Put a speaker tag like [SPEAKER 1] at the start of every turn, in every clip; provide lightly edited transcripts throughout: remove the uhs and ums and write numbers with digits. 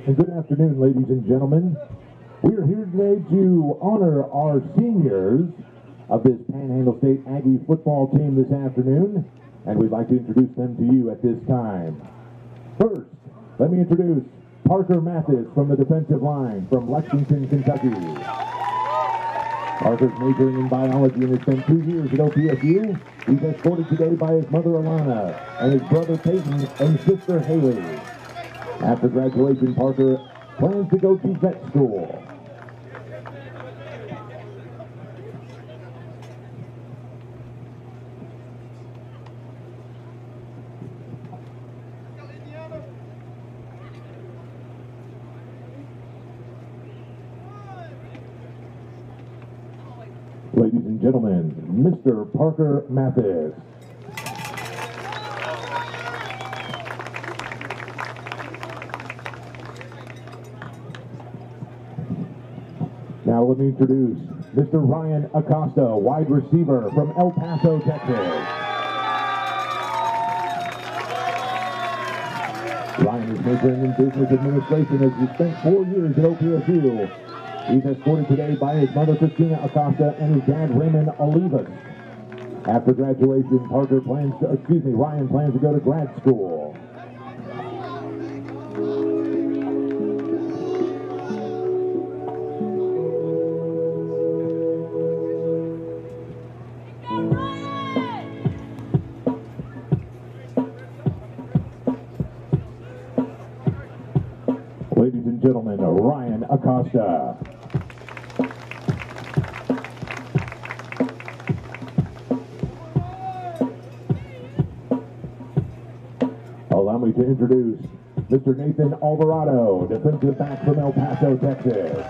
[SPEAKER 1] and good afternoon, ladies and gentlemen. We are here today to honor our seniors of this Panhandle State Aggie football team this afternoon, and we'd like to introduce them to you at this time. First, let me introduce Parker Mathis from the defensive line from Lexington, Kentucky. Parker's majoring in biology and has spent 2 years at OPSU. He's escorted today by his mother, Alma, and his brother, Peyton, and sister, Haley. After graduation, Parker plans to go to vet school. Ladies and gentlemen, Mr. Parker Mathis. Now let me introduce Mr. Ryan Acosta, wide receiver from El Paso, Texas. Ryan is majoring in business administration as he spent 4 years at OPSU. He's escorted today by his mother, Christina Acosta, and his dad, Raymond Olivas. After graduation, Ryan plans to go to grad school. Ladies and gentlemen, Ryan Acosta. Allow me to introduce Mr. Nathan Alvarado, defensive back from El Paso, Texas.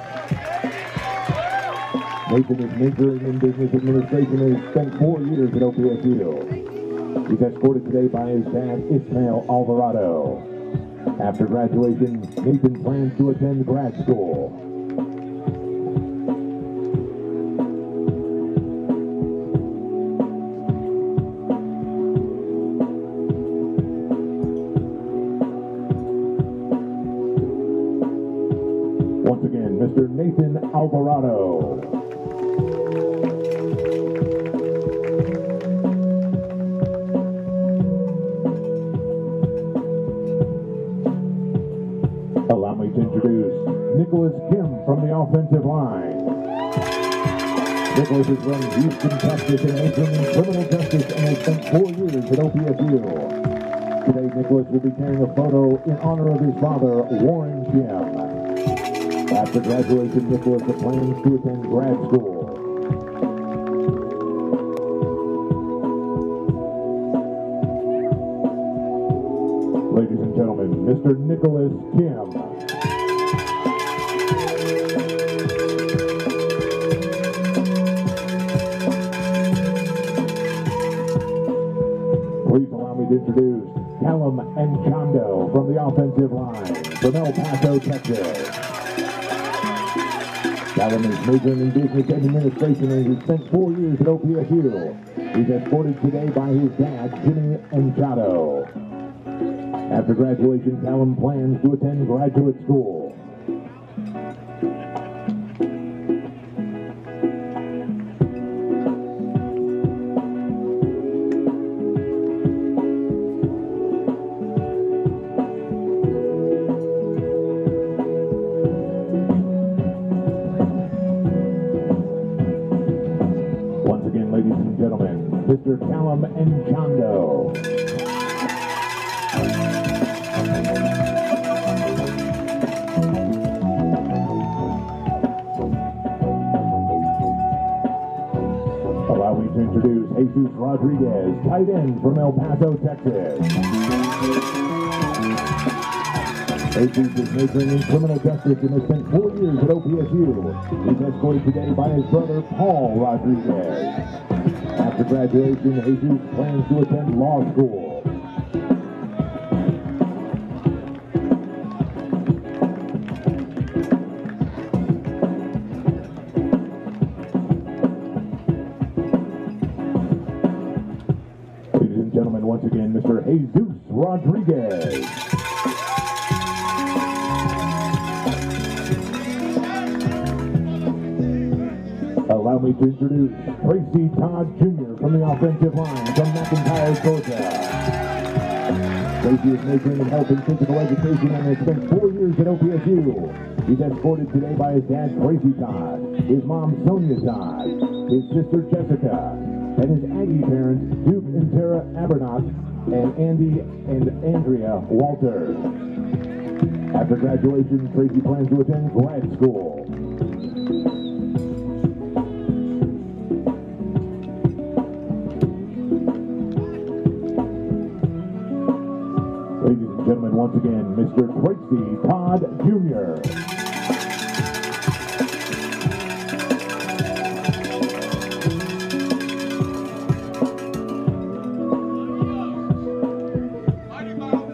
[SPEAKER 1] Nathan is majoring in business administration and has spent 4 years at OPSU. He's escorted today by his dad, Ismael Alvarado. After graduation, Nathan plans to attend grad school. Once again, Mr. Nathan Alvarado. Allow me to introduce Nicholas Kim from the offensive line. Nicholas has run Houston, Texas, and majoring in criminal justice and has spent 4 years at OPSU. Today, Nicholas will be carrying a photo in honor of his father, Warren Kim. After graduation, Nicholas plans to attend grad school. Ladies and gentlemen, Mr. Nicholas Kim. Please allow me to introduce Callum and Chondo from the offensive line from El Paso, Texas. Callum is majoring in business administration and has spent 4 years at OPSU. He's escorted today by his dad, Jimmy Enchado. After graduation, Callum plans to attend graduate school. Ladies and gentlemen, Mr. Callum Enchando. Allow me to introduce Jesus Rodriguez, tight end from El Paso, Texas. Jesus is majoring in criminal justice and has spent 4 years at OPSU. He's escorted today by his brother, Paul Rodriguez. After graduation, Jesus plans to attend law school. Ladies and gentlemen, once again, Mr. Jesus Rodriguez. Allow me to introduce Tracy Todd Jr. from the offensive line from McIntyre, Georgia. Tracy is majoring in health and physical education and has spent 4 years at OPSU. He's escorted today by his dad, Tracy Todd, his mom, Sonia Todd, his sister, Jessica, and his Aggie parents, Duke and Tara Abernathy, and Andy and Andrea Walters. After graduation, Tracy plans to attend grad school. Ladies and gentlemen, once again, Mr. Tracy Todd Jr.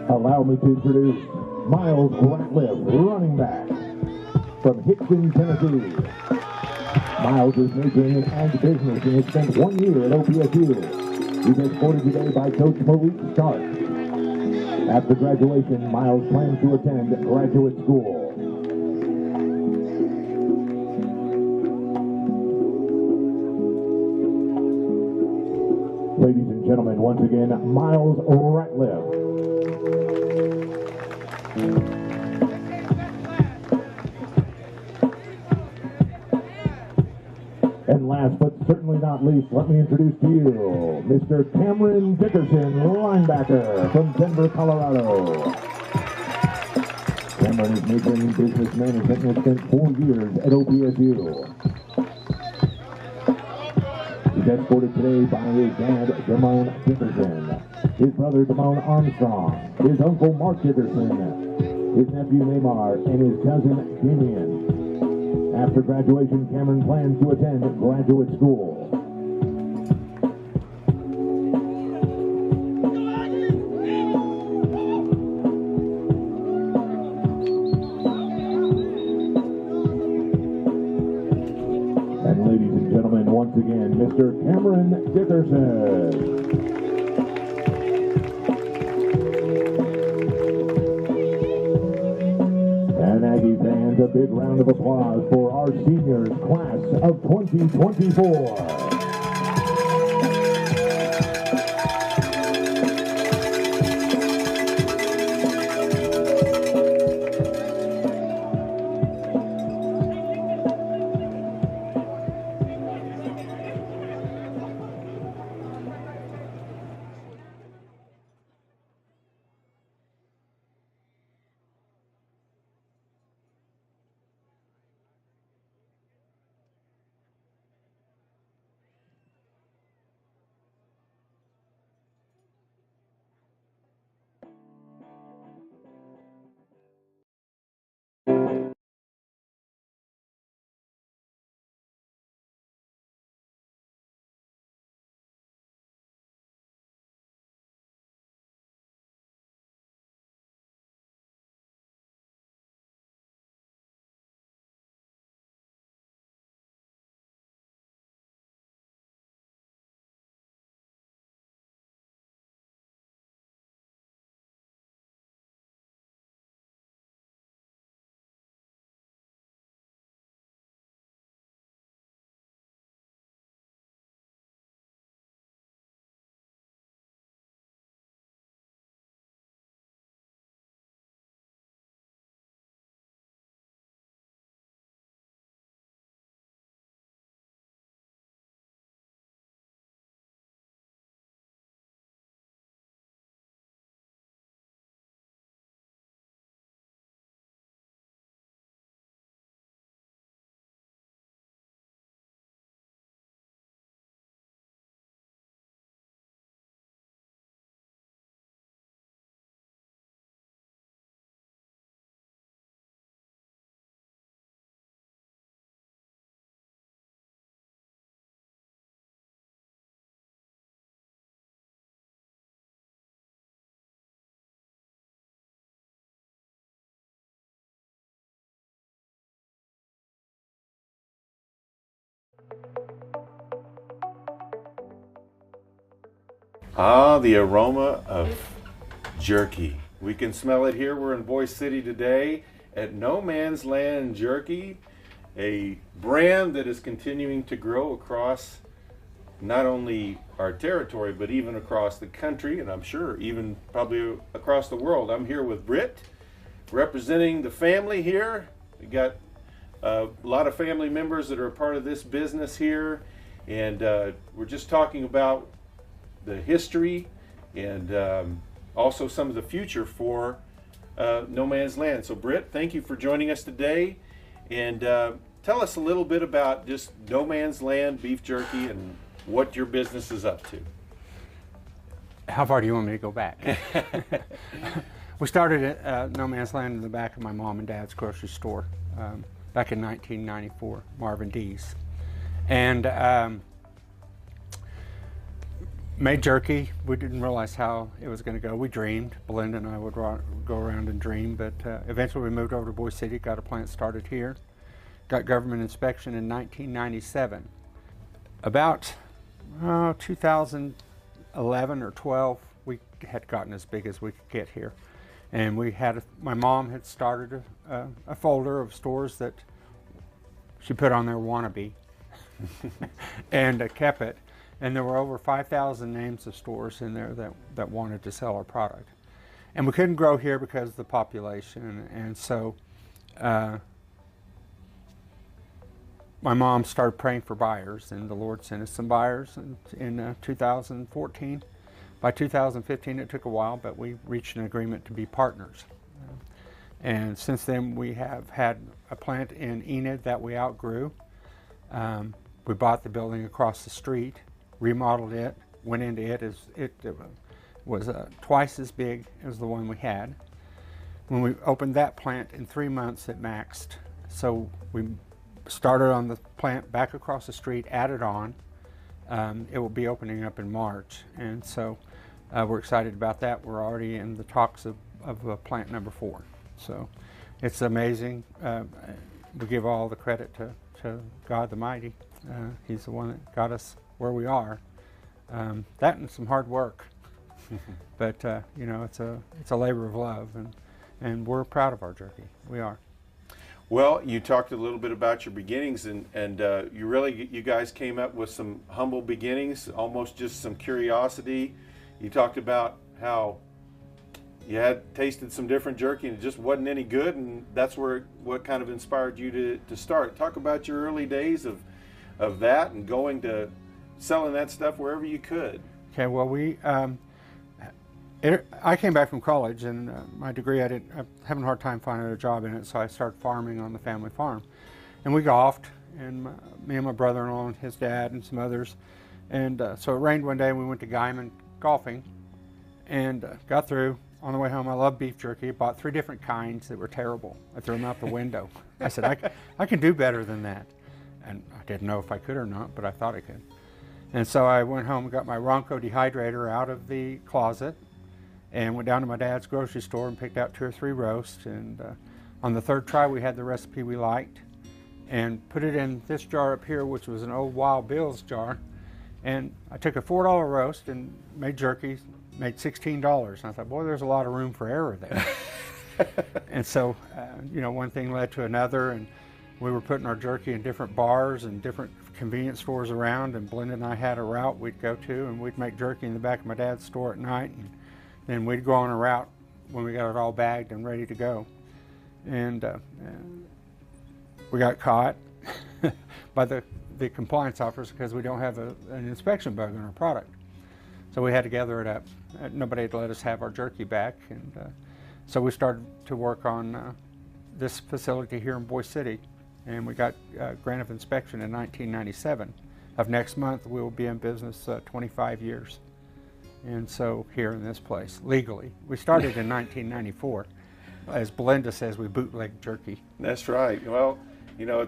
[SPEAKER 1] Allow me to introduce Miles Ratliff, running back from Hickson, Tennessee. Miles is majoring in ag business and has spent 1 year at OPSU. He's escorted today by Coach Malik Stark. After graduation, Miles plans to attend graduate school. Ladies and gentlemen, once again, Miles Ratliff. And last but certainly not least, let me introduce to you Mr. Cameron Dickerson, linebacker from Denver, Colorado. Cameron is majoring in business management and has spent 4 years at OPSU. He's escorted today by his dad, Damone Dickerson, his brother, Damone Armstrong, his uncle, Mark Dickerson, his nephew, Neymar, and his cousin, Damian. After graduation, Cameron plans to attend graduate school. And ladies and gentlemen, once again, Mr. Cameron Dickerson. Aggie fans, a big round of applause for our seniors class of 2024.
[SPEAKER 2] Ah, the aroma of jerky. We can smell it here. We're in Boise City today at No Man's Land Jerky. a brand that is continuing to grow across not only our territory, but even across the country, and I'm sure even probably across the world. I'm here with Britt, representing the family here. We got a lot of family members that are a part of this business here, and we're just talking about the history and also some of the future for No Man's Land. So Britt, thank you for joining us today, and tell us a little bit about just No Man's Land beef jerky and what your business is up to.
[SPEAKER 3] How far do you want me to go back? We started at No Man's Land in the back of my mom and dad's grocery store back in 1994, Marvin D's. And made jerky. We didn't realize how it was going to go. We dreamed. Belinda and I would go around and dream, but eventually we moved over to Boise City, got a plant started here, got government inspection in 1997. About 2011 or 12, we had gotten as big as we could get here. And we had, my mom had started a folder of stores that she put on there wannabe and kept it. And there were over 5,000 names of stores in there that wanted to sell our product. And we couldn't grow here because of the population. And so my mom started praying for buyers, and the Lord sent us some buyers in 2014. By 2015, it took a while, but we reached an agreement to be partners. And since then, we have had a plant in Enid that we outgrew. We bought the building across the street, remodeled it, went into it. It was twice as big as the one we had. When we opened that plant, in 3 months, it maxed. So we started on the plant back across the street, added on. It will be opening up in March, and so we're excited about that. We're already in the talks of plant number 4. So it's amazing. We give all the credit to God the Mighty. He's the one that got us where we are. That and some hard work, but you know, it's a labor of love, and we're proud of our jerky. We are.
[SPEAKER 2] Well, you talked a little bit about your beginnings, and you guys came up with some humble beginnings, almost just some curiosity. You talked about how you had tasted some different jerky and it just wasn't any good, and that's what kind of inspired you to start. Talk about your early days of that and going to selling that stuff wherever you could.
[SPEAKER 3] Okay, well, I came back from college, and my degree, I'm having a hard time finding a job in it, so I started farming on the family farm. And we golfed, and me and my brother-in-law and his dad and some others. And so it rained one day, and we went to Guyman golfing, and got through. On the way home, I love beef jerky. I bought 3 different kinds that were terrible. I threw them out the window. I said, I can do better than that. And I didn't know if I could or not, but I thought I could. And so I went home and got my Ronco dehydrator out of the closet, and went down to my dad's grocery store and picked out 2 or 3 roasts. And on the 3rd try, we had the recipe we liked, and put it in this jar up here, which was an old Wild Bill's jar. And I took a $4 roast and made jerky, made $16. And I thought, boy, there's a lot of room for error there. And so, you know, one thing led to another, and we were putting our jerky in different bars and different convenience stores around. And Belinda and I had a route we'd go to, and we'd make jerky in the back of my dad's store at night. And then we'd go on a route when we got it all bagged and ready to go. And we got caught by the compliance officers because we don't have an inspection bug on our product. So we had to gather it up. Nobody had let us have our jerky back. And so we started to work on this facility here in Boise City. And we got grant of inspection in 1997. Of next month, we will be in business 25 years. And so here in this place, legally. We started in 1994. As Belinda says, we bootleg jerky.
[SPEAKER 2] That's right. Well, you know,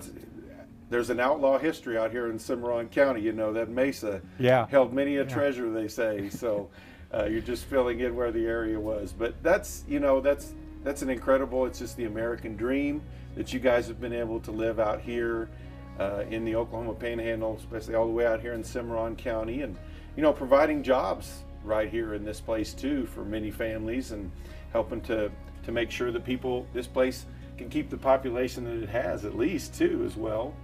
[SPEAKER 2] there's an outlaw history out here in Cimarron County. You know, that Mesa held many a treasure, they say. So you're just filling in where the area was. But that's an incredible, it's just the American dream that you guys have been able to live out here in the Oklahoma Panhandle, especially all the way out here in Cimarron County, and, you know, providing jobs right here in this place too for many families, and helping to make sure that this place can keep the population that it has at least too as well,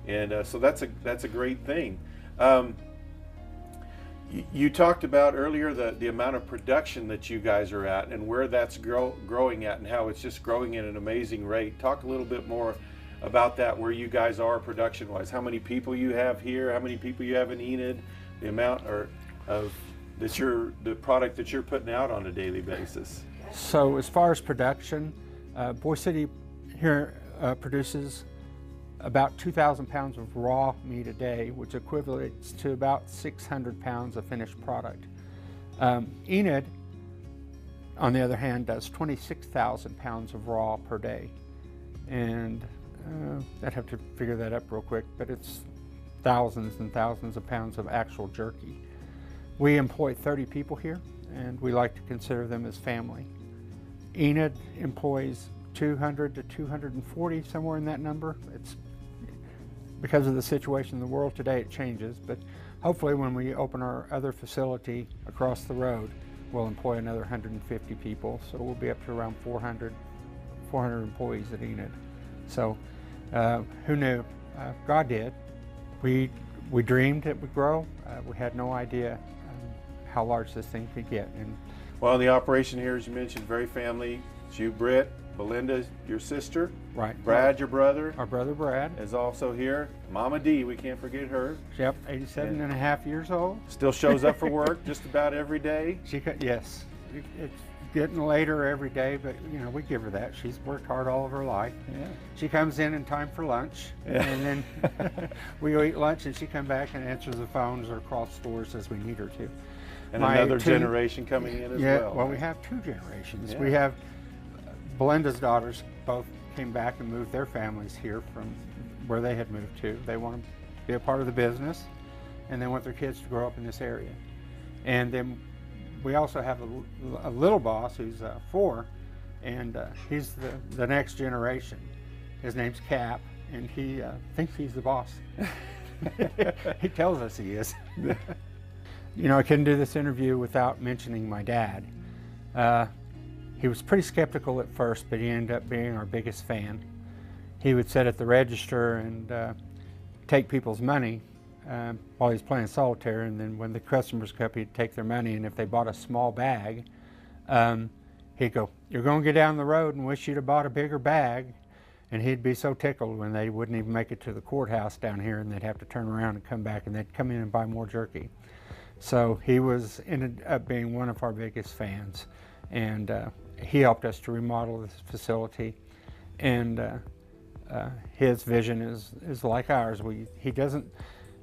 [SPEAKER 2] and so that's a great thing. You talked about earlier the amount of production that you guys are at and where that's growing at, and how it's just growing at an amazing rate. Talk a little bit more about that, where you guys are production wise, how many people you have here, how many people you have in Enid, the amount of the product that you're putting out on a daily basis.
[SPEAKER 3] So as far as production, Boise City here produces about 2,000 pounds of raw meat a day, which equates to about 600 pounds of finished product. Enid, on the other hand, does 26,000 pounds of raw per day. And I'd have to figure that up real quick, but it's thousands and thousands of pounds of actual jerky. We employ 30 people here, and we like to consider them as family. Enid employs 200 to 240, somewhere in that number. It's because of the situation in the world today, it changes, but hopefully when we open our other facility across the road, we'll employ another 150 people, so we'll be up to around 400 employees at Enid. So who knew? God did. We dreamed it would grow. We had no idea how large this thing could get. And
[SPEAKER 2] well, the operation here, as you mentioned, very family. It's you, Britt, Belinda, your sister.
[SPEAKER 3] Right.
[SPEAKER 2] Brad, your brother.
[SPEAKER 3] Our brother Brad
[SPEAKER 2] is also here. Mama D, we can't forget her.
[SPEAKER 3] Yep, 87 and a half years old.
[SPEAKER 2] Still shows up for work just about every day.
[SPEAKER 3] Yes. It's getting later every day, but you know, we give her that. She's worked hard all of her life.
[SPEAKER 2] Yeah.
[SPEAKER 3] She comes in time for lunch, yeah. And then we eat lunch, and she comes back and answers the phones or cross stores as we need her to.
[SPEAKER 2] And another generation coming in as well.
[SPEAKER 3] Well, we have two generations.
[SPEAKER 2] Yeah.
[SPEAKER 3] We have Belinda's daughters both came back and moved their families here from where they had moved to. They want to be a part of the business, and they want their kids to grow up in this area. And then we also have a little boss who's 4, and he's the next generation. His name's Cap, and he thinks he's the boss. He tells us he is. You know, I couldn't do this interview without mentioning my dad. He was pretty skeptical at first, but he ended up being our biggest fan. He would sit at the register and take people's money while he was playing solitaire, and then when the customers come up, he'd take their money, and if they bought a small bag, he'd go, "You're going to get down the road and wish you'd have bought a bigger bag." And he'd be so tickled when they wouldn't even make it to the courthouse down here, and they'd have to turn around and come back, and they'd come in and buy more jerky. So he ended up being one of our biggest fans, and he helped us to remodel this facility. And his vision is like ours.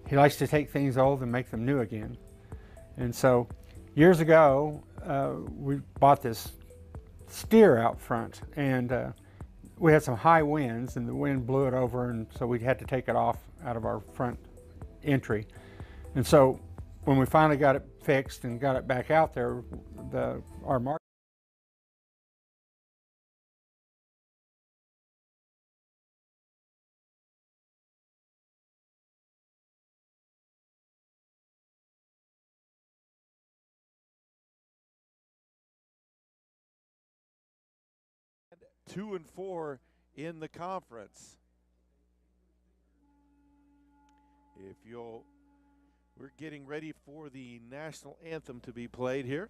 [SPEAKER 3] He likes to take things old and make them new again. And so years ago, we bought this steer out front, and we had some high winds, and the wind blew it over, and so we had to take it off out of our front entry. And so when we finally got it fixed and got it back out there, our market
[SPEAKER 4] Two and 4 in the conference. We're getting ready for the national anthem to be played here.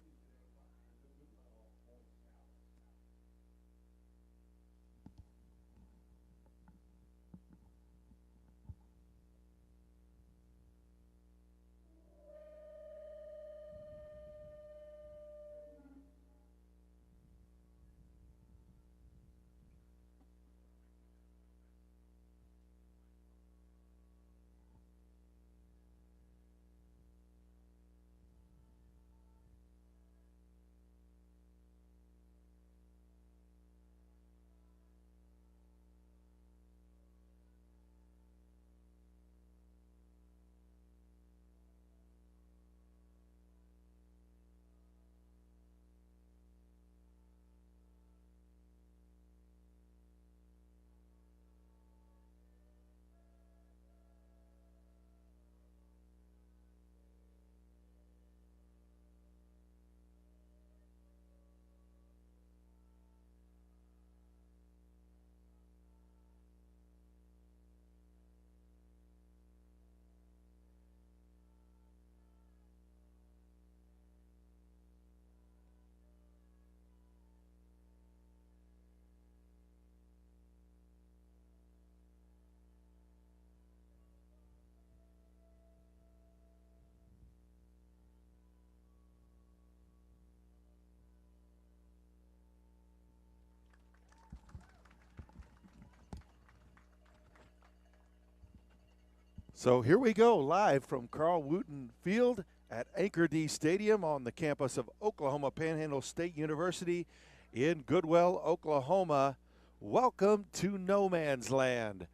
[SPEAKER 4] So here we go, live from Carl Wooten Field at Anchor D Stadium on the campus of Oklahoma Panhandle State University in Goodwell, Oklahoma. Welcome to No Man's Land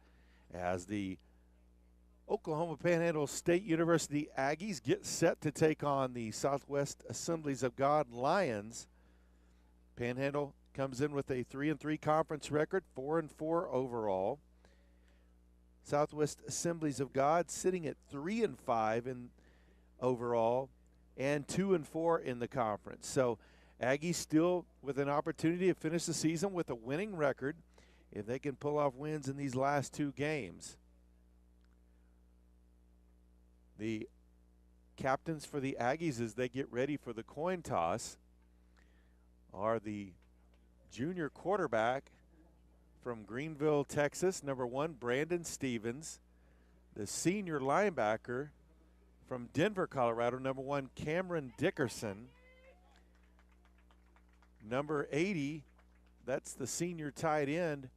[SPEAKER 4] as the Oklahoma Panhandle State University Aggies get set to take on the Southwestern Assemblies of God Lions. Panhandle comes in with a 3-3 conference record, 4-4 overall. Southwest Assemblies of God sitting at 3-5 in overall and 2-4 in the conference. So Aggies still with an opportunity to finish the season with a winning record if they can pull off wins in these last two games. The captains for the Aggies as they get ready for the coin toss are the junior quarterback from Greenville, Texas, number 1, Brandon Stevens. The senior linebacker from Denver, Colorado, number 1, Cameron Dickerson. Number 80, that's the senior tight end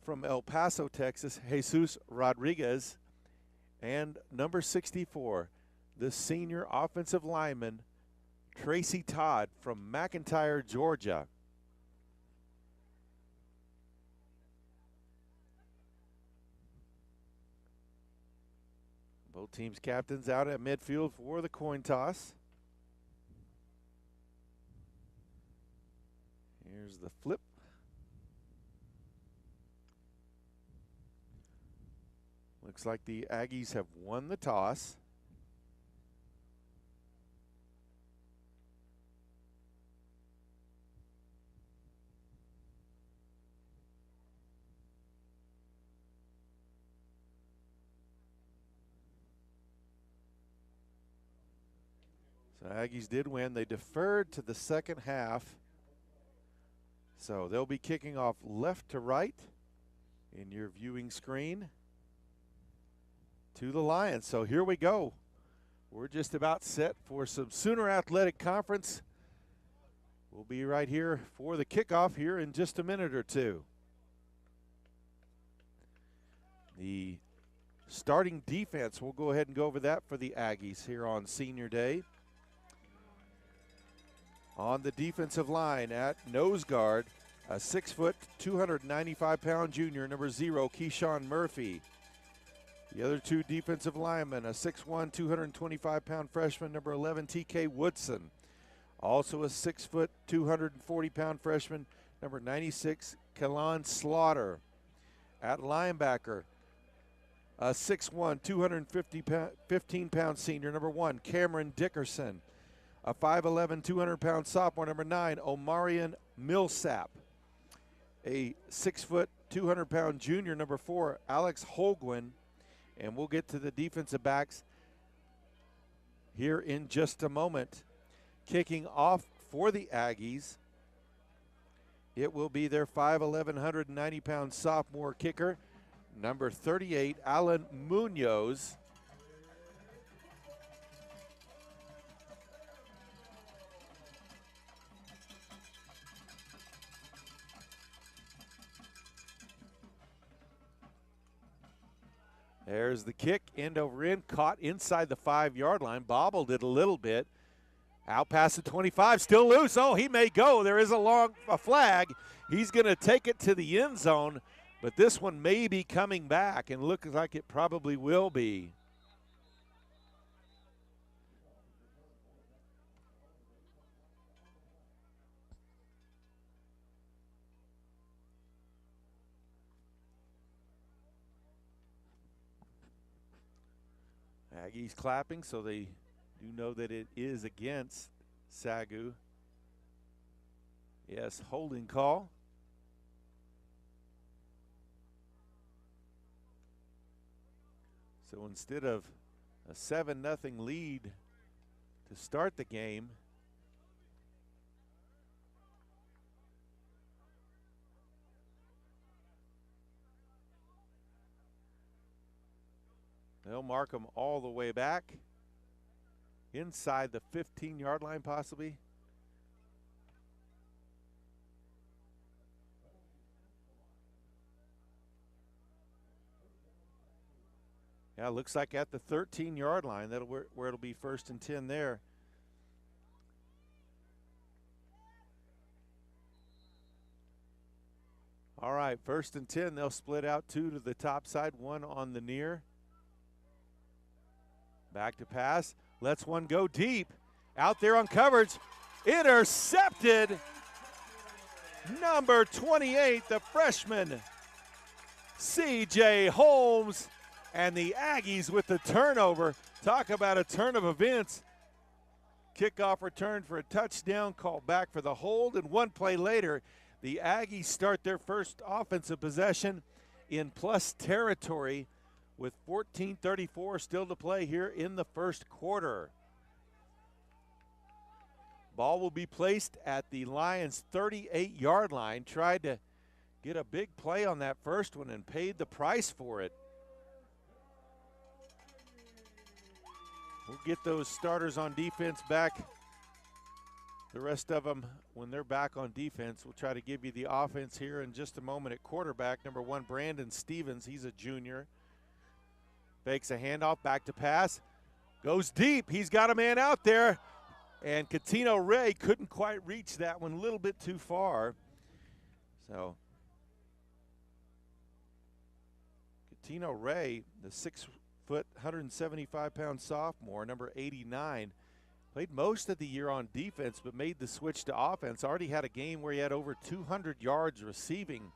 [SPEAKER 4] from El Paso, Texas, Jesus Rodriguez. And number 64, the senior offensive lineman, Tracy Todd from McIntyre, Georgia. Both teams' captains out at midfield for the coin toss. Here's the flip. Looks like the Aggies have won the toss. So Aggies did win. They deferred to the second half. So they'll be kicking off left to right in your viewing screen to the Lions. So here we go. We're just about set for some Sooner Athletic Conference. We'll be right here for the kickoff here in just a minute or two. The starting defense, we'll go ahead and go over that for the Aggies here on Senior Day. On the defensive line at nose guard, a 6-foot, 295-pound junior, number 0, Keyshawn Murphy. The other two defensive linemen, a 6'1", 225-pound freshman, number 11, T.K. Woodson. Also a 6-foot, 240-pound freshman, number 96, Kalon Slaughter. At linebacker, a 6'1", 215-pound senior, number 1, Cameron Dickerson. A 5'11", 200-pound sophomore, number 9, Omarion Millsap. A 6-foot, 200-pound junior, number 4, Alex Holguin. And we'll get to the defensive backs here in just a moment. Kicking off for the Aggies, it will be their 5'11", 190-pound sophomore kicker, number 38, Alan Munoz. There's the kick, end over end, caught inside the 5-yard line, bobbled it a little bit. Out past the 25, still loose. Oh, he may go. There is a flag. He's going to take it to the end zone, but this one may be coming back, and looks like it probably will be. Aggies clapping, so they do know that it is against SAGU. Yes, holding call. So instead of a 7-0 lead to start the game, they'll mark them all the way back inside the 15-yard line possibly. Yeah, looks like at the 13-yard line. That'll where it'll be 1st and 10 there. All right, 1st and 10. They'll split out 2 to the top side, 1 on the near. Back to pass. Lets one go deep. Out there on coverage. Intercepted. Number 28, the freshman, C.J. Holmes. And the Aggies with the turnover. Talk about a turn of events. Kickoff return for a touchdown, called back for the hold, and 1 play later, the Aggies start their first offensive possession in plus territory with 14:34 still to play here in the first quarter. Ball will be placed at the Lions' 38-yard line. Tried to get a big play on that first one and paid the price for it. We'll get those starters on defense back. The rest of them, when they're back on defense, we'll try to give you the offense here in just a moment. At quarterback, number 1, Brandon Stevens. He's a junior. Fakes a handoff, back to pass. Goes deep. He's got a man out there. And Catino Ray couldn't quite reach that one, a little bit too far. So Catino Ray, the 6-foot, 175-pound sophomore, number 89, played most of the year on defense but made the switch to offense. Already had a game where he had over 200 yards receiving.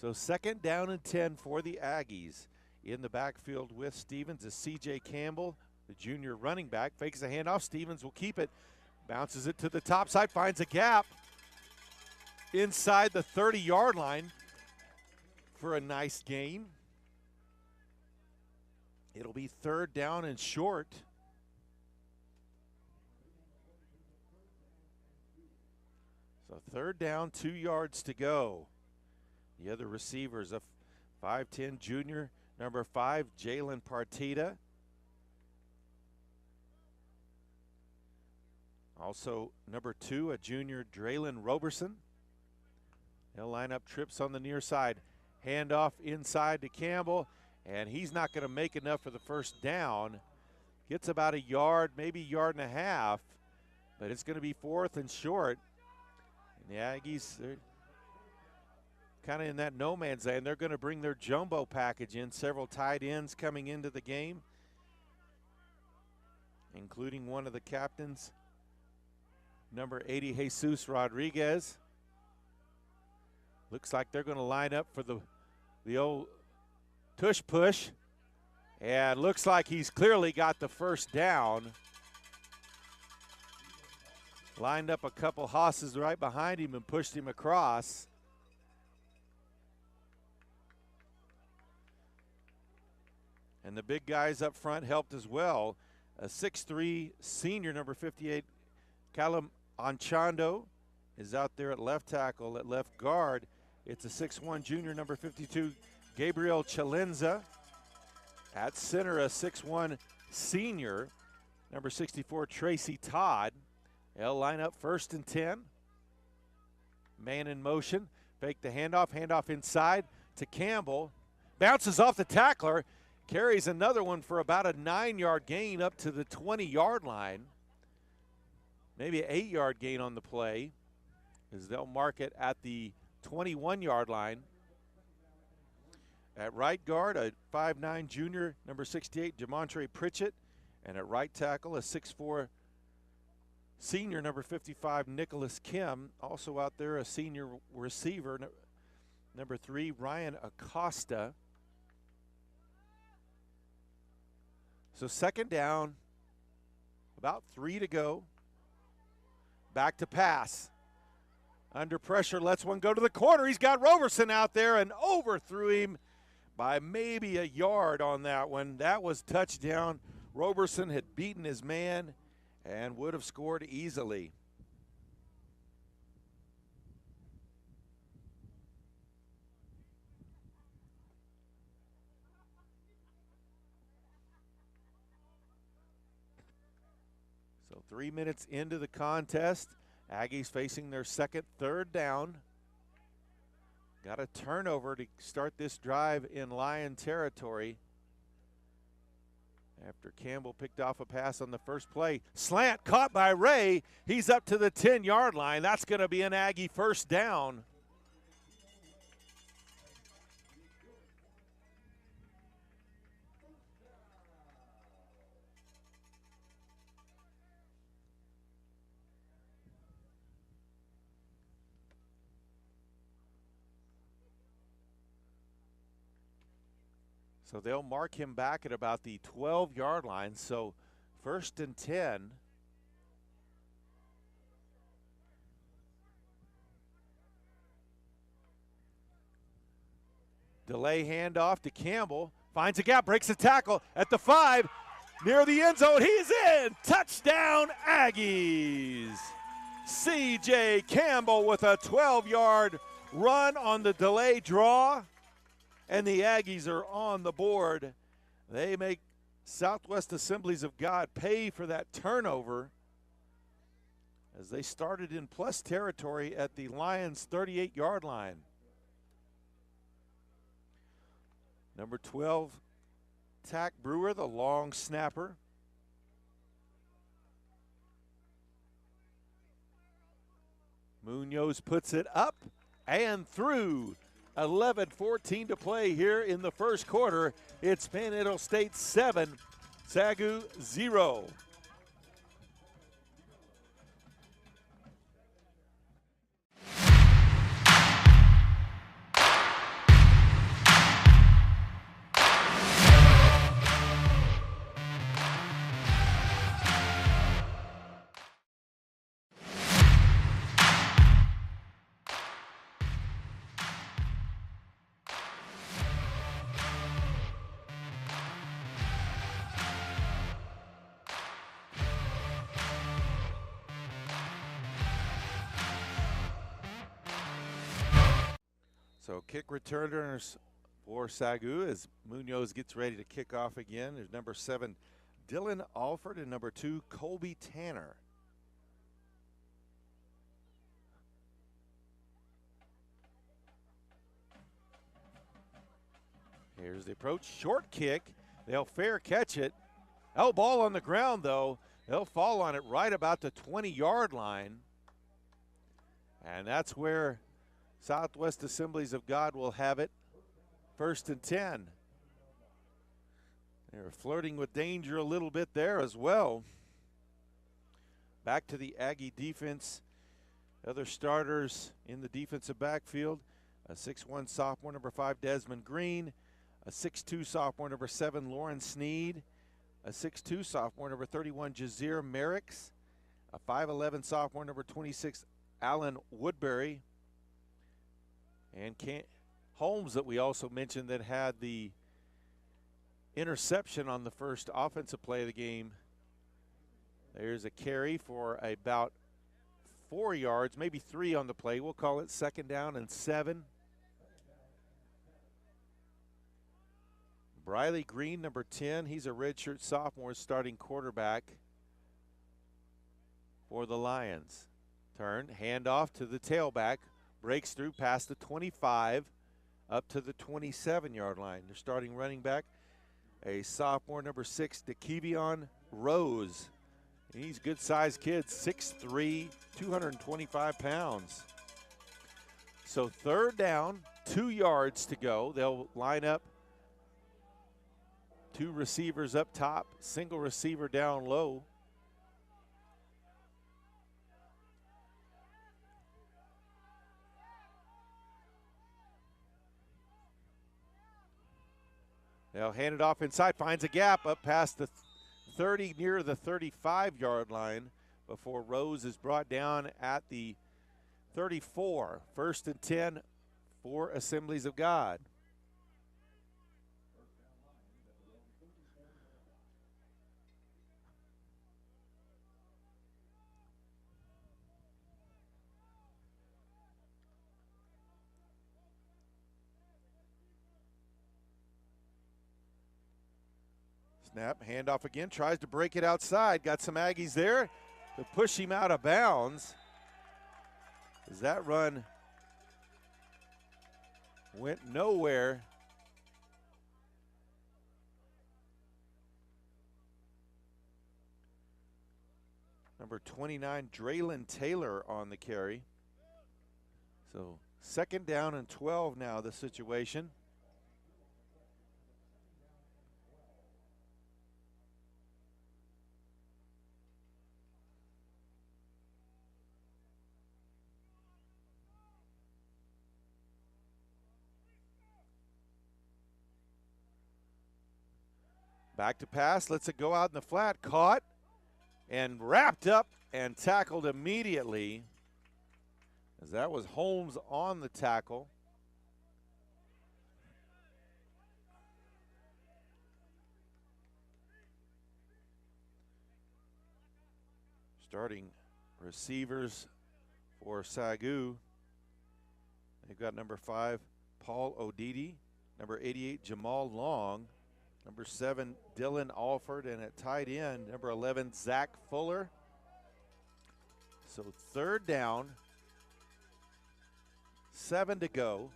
[SPEAKER 4] So 2nd down and 10 for the Aggies. In the backfield with Stevens is C.J. Campbell, the junior running back. Fakes the handoff. Stevens will keep it. Bounces it to the top side. Finds a gap inside the 30-yard line for a nice gain. It'll be 3rd down and short. So 3rd down, 2 yards to go. The other receivers, a 5'10 junior, number 5, Jalen Partita. Also, number 2, a junior, Draylon Roberson. They'll line up trips on the near side. Handoff inside to Campbell, and he's not going to make enough for the 1st down. Gets about a yard, maybe yard and a half, but it's going to be 4th and short. And the Aggies, they're kind of in that no man's land. They're going to bring their jumbo package in. Several tight ends coming into the game, including one of the captains, number 80, Jesus Rodriguez. Looks like they're going to line up for the old tush push. And looks like he's clearly got the 1st down. Lined up a couple hosses right behind him and pushed him across. And the big guys up front helped as well. A 6'3 senior, number 58, Callum Anchando, is out there at left tackle. At left guard, it's a 6'1 junior, number 52, Gabriel Chalenza. At center, a 6'1 senior, number 64, Tracy Todd. They'll line up 1st and 10. Man in motion. Fake the handoff inside to Campbell. Bounces off the tackler. Carries another one for about a 9-yard gain up to the 20-yard line. Maybe an 8-yard gain on the play, as they'll mark it at the 21-yard line. At right guard, a 5'9 junior, number 68, Jamontre Pritchett. And at right tackle, a 6'4 senior, number 55, Nicholas Kim. Also out there, a senior receiver, number 3, Ryan Acosta. So 2nd down, about 3 to go. Back to pass. Under pressure, lets one go to the corner. He's got Roberson out there and overthrew him by maybe a yard on that one. That was touchdown. Roberson had beaten his man and would have scored easily. So 3 minutes into the contest, Aggies facing their 2nd, 3rd down. Got a turnover to start this drive in Lion territory. After Campbell picked off a pass on the first play. Slant caught by Ray. He's up to the 10-yard line. That's going to be an Aggie first down. So they'll mark him back at about the 12-yard line. So 1st and 10. Delay handoff to Campbell. Finds a gap, breaks a tackle at the 5. Near the end zone, he's in. Touchdown, Aggies. C.J. Campbell with a 12-yard run on the delay draw. And the Aggies are on the board. They make Southwest Assemblies of God pay for that turnover as they started in plus territory at the Lions' 38-yard line. Number 12, Tack Brewer, the long snapper. Munoz puts it up and through. 11:14 to play here in the first quarter. It's Panhandle State 7, SAGU 0. So kick returners for SAGU as Munoz gets ready to kick off again. There's number 7, Dylan Alford, and number 2, Colby Tanner. Here's the approach, short kick. They'll fair catch it. Oh, ball on the ground though. They'll fall on it right about the 20-yard line. And that's where Southwest Assemblies of God will have it. 1st and 10. They're flirting with danger a little bit there as well. Back to the Aggie defense. Other starters in the defensive backfield. A 6'1" sophomore, number 5, Desmond Green. A 6'2" sophomore, number 7, Lauren Sneed. A 6'2" sophomore, number 31, Jazeer Merricks. A 5'11" sophomore, number 26, Alan Woodbury. And Holmes, that we also mentioned, that had the interception on the first offensive play of the game. There's a carry for about 4 yards, maybe 3 on the play. We'll call it 2nd down and 7. Briley Green, number 10, he's a redshirt sophomore, starting quarterback for the Lions. Turn, handoff to the tailback. Breaks through past the 25 up to the 27-yard line. Their starting running back, a sophomore, number 6, DeKevion Rose. He's a good-sized kid, 6'3", 225 pounds. So 3rd down, 2 yards to go. They'll line up 2 receivers up top, single receiver down low. They'll hand it off inside, finds a gap up past the 30, near the 35-yard line before Rose is brought down at the 34. 1st and 10 for Assemblies of God. Snap, handoff again, tries to break it outside. Got some Aggies there to push him out of bounds. As that run went nowhere. Number 29, Draylon Taylor on the carry. So 2nd down and 12 now, the situation. Back to pass, lets it go out in the flat, caught and wrapped up and tackled immediately, as that was Holmes on the tackle. Starting receivers for SAGU, they've got number 5, Paul Odidi, number 88, Jamal Long, number 7, Dylan Alford, and at tight end, number 11, Zach Fuller. So 3rd down, 7 to go.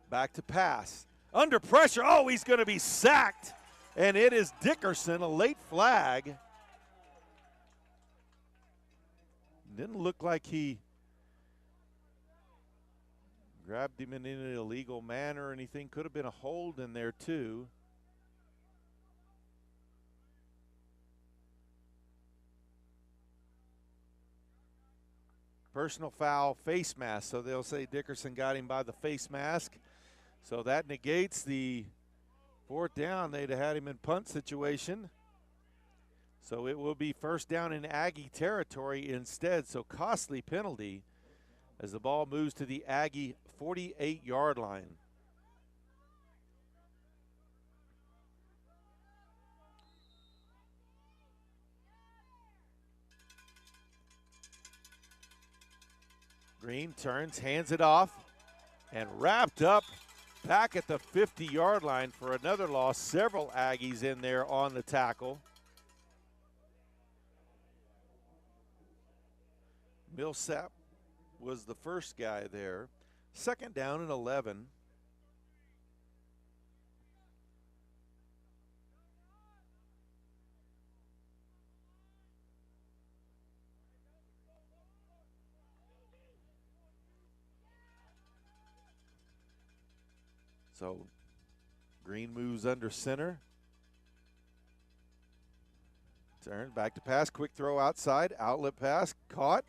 [SPEAKER 4] Back to pass. Under pressure, oh, he's going to be sacked. And it is Dickerson, a late flag. Didn't look like he grabbed him in an illegal manner or anything. Could have been a hold in there too. Personal foul, face mask. So they'll say Dickerson got him by the face mask. So that negates the 4th down. They'd have had him in punt situation. So it will be 1st down in Aggie territory instead. So costly penalty as the ball moves to the Aggie 48-yard line. Green turns, hands it off, and wrapped up back at the 50-yard line for another loss. Several Aggies in there on the tackle. Millsap was the first guy there. 2nd down and 11. So Green moves under center. Turn back to pass, quick throw outside, outlet pass, caught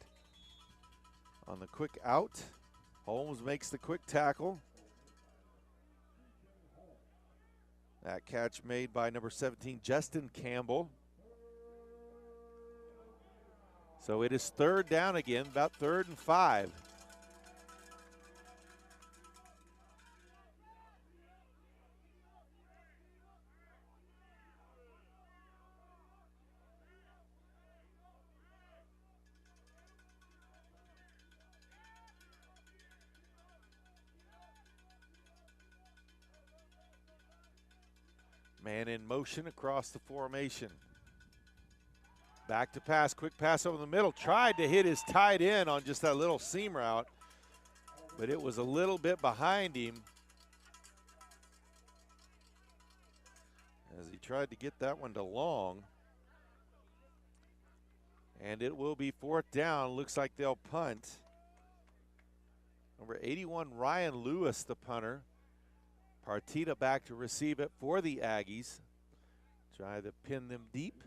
[SPEAKER 4] on the quick out. Holmes makes the quick tackle. That catch made by number 17, Justin Campbell. So it is 3rd down again, about 3rd and 5. Man in motion across the formation. Back to pass, quick pass over the middle. Tried to hit his tight end on just that little seam route, but it was a little bit behind him as he tried to get that one to Long. And it will be 4th down. Looks like they'll punt. Number 81, Ryan Lewis, the punter. Partita back to receive it for the Aggies. Try to pin them deep.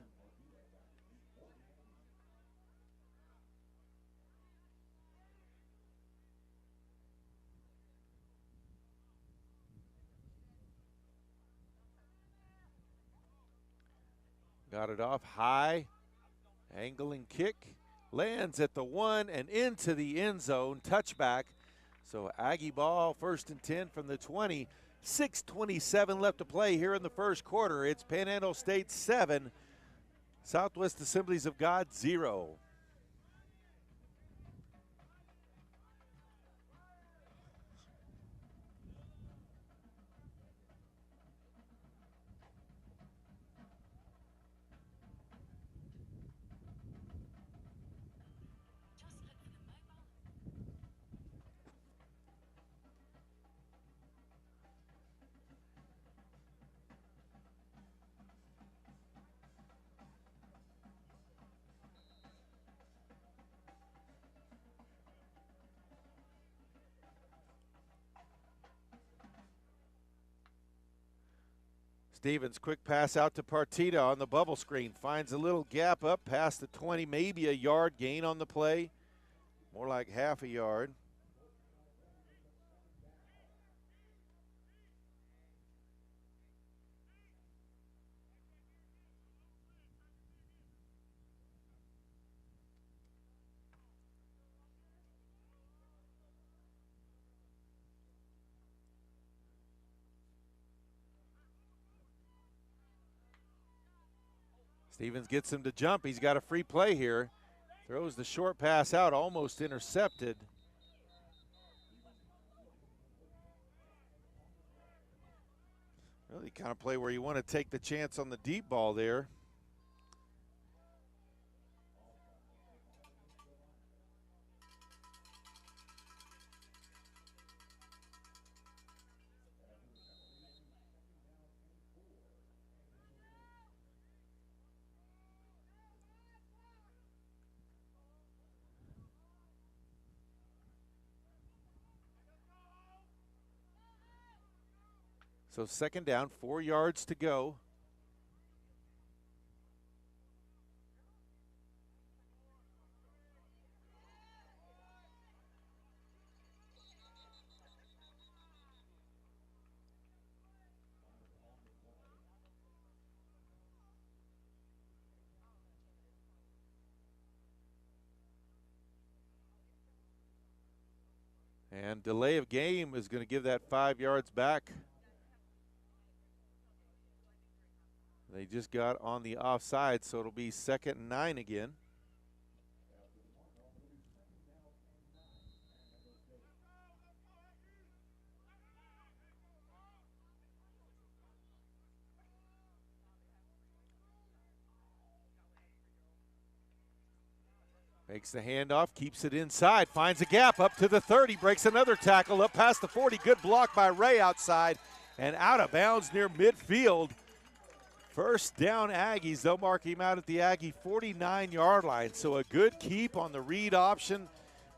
[SPEAKER 4] Got it off high, angling kick, lands at the 1 and into the end zone, touchback. So Aggie ball, 1st and 10 from the 20. 6:27 left to play here in the first quarter. It's Panhandle State 7, Southwest Assemblies of God 0. Stevens, quick pass out to Partita on the bubble screen. Finds a little gap up past the 20, maybe a yard gain on the play. More like half a yard. Stevens gets him to jump. He's got a free play here. Throws the short pass out, almost intercepted. Really kind of play where you want to take the chance on the deep ball there. So second down, 4 yards to go. And delay of game is going to give that 5 yards back. They just got on the offside, so it'll be 2nd and 9 again. Makes the handoff, keeps it inside, finds a gap up to the 30, breaks another tackle up past the 40. Good block by Ray outside and out of bounds near midfield. First down Aggies. They'll mark him out at the Aggie 49-yard line. So a good keep on the read option.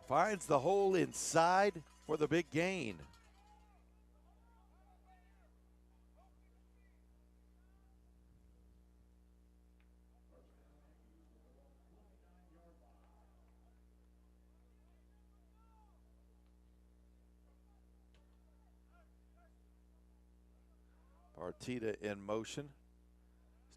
[SPEAKER 4] Finds the hole inside for the big gain. Partita in motion.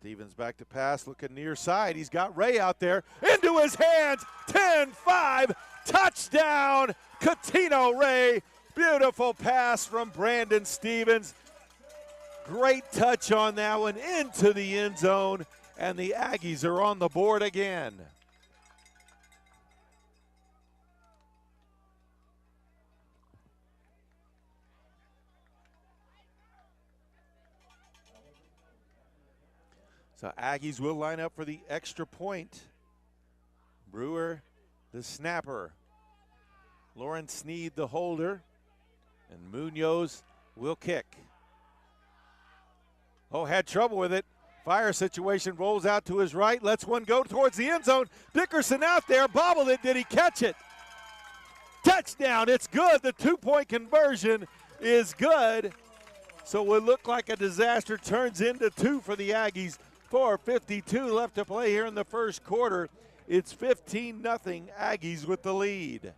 [SPEAKER 4] Stevens back to pass, looking near side. He's got Ray out there. Into his hands. 10-5. Touchdown. Catino Ray. Beautiful pass from Brandon Stevens. Great touch on that one into the end zone. And the Aggies are on the board again. So Aggies will line up for the extra point. Brewer, the snapper. Lauren Sneed, the holder. And Munoz will kick. Oh, had trouble with it. Fire situation, rolls out to his right, lets one go towards the end zone. Dickerson out there, bobbled it. Did he catch it? Touchdown, it's good. The 2-point conversion is good. So what looked like a disaster turns into 2 for the Aggies. 4:52 left to play here in the first quarter. It's 15-0 Aggies with the lead.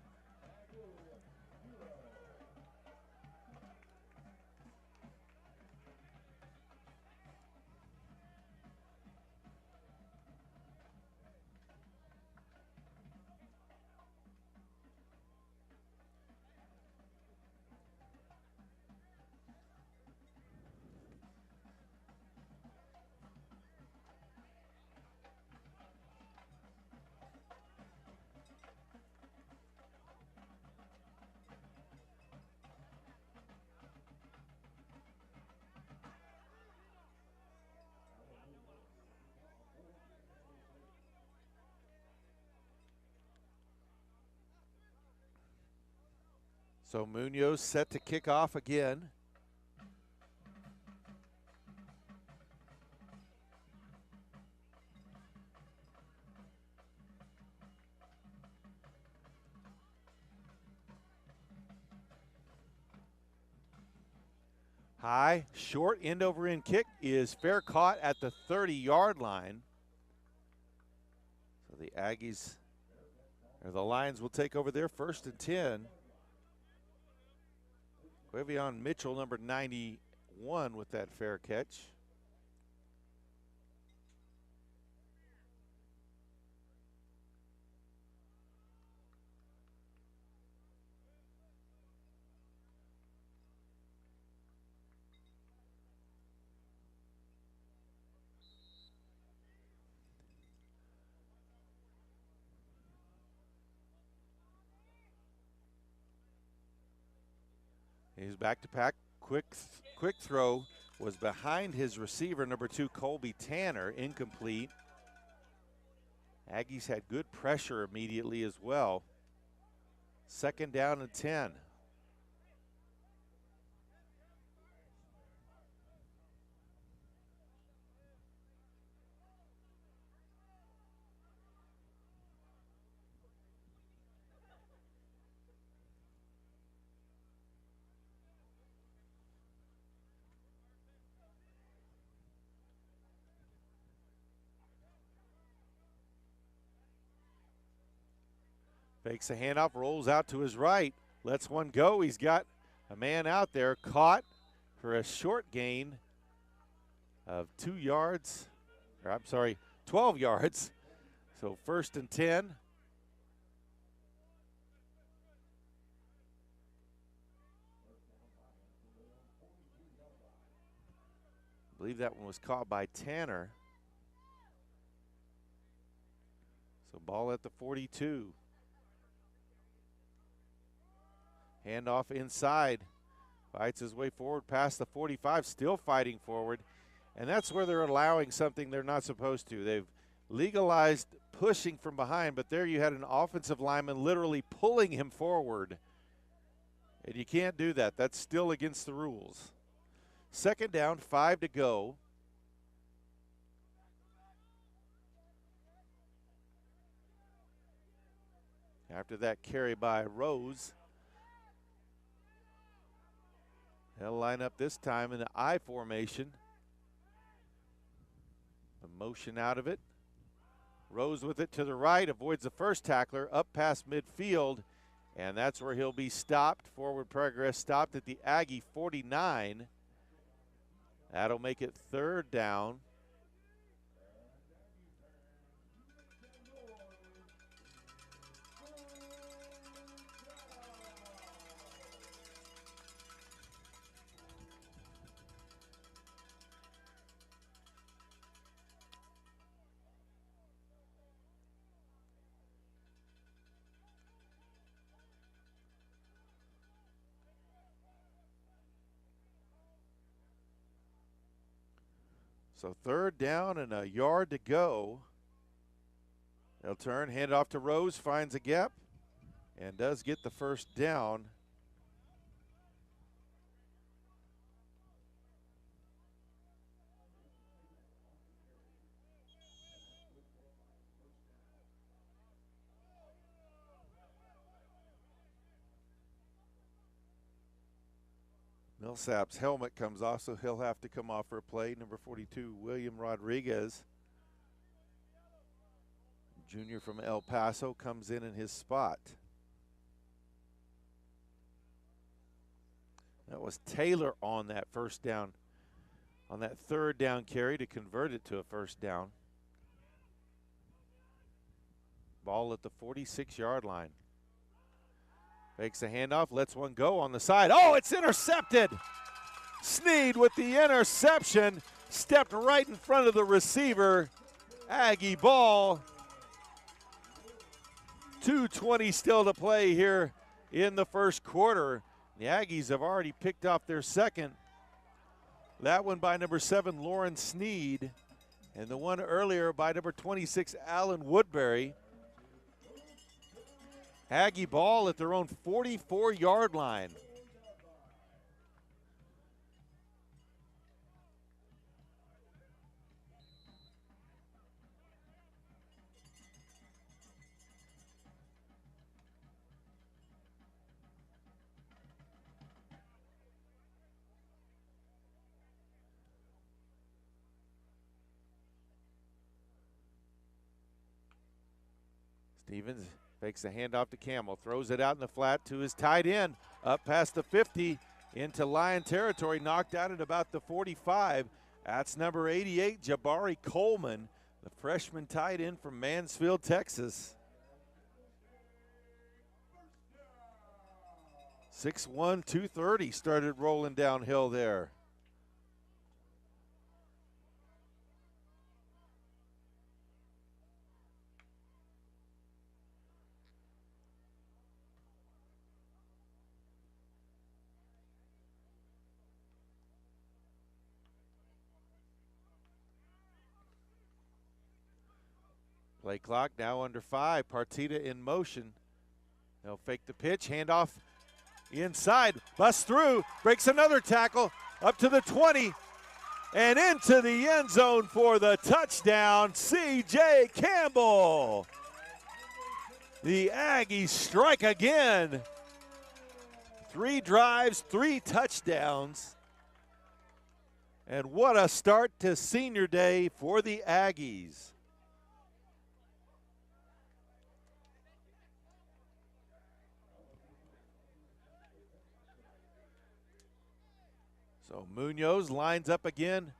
[SPEAKER 4] So Munoz set to kick off again. High, short, end over end kick is fair caught at the 30-yard line. So the Aggies, or the Lions, will take over their 1st and 10. Quavion Mitchell, number 91, with that fair catch. He's back to pack. Quick throw was behind his receiver, number 2, Colby Tanner, incomplete. Aggies had good pressure immediately as well. 2nd down and 10. Fakes a handoff, rolls out to his right, lets one go. He's got a man out there, caught for a short gain of 2 yards, or I'm sorry, 12 yards. So 1st and 10. I believe that one was caught by Tanner. So ball at the 42. Handoff inside, fights his way forward past the 45, still fighting forward. And that's where they're allowing something they're not supposed to. They've legalized pushing from behind, but there you had an offensive lineman literally pulling him forward. And you can't do that. That's still against the rules. 2nd down, 5 to go. After that carry by Rose, they'll line up this time in the I formation. The motion out of it. Rose with it to the right, avoids the first tackler, up past midfield, and that's where he'll be stopped. Forward progress stopped at the Aggie 49. That'll make it 3rd down. So 3rd down and a yard to go. They'll turn, hand it off to Rose, finds a gap, and does get the 1st down. Millsap's helmet comes off, so he'll have to come off for a play. Number 42, William Rodriguez, junior from El Paso, comes in his spot. That was Taylor on that 1st down, on that 3rd down carry to convert it to a 1st down. Ball at the 46-yard line. Makes a handoff, lets one go on the side. Oh, it's intercepted. Sneed with the interception, stepped right in front of the receiver. Aggie ball. 2:20 still to play here in the 1st quarter. The Aggies have already picked off their 2nd. That one by number 7, Lauren Sneed, and the one earlier by number 26, Alan Woodbury. Aggie ball at their own 44-yard line. Stevens fakes the handoff to Campbell, throws it out in the flat to his tight end, up past the 50, into Lion territory, knocked out at about the 45. That's number 88, Jabari Coleman, the freshman tight end from Mansfield, Texas. 6'1", 230 started rolling downhill there. Play clock now under 5. Partita in motion. They'll fake the pitch, handoff inside, busts through, breaks another tackle, up to the 20, and into the end zone for the touchdown, C.J. Campbell. The Aggies strike again. 3 drives, 3 touchdowns. And what a start to senior day for the Aggies. So Munoz lines up again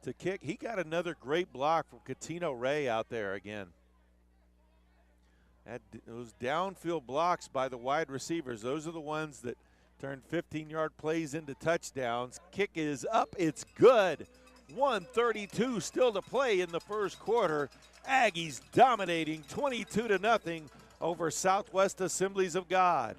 [SPEAKER 4] to kick. He got another great block from Catino Ray out there again. Those downfield blocks by the wide receivers, those are the ones that turn 15-yard plays into touchdowns. Kick is up, it's good. 1:32 still to play in the first quarter. Aggies dominating 22-0 over Southwest Assemblies of God.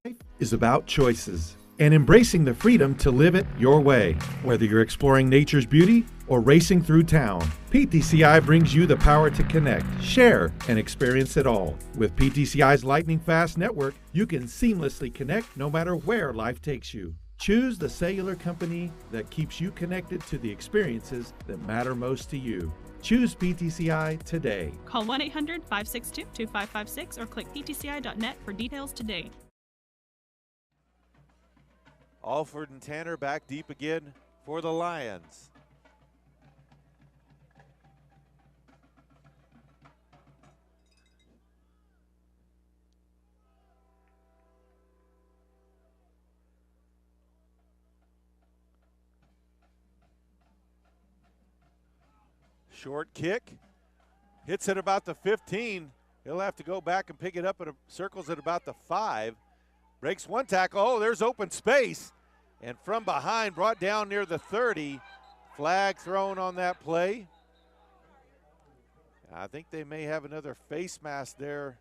[SPEAKER 5] Life is about choices and embracing the freedom to live it your way. Whether you're exploring nature's beauty or racing through town, PTCI brings you the power to connect, share, and experience it all. With PTCI's lightning fast network, you can seamlessly connect no matter where life takes you. Choose the cellular company that keeps you connected to the experiences that matter most to you. Choose PTCI today.
[SPEAKER 6] Call 1-800-562-2556 or click ptci.net for details today.
[SPEAKER 4] Alford and Tanner back deep again for the Lions. Short kick, hits at about the 15. He'll have to go back and pick it up at circles at about the 5. Breaks one tackle. Oh, there's open space. And from behind, brought down near the 30. Flag thrown on that play. I think they may have another face mask there.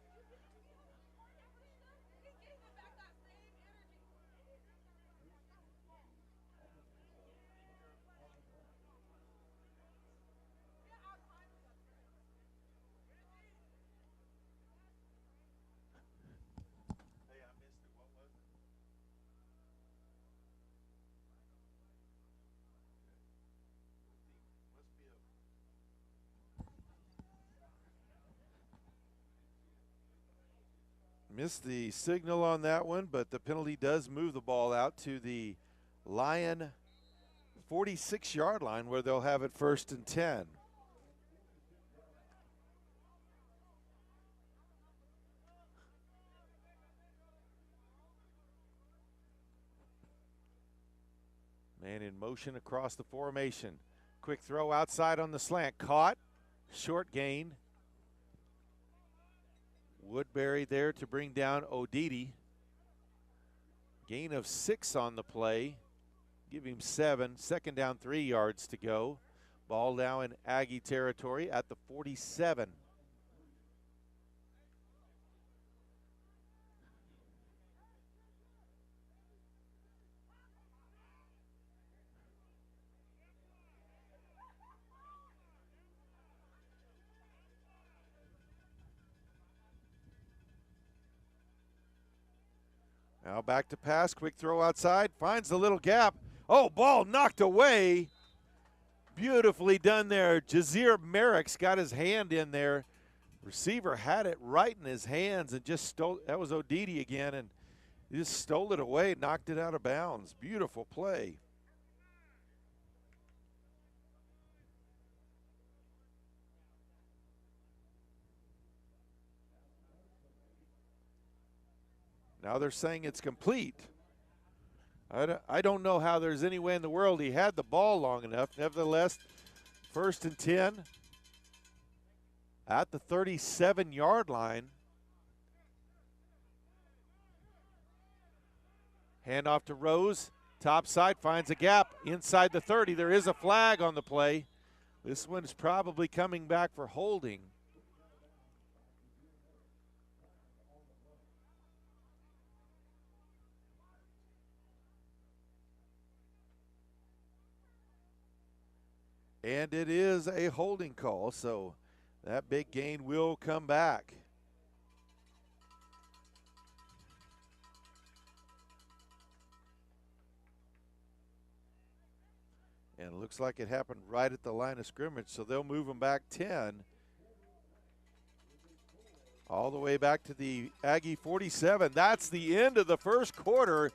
[SPEAKER 4] Missed the signal on that one, but the penalty does move the ball out to the Lion 46-yard line where they'll have it 1st and 10. Man in motion across the formation. Quick throw outside on the slant. Caught. Short gain. Woodbury there to bring down Odidi. Gain of 6 on the play. Give him 7. 2nd down, 3 yards to go. Ball now in Aggie territory at the 47. Now back to pass, quick throw outside, finds the little gap. Oh, ball knocked away. Beautifully done there. Jazir Merrick's got his hand in there. Receiver had it right in his hands and just stole. That was Odidi again, and He just stole it away, knocked it out of bounds. Beautiful play. Now they're saying it's complete. I don't know how there's any way in the world he had the ball long enough. Nevertheless, 1st and 10 at the 37-yard line. Handoff to Rose. Top side finds a gap inside the 30. There is a flag on the play. This one is probably coming back for holding. And it is a holding call, so that big gain will come back. And it looks like it happened right at the line of scrimmage, so they'll move them back 10. All the way back to the Aggie 47. That's the end of the first quarter.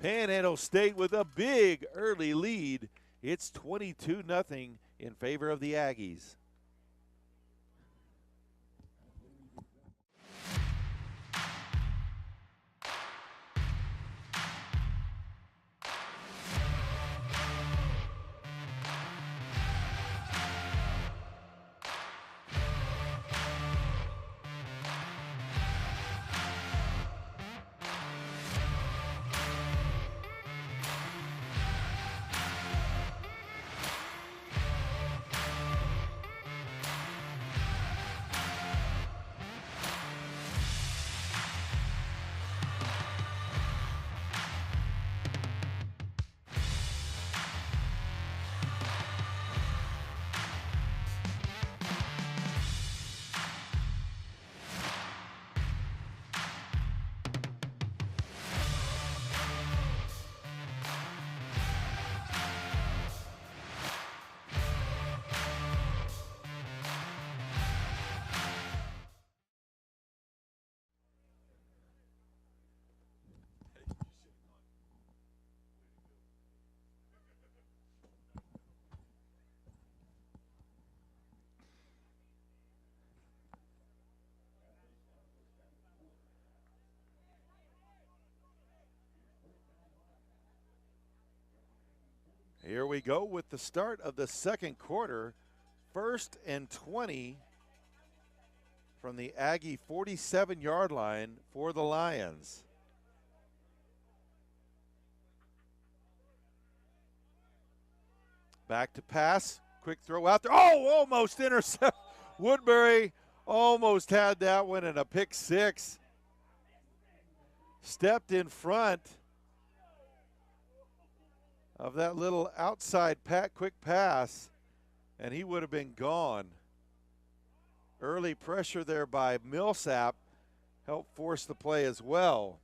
[SPEAKER 4] Panhandle State with a big early lead. It's 22-0 in favor of the Aggies. Here we go with the start of the second quarter. 1st and 20 from the Aggie 47-yard line for the Lions. Back to pass. Quick throw out there. Oh, almost intercept. Woodbury almost had that one in a pick six. Stepped in front of that little outside quick pass, and he would have been gone. Early pressure there by Millsap helped force the play as well.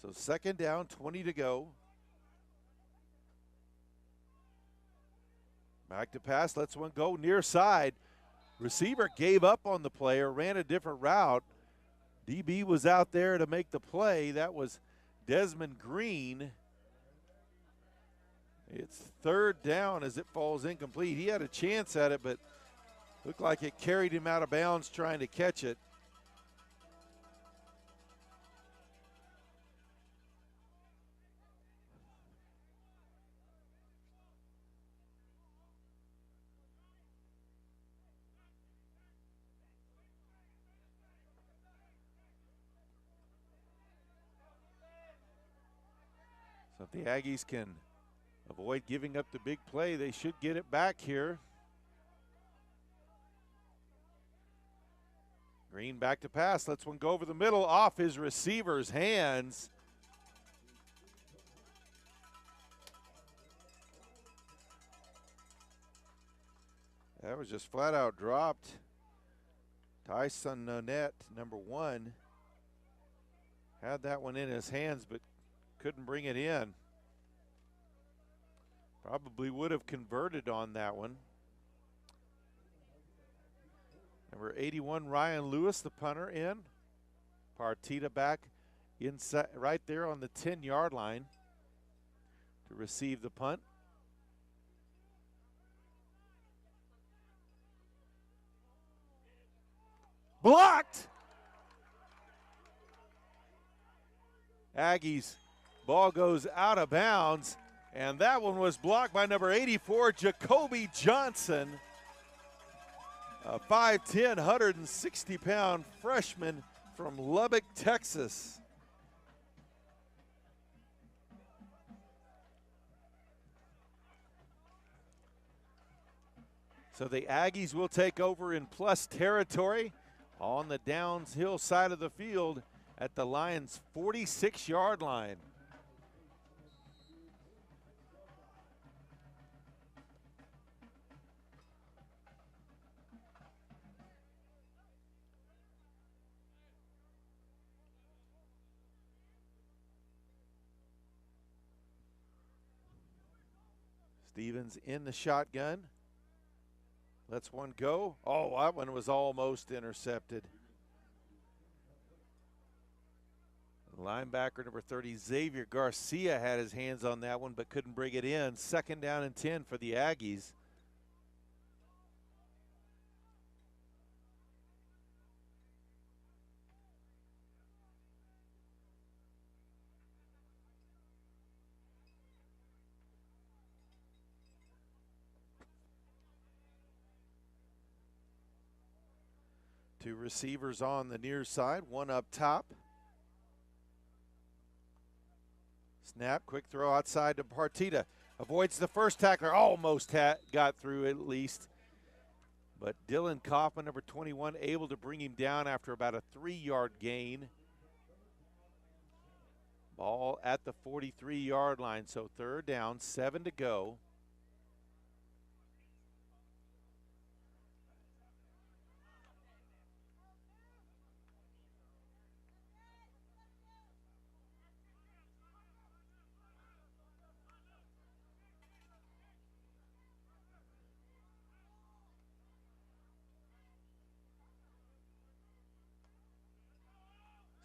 [SPEAKER 4] So 2nd down, 20 to go. Back to pass, lets one go near side. Receiver gave up on the play or ran a different route. DB was out there to make the play. That was Desmond Green. It's 3rd down as it falls incomplete. He had a chance at it, but looked like it carried him out of bounds trying to catch it. So if the Aggies can avoid giving up the big play, they should get it back here. Green back to pass, lets one go over the middle, off his receiver's hands. That was just flat out dropped. Tyson Nonette, number 1, had that one in his hands, but couldn't bring it in. Probably would have converted on that one. Number 81, Ryan Lewis, the punter, in. Partita back inside, right there on the 10-yard line to receive the punt. Blocked! Aggies, ball goes out of bounds, and that one was blocked by number 84, Jacoby Johnson. A 5'10", 160-pound freshman from Lubbock, Texas. So the Aggies will take over in plus territory on the downhill side of the field at the Lions' 46-yard line. Stevens in the shotgun. Lets one go. Oh, that one was almost intercepted. Linebacker number 30, Xavier Garcia, had his hands on that one but couldn't bring it in. 2nd down and 10 for the Aggies. Two receivers on the near side, one up top. Snap, quick throw outside to Partita. Avoids the first tackler, almost got through at least. But Dylan Kaufman, number 21, able to bring him down after about a 3-yard gain. Ball at the 43-yard line, so 3rd down, 7 to go.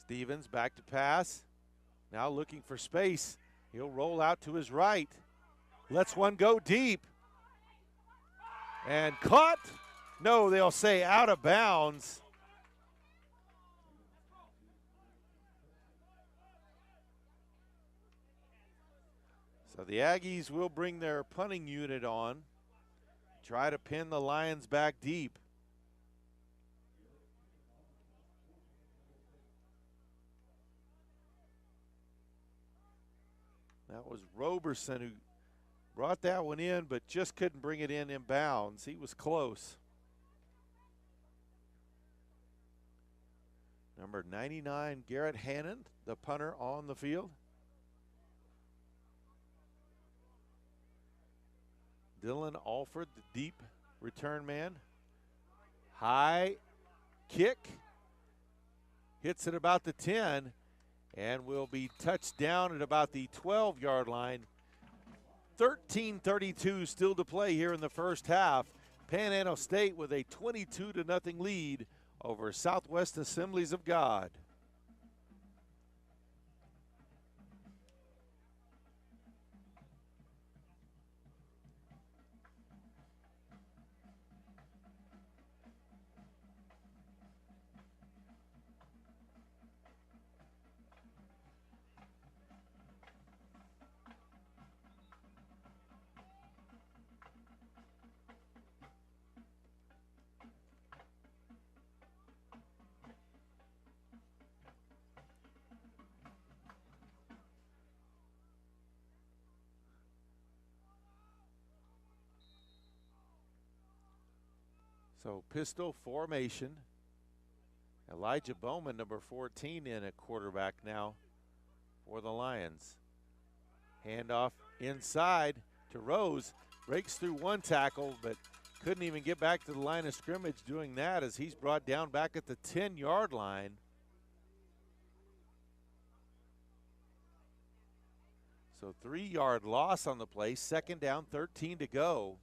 [SPEAKER 4] Stevens back to pass. Now looking for space. He'll roll out to his right. Lets one go deep. And caught. No, they'll say out of bounds. So the Aggies will bring their punting unit on. Try to pin the Lions back deep. That was Roberson who brought that one in, but just couldn't bring it in bounds. He was close. Number 99, Garrett Hannon, the punter on the field. Dylan Alford, the deep return man. High kick. Hits at about the 10. And will be touched down at about the 12-yard line. 13:32 still to play here in the first half. Panhandle State with a 22-0 lead over Southwest Assemblies of God. So pistol formation. Elijah Bowman, number 14, in at quarterback now for the Lions. Handoff inside to Rose. Breaks through one tackle, but couldn't even get back to the line of scrimmage doing that as he's brought down back at the 10-yard line. So 3-yard loss on the play, 2nd down, 13 to go.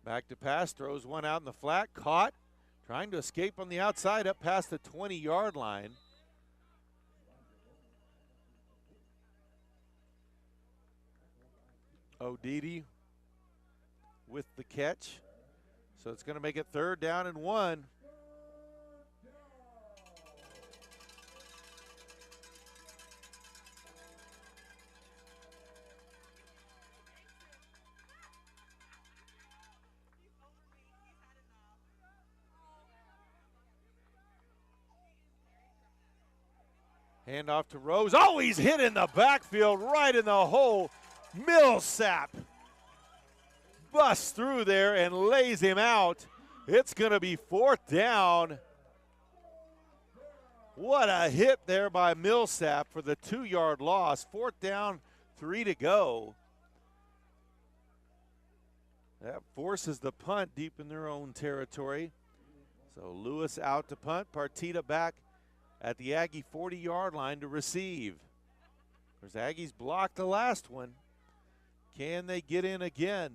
[SPEAKER 4] Back to pass, throws one out in the flat, caught, trying to escape on the outside up past the 20-yard line. O'Didi with the catch. So it's going to make it 3rd down and 1. Handoff to Rose. Oh, he's hit in the backfield, right in the hole. Millsap busts through there and lays him out. It's going to be 4th down. What a hit there by Millsap for the 2-yard loss. 4th down, 3 to go. That forces the punt deep in their own territory. So Lewis out to punt. Partita back at the Aggie 40-yard line to receive. Of course, Aggies blocked the last one. Can they get in again?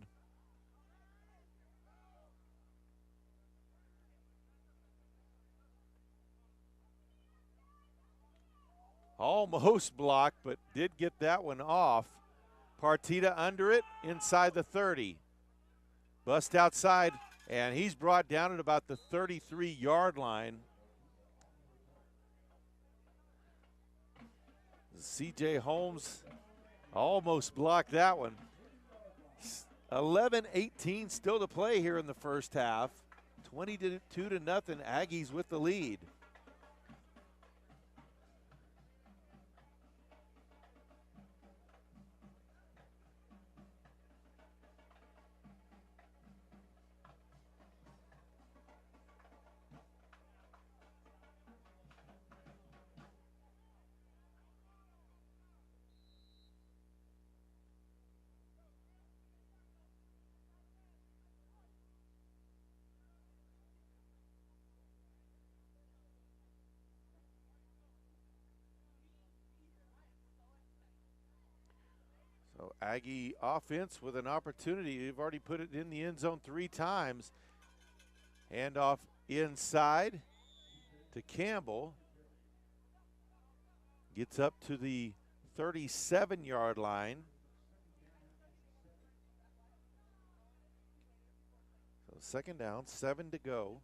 [SPEAKER 4] Almost blocked, but did get that one off. Partita under it, inside the 30. Bust outside, and he's brought down at about the 33-yard line. C.J. Holmes almost blocked that one. 11-18 still to play here in the first half. 22-0, Aggies with the lead. So Aggie offense with an opportunity. They've already put it in the end zone 3 times. Handoff inside to Campbell. Gets up to the 37-yard line. So 2nd down, 7 to go.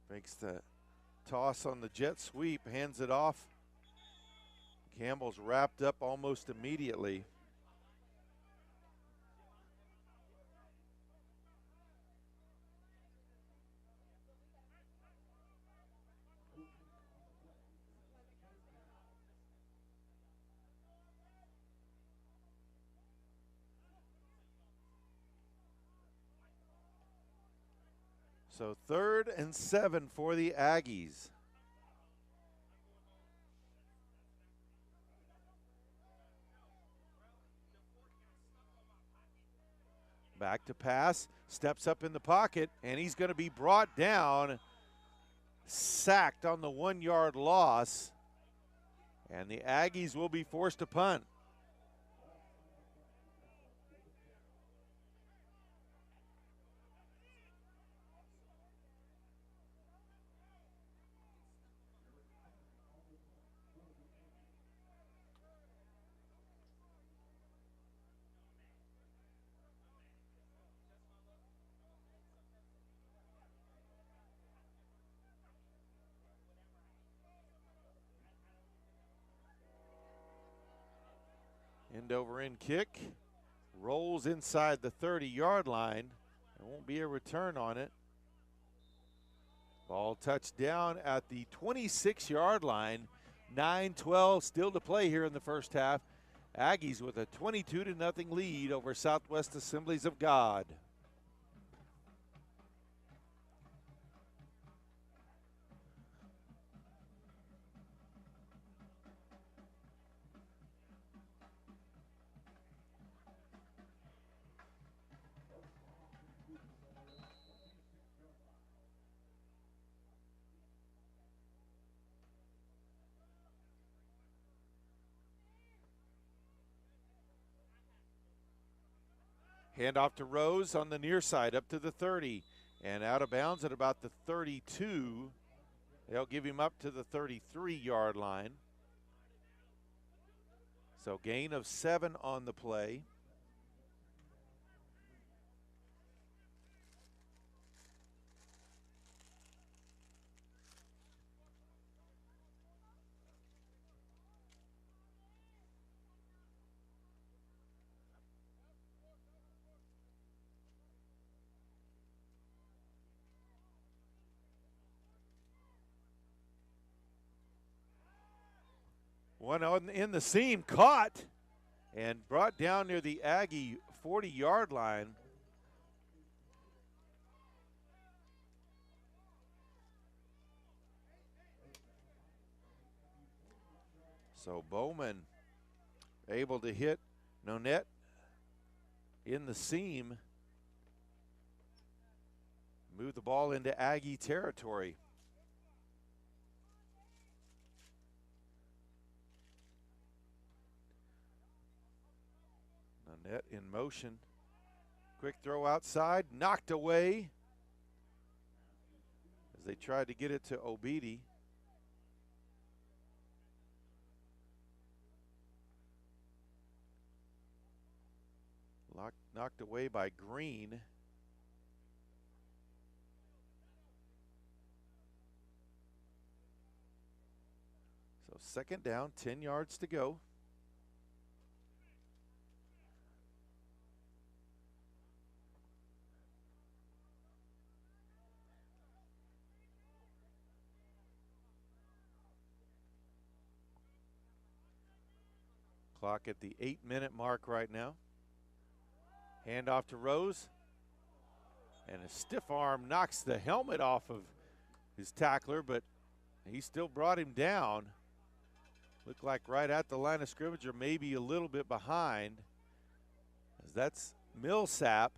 [SPEAKER 4] Makes the toss on the jet sweep, hands it off. Campbell's wrapped up almost immediately. So 3rd and 7 for the Aggies. Back to pass, steps up in the pocket, and he's going to be brought down, sacked on the 1-yard loss, and the Aggies will be forced to punt. End over end kick, rolls inside the 30-yard line. There won't be a return on it. Ball touched down at the 26-yard line. 9-12 still to play here in the first half. Aggies with a 22-0 lead over Southwest Assemblies of God. Handoff to Rose on the near side up to the 30 and out of bounds at about the 32. They'll give him up to the 33-yard line. So gain of 7 on the play. One in the seam, caught and brought down near the Aggie 40-yard line. So Bowman able to hit Nonette in the seam. Move the ball into Aggie territory. Net in motion. Quick throw outside, knocked away as they tried to get it to Obedi. Knocked away by Green. So second down, 10 yards to go. Clock at the 8-minute mark right now. Handoff to Rose. And a stiff arm knocks the helmet off of his tackler, but he still brought him down. Looked like right at the line of scrimmage or maybe a little bit behind. As that's Millsap.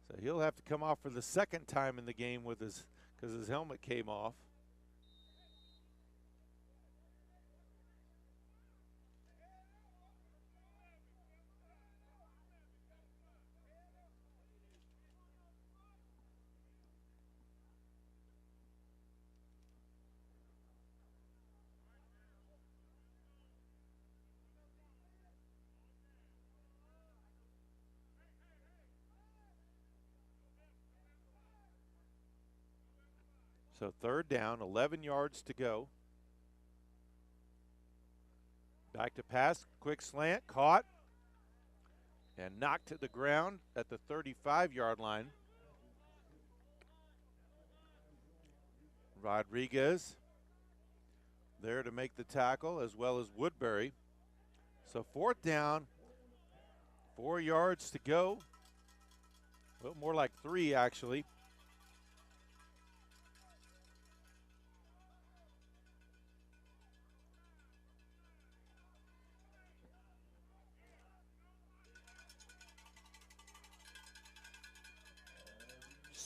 [SPEAKER 4] So he'll have to come off for the second time in the game with his, because his helmet came off. So third down, 11 yards to go. Back to pass, quick slant, caught, and knocked to the ground at the 35-yard line. Rodriguez there to make the tackle, as well as Woodbury. So fourth down, 4 yards to go. Well, more like 3 actually.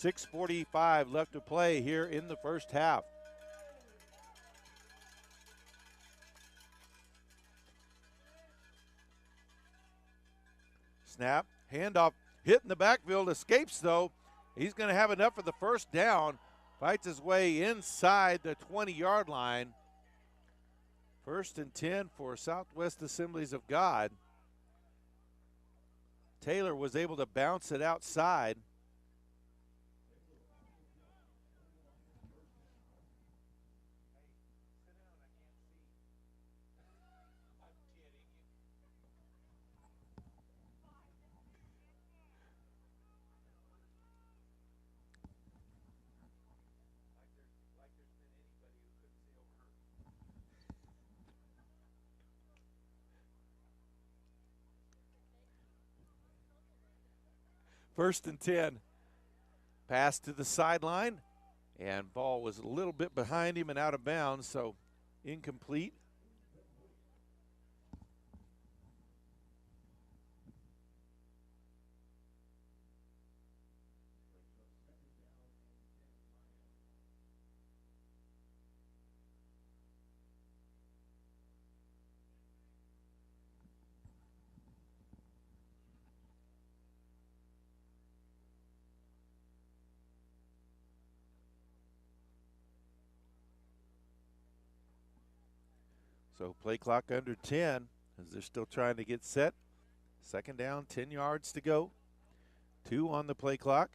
[SPEAKER 4] .645 left to play here in the first half. Snap, handoff, hit in the backfield, escapes though. He's going to have enough for the first down. Fights his way inside the 20-yard line. 1st and 10 for Southwest Assemblies of God. Taylor was able to bounce it outside. 1st and 10. Pass to the sideline, and ball was a little bit behind him and out of bounds, so incomplete. So play clock under 10 as they're still trying to get set. 2nd down, 10 yards to go. 2 on the play clock.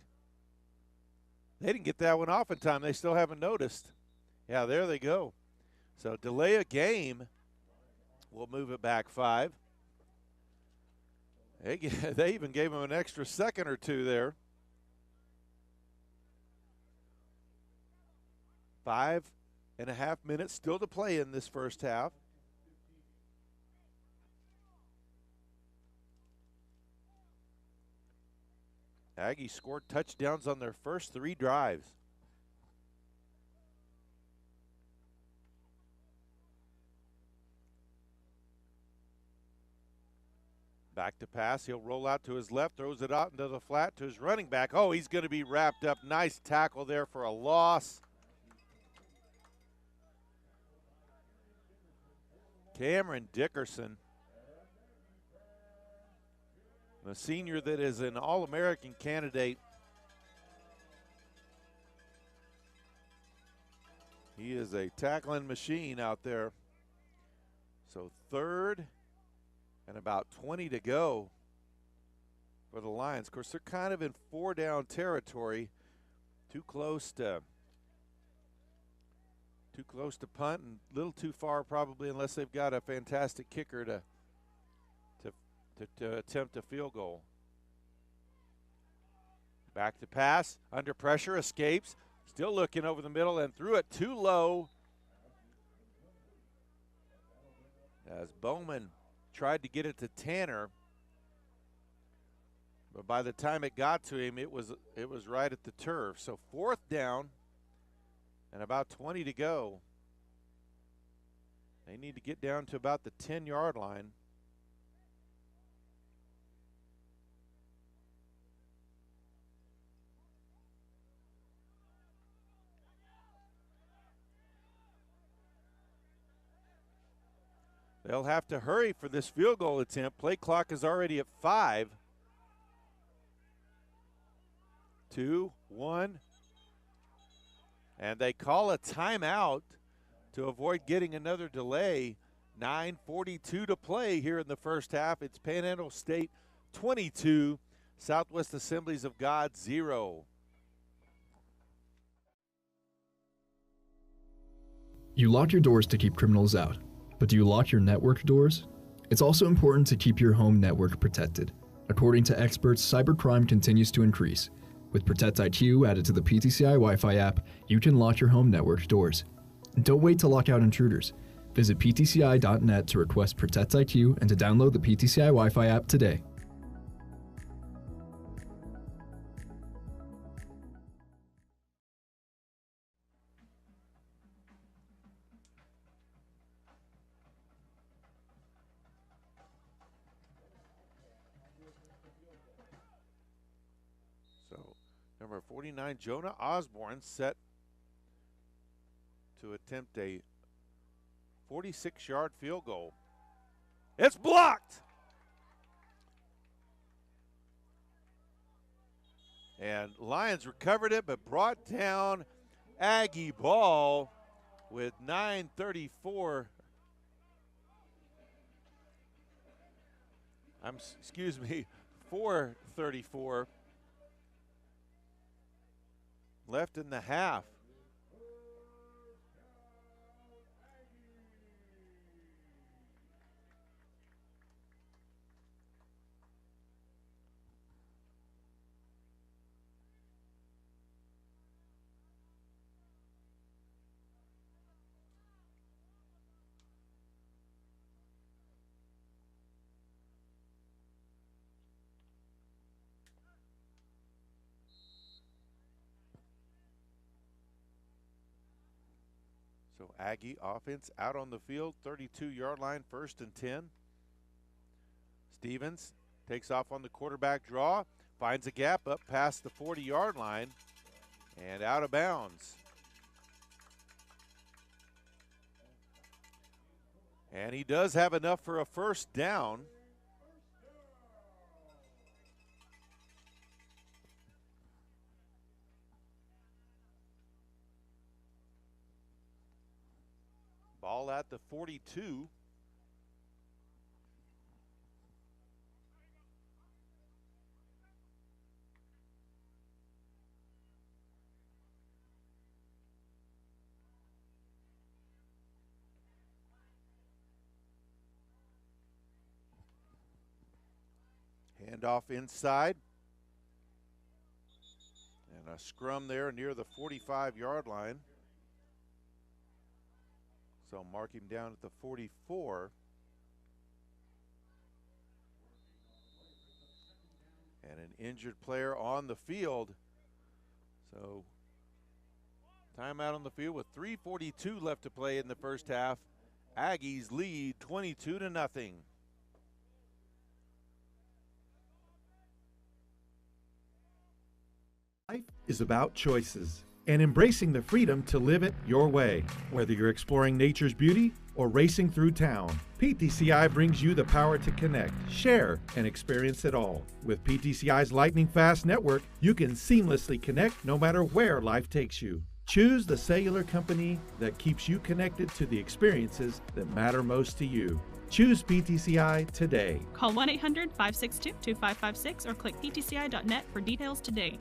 [SPEAKER 4] They didn't get that one off in time. They still haven't noticed. Yeah, there they go. So delay a game. We'll move it back 5. They even gave him an extra second or 2 there. 5.5 minutes still to play in this first half. Aggies scored touchdowns on their first 3 drives. Back to pass. He'll roll out to his left, throws it out into the flat to his running back. Oh, he's going to be wrapped up. Nice tackle there for a loss. Cameron Dickerson, a senior that is an All-American candidate. He is a tackling machine out there. So 3rd and about 20 to go for the Lions. Of course, they're kind of in 4-down territory. Too close to punt and a little too far probably, unless they've got a fantastic kicker to attempt a field goal. Back to pass, under pressure, escapes, still looking over the middle and threw it too low as Bowman tried to get it to Tanner, but by the time it got to him, it was right at the turf. So 4th down and about 20 to go. They need to get down to about the 10-yard line. They'll have to hurry for this field goal attempt. Play clock is already at 5. 2, 1. And they call a timeout to avoid getting another delay. 9:42 to play here in the first half. It's Panhandle State 22, Southwest Assemblies of God 0.
[SPEAKER 7] You lock your doors to keep criminals out, but do you lock your network doors? It's also important to keep your home network protected. According to experts, cybercrime continues to increase. With Protect IQ added to the PTCI Wi-Fi app, you can lock your home network doors. And don't wait to lock out intruders. Visit ptci.net to request Protect IQ and to download the PTCI Wi-Fi app today.
[SPEAKER 4] Number 49, Jonah Osborne, set to attempt a 46-yard field goal. It's blocked! And Lions recovered it, but brought down Aggie ball with 9:34. Excuse me, 4:34 left in the half. So Aggie offense out on the field, 32-yard line, 1st and 10. Stevens takes off on the quarterback draw, finds a gap up past the 40-yard line, and out of bounds. And he does have enough for a 1st down. Ball at the 42. Handoff inside. And a scrum there near the 45-yard line. So mark him down at the 44. And an injured player on the field. So timeout on the field with 3:42 left to play in the first half. Aggies lead 22-0.
[SPEAKER 5] Life is about choices and embracing the freedom to live it your way. Whether you're exploring nature's beauty or racing through town, PTCI brings you the power to connect, share, and experience it all. With PTCI's lightning-fast network, you can seamlessly connect no matter where life takes you. Choose the cellular company that keeps you connected to the experiences that matter most to you. Choose PTCI today.
[SPEAKER 6] Call 1-800-562-2556 or click ptci.net for details today.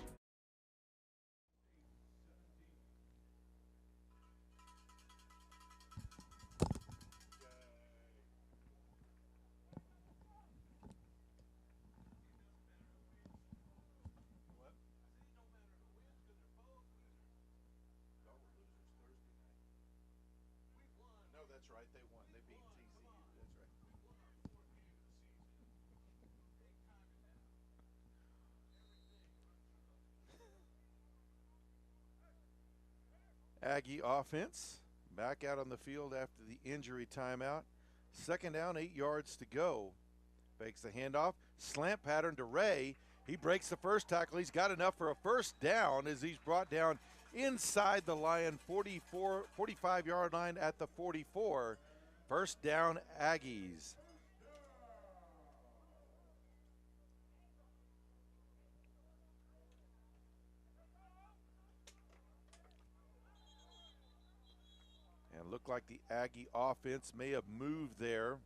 [SPEAKER 4] That's right, they won. They beat TCU. That's right. Aggie offense back out on the field after the injury timeout. 2nd down, 8 yards to go. Fakes the handoff. Slant pattern to Ray. He breaks the first tackle. He's got enough for a 1st down as he's brought down inside the Lion 45-yard line at the 44. 1st down, Aggies. And it looked like the Aggie offense may have moved there.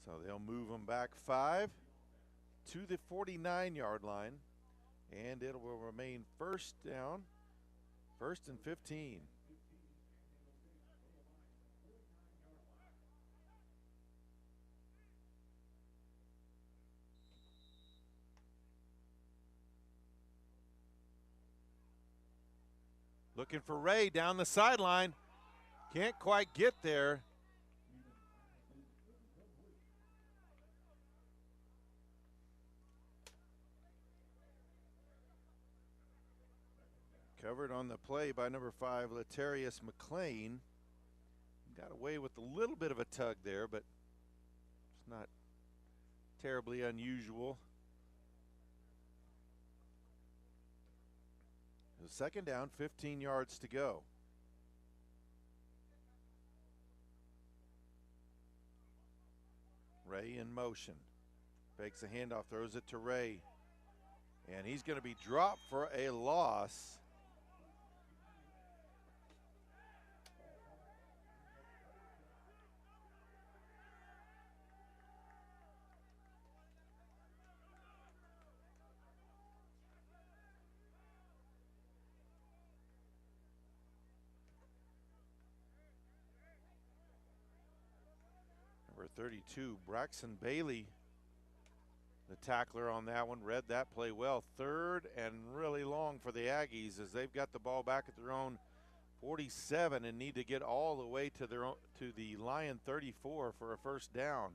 [SPEAKER 4] So they'll move them back 5 to the 49-yard line. And it will remain 1st down, 1st and 15. Looking for Ray down the sideline. Can't quite get there. Covered on the play by number 5, Latarius McLean. Got away with a little bit of a tug there, but it's not terribly unusual. So 2nd down, 15 yards to go. Ray in motion. Fakes a handoff, throws it to Ray. And he's going to be dropped for a loss. Number 32, Braxton Bailey, the tackler on that one, read that play well. 3rd and really long for the Aggies as they've got the ball back at their own 47 and need to get all the way to their own, to the Lion 34 for a 1st down.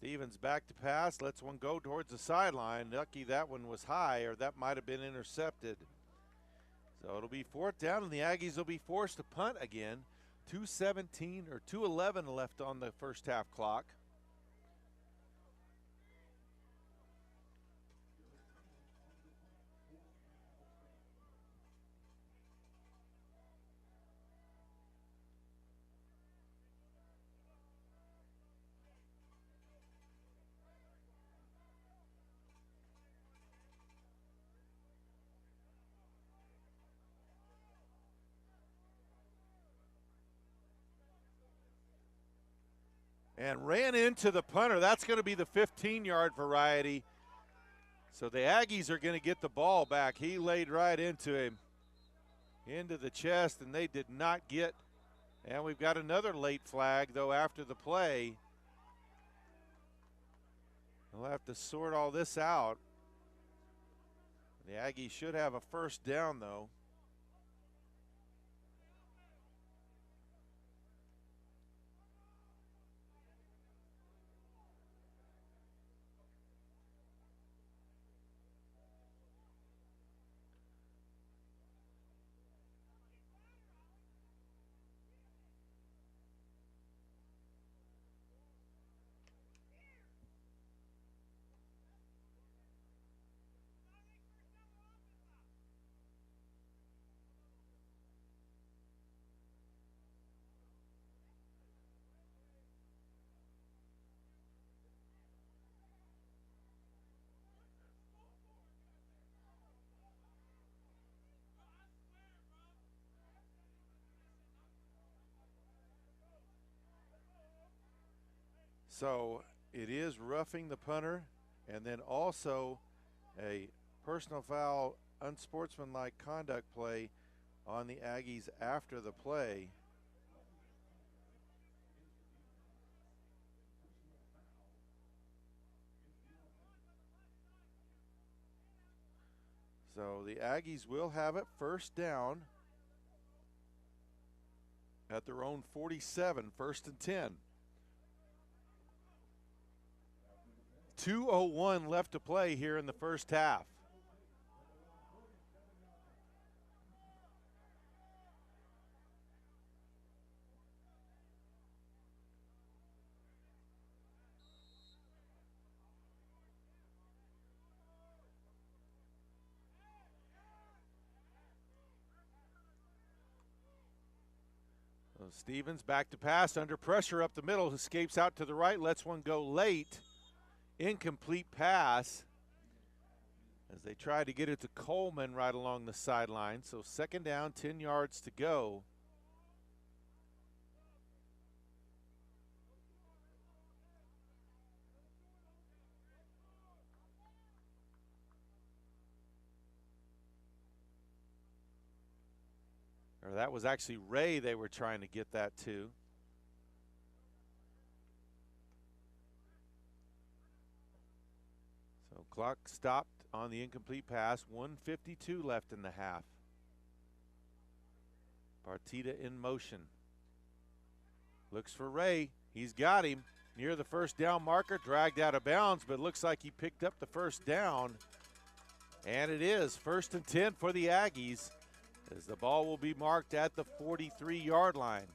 [SPEAKER 4] Stevens back to pass, lets one go towards the sideline. Lucky that one was high, or that might have been intercepted. So it'll be 4th down, and the Aggies will be forced to punt again. 2:17 or 2:11 left on the first half clock. And ran into the punter. That's going to be the 15-yard variety. So the Aggies are going to get the ball back. He laid right into him, into the chest, and they did not get. And we've got another late flag, though, after the play. We'll have to sort all this out. The Aggies should have a first down, though. So it is roughing the punter, and then also a personal foul, unsportsmanlike conduct play on the Aggies after the play. So the Aggies will have it first down at their own 47, 1st and 10. 2:01 left to play here in the first half. So Stevens back to pass, under pressure up the middle, escapes out to the right, lets one go late. Incomplete pass as they try to get it to Coleman right along the sideline. So 2nd down, 10 yards to go. Or that was actually Ray they were trying to get that to. So clock stopped on the incomplete pass. 1:52 left in the half. Partita in motion. Looks for Ray. He's got him near the first down marker. Dragged out of bounds, but looks like he picked up the first down. And it is 1st and 10 for the Aggies, as the ball will be marked at the 43-yard line.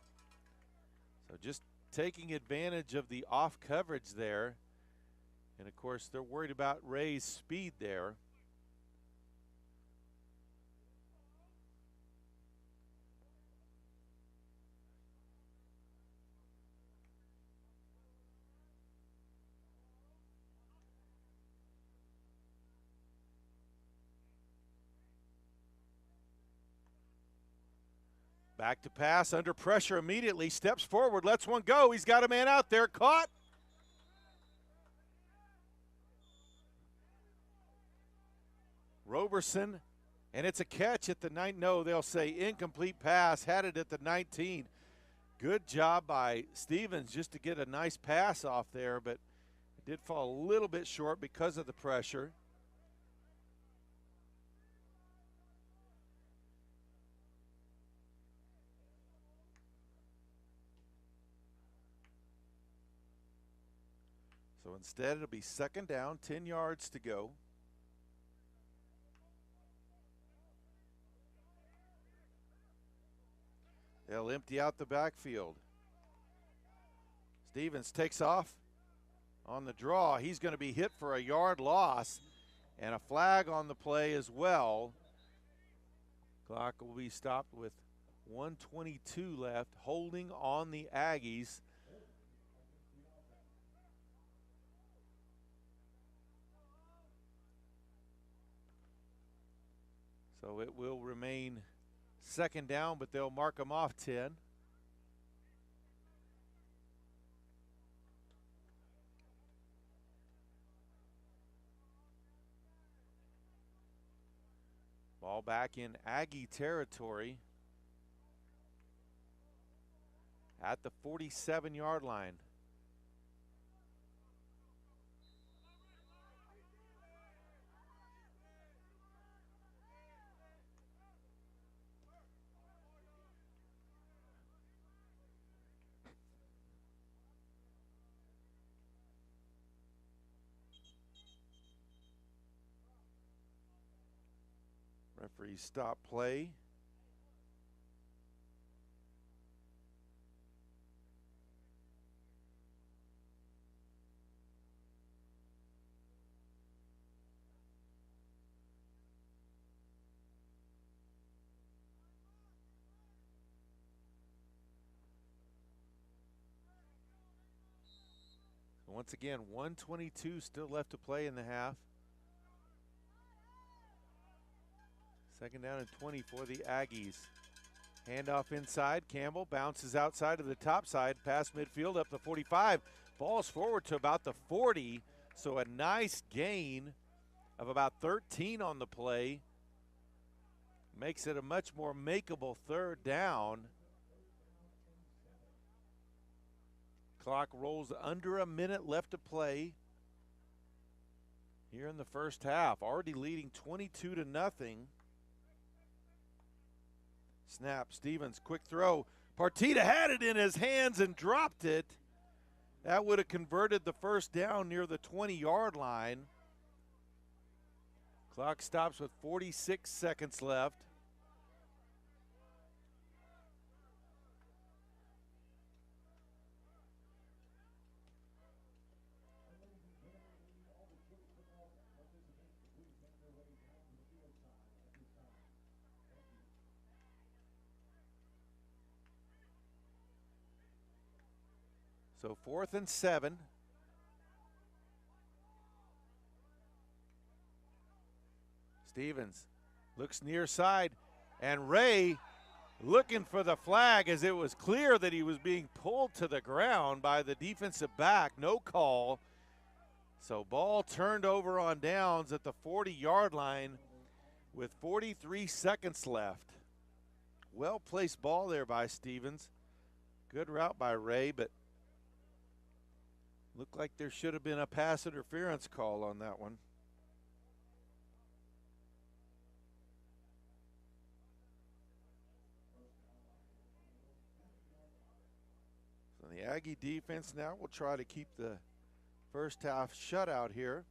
[SPEAKER 4] So just taking advantage of the off coverage there. And of course, they're worried about Ray's speed there. Back to pass, under pressure immediately, steps forward, lets one go. He's got a man out there, caught. Roberson, and it's a catch at the 9. No, they'll say incomplete pass, had it at the 19. Good job by Stevens just to get a nice pass off there, but it did fall a little bit short because of the pressure. So instead, it'll be second down, 10 yards to go. They'll empty out the backfield. Stevens takes off on the draw. He's going to be hit for a yard loss and a flag on the play as well. Clock will be stopped with 1:22 left, holding on the Aggies. So it will remain second down, but they'll mark them off 10. Ball back in Aggie territory at the 47-yard line. Referee stop play. Once again, 1:22 still left to play in the half. Second down and 20 for the Aggies. Handoff inside. Campbell bounces outside of the top side, past midfield up the 45. Ball's forward to about the 40. So a nice gain of about 13 on the play. Makes it a much more makeable third down. Clock rolls under a minute left to play here in the first half. Already leading 22-0. Snap, Stevens, quick throw. Partita had it in his hands and dropped it. That would have converted the first down near the 20-yard line. Clock stops with 46 seconds left. So 4th and 7. Stevens looks near side, and Ray looking for the flag as it was clear that he was being pulled to the ground by the defensive back. No call. So ball turned over on downs at the 40-yard line with 43 seconds left. Well-placed ball there by Stevens. Good route by Ray, but looked like there should have been a pass interference call on that one. So the Aggie defense now will try to keep the first half shutout here.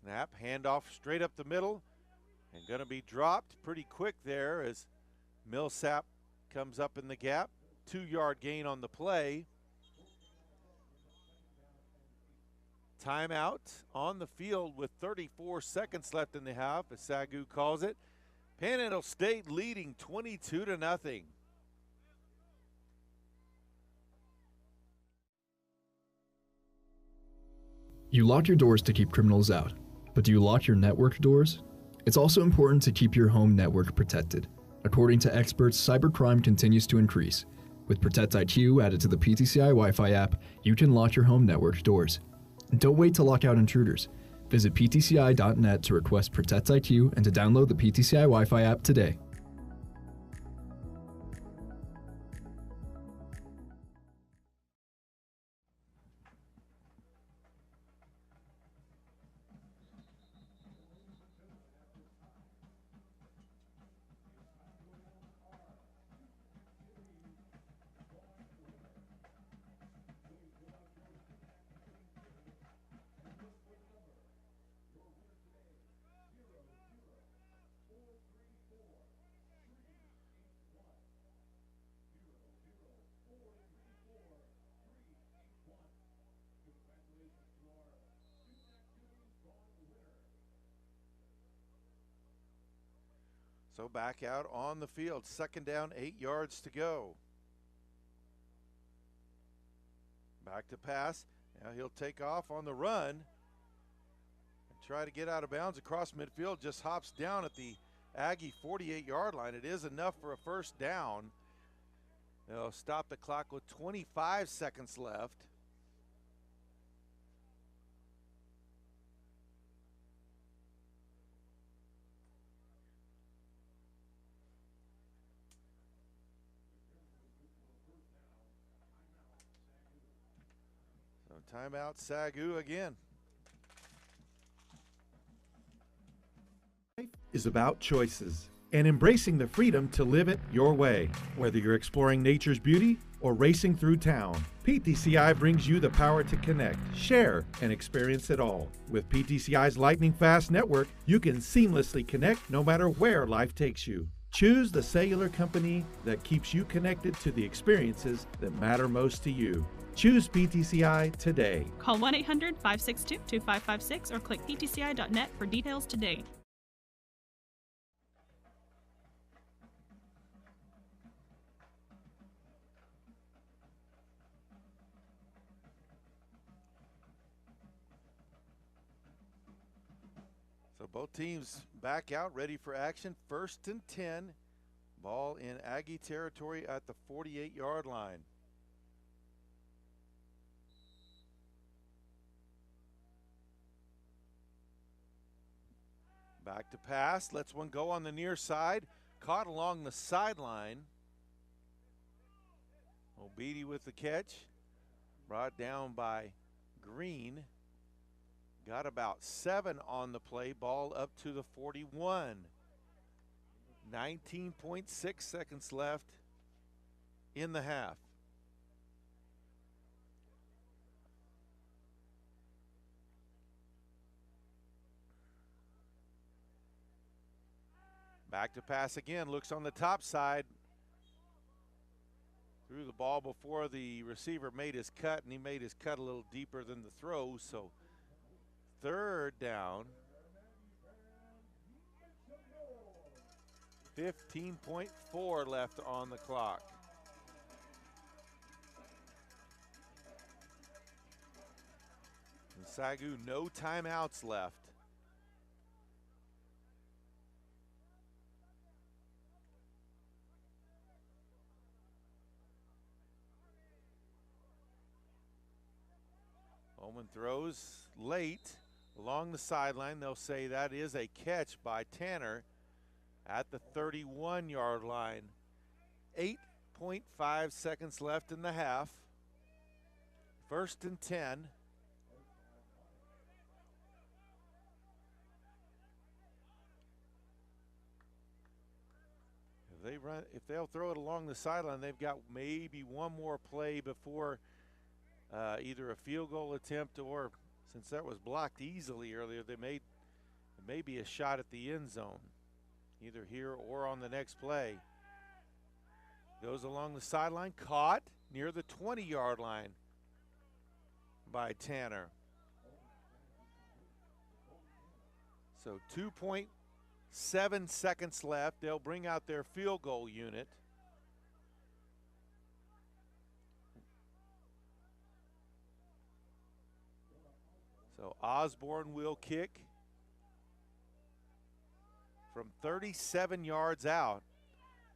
[SPEAKER 4] Snap, handoff straight up the middle, and going to be dropped pretty quick there as Millsap comes up in the gap. 2-yard gain on the play. Timeout on the field with 34 seconds left in the half, as SAGU calls it. Panhandle State leading 22-0.
[SPEAKER 7] You lock your doors to keep criminals out, but do you lock your network doors? It's also important to keep your home network protected. According to experts, cybercrime continues to increase. With Protect IQ added to the PTCI Wi-Fi app, you can lock your home network doors. Don't wait to lock out intruders. Visit ptci.net to request Protect IQ and to download the PTCI Wi-Fi app today.
[SPEAKER 4] So back out on the field. Second down, 8 yards to go. Back to pass. Now he'll take off on the run and try to get out of bounds across midfield. Just hops down at the Aggie 48-yard line. It is enough for a first down. They'll stop the clock with 25 seconds left. So timeout, SAGU again.
[SPEAKER 5] Life is about choices and embracing the freedom to live it your way. Whether you're exploring nature's beauty or racing through town, PTCI brings you the power to connect, share, and experience it all. With PTCI's lightning fast network, you can seamlessly connect no matter where life takes you. Choose the cellular company that keeps you connected to the experiences that matter most to you. Choose PTCI today.
[SPEAKER 6] Call 1-800-562-2556 or click ptci.net for details today.
[SPEAKER 4] So both teams back out, ready for action. 1st and 10. Ball in Aggie territory at the 48-yard line. Back to pass, lets one go on the near side. Caught along the sideline. Obedi with the catch. Brought down by Green. Got about 7 on the play. Ball up to the 41. 19.6 seconds left in the half. Back to pass again, looks on the top side. Threw the ball before the receiver made his cut, and he made his cut a little deeper than the throw, so 3rd down. 15.4 left on the clock. And SAGU, no timeouts left. Bowman throws late along the sideline. They'll say that is a catch by Tanner at the 31-yard line. 8.5 seconds left in the half. 1st and 10. If they'll throw it along the sideline, they've got maybe one more play before either a field goal attempt, or since that was blocked easily earlier, it may be a shot at the end zone, either here or on the next play. Goes along the sideline, caught near the 20-yard line by Tanner. So 2.7 seconds left. They'll bring out their field goal unit. So Osborne will kick from 37 yards out,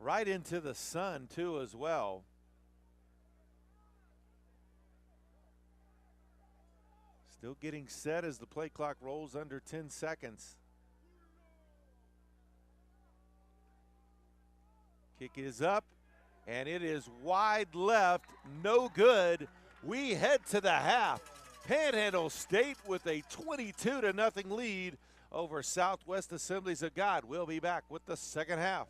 [SPEAKER 4] right into the sun too as well. Still getting set as the play clock rolls under 10 seconds. Kick is up, and it is wide left, no good. We head to the half. Panhandle State with a 22-0 lead over Southwest Assemblies of God. We'll be back with the second half.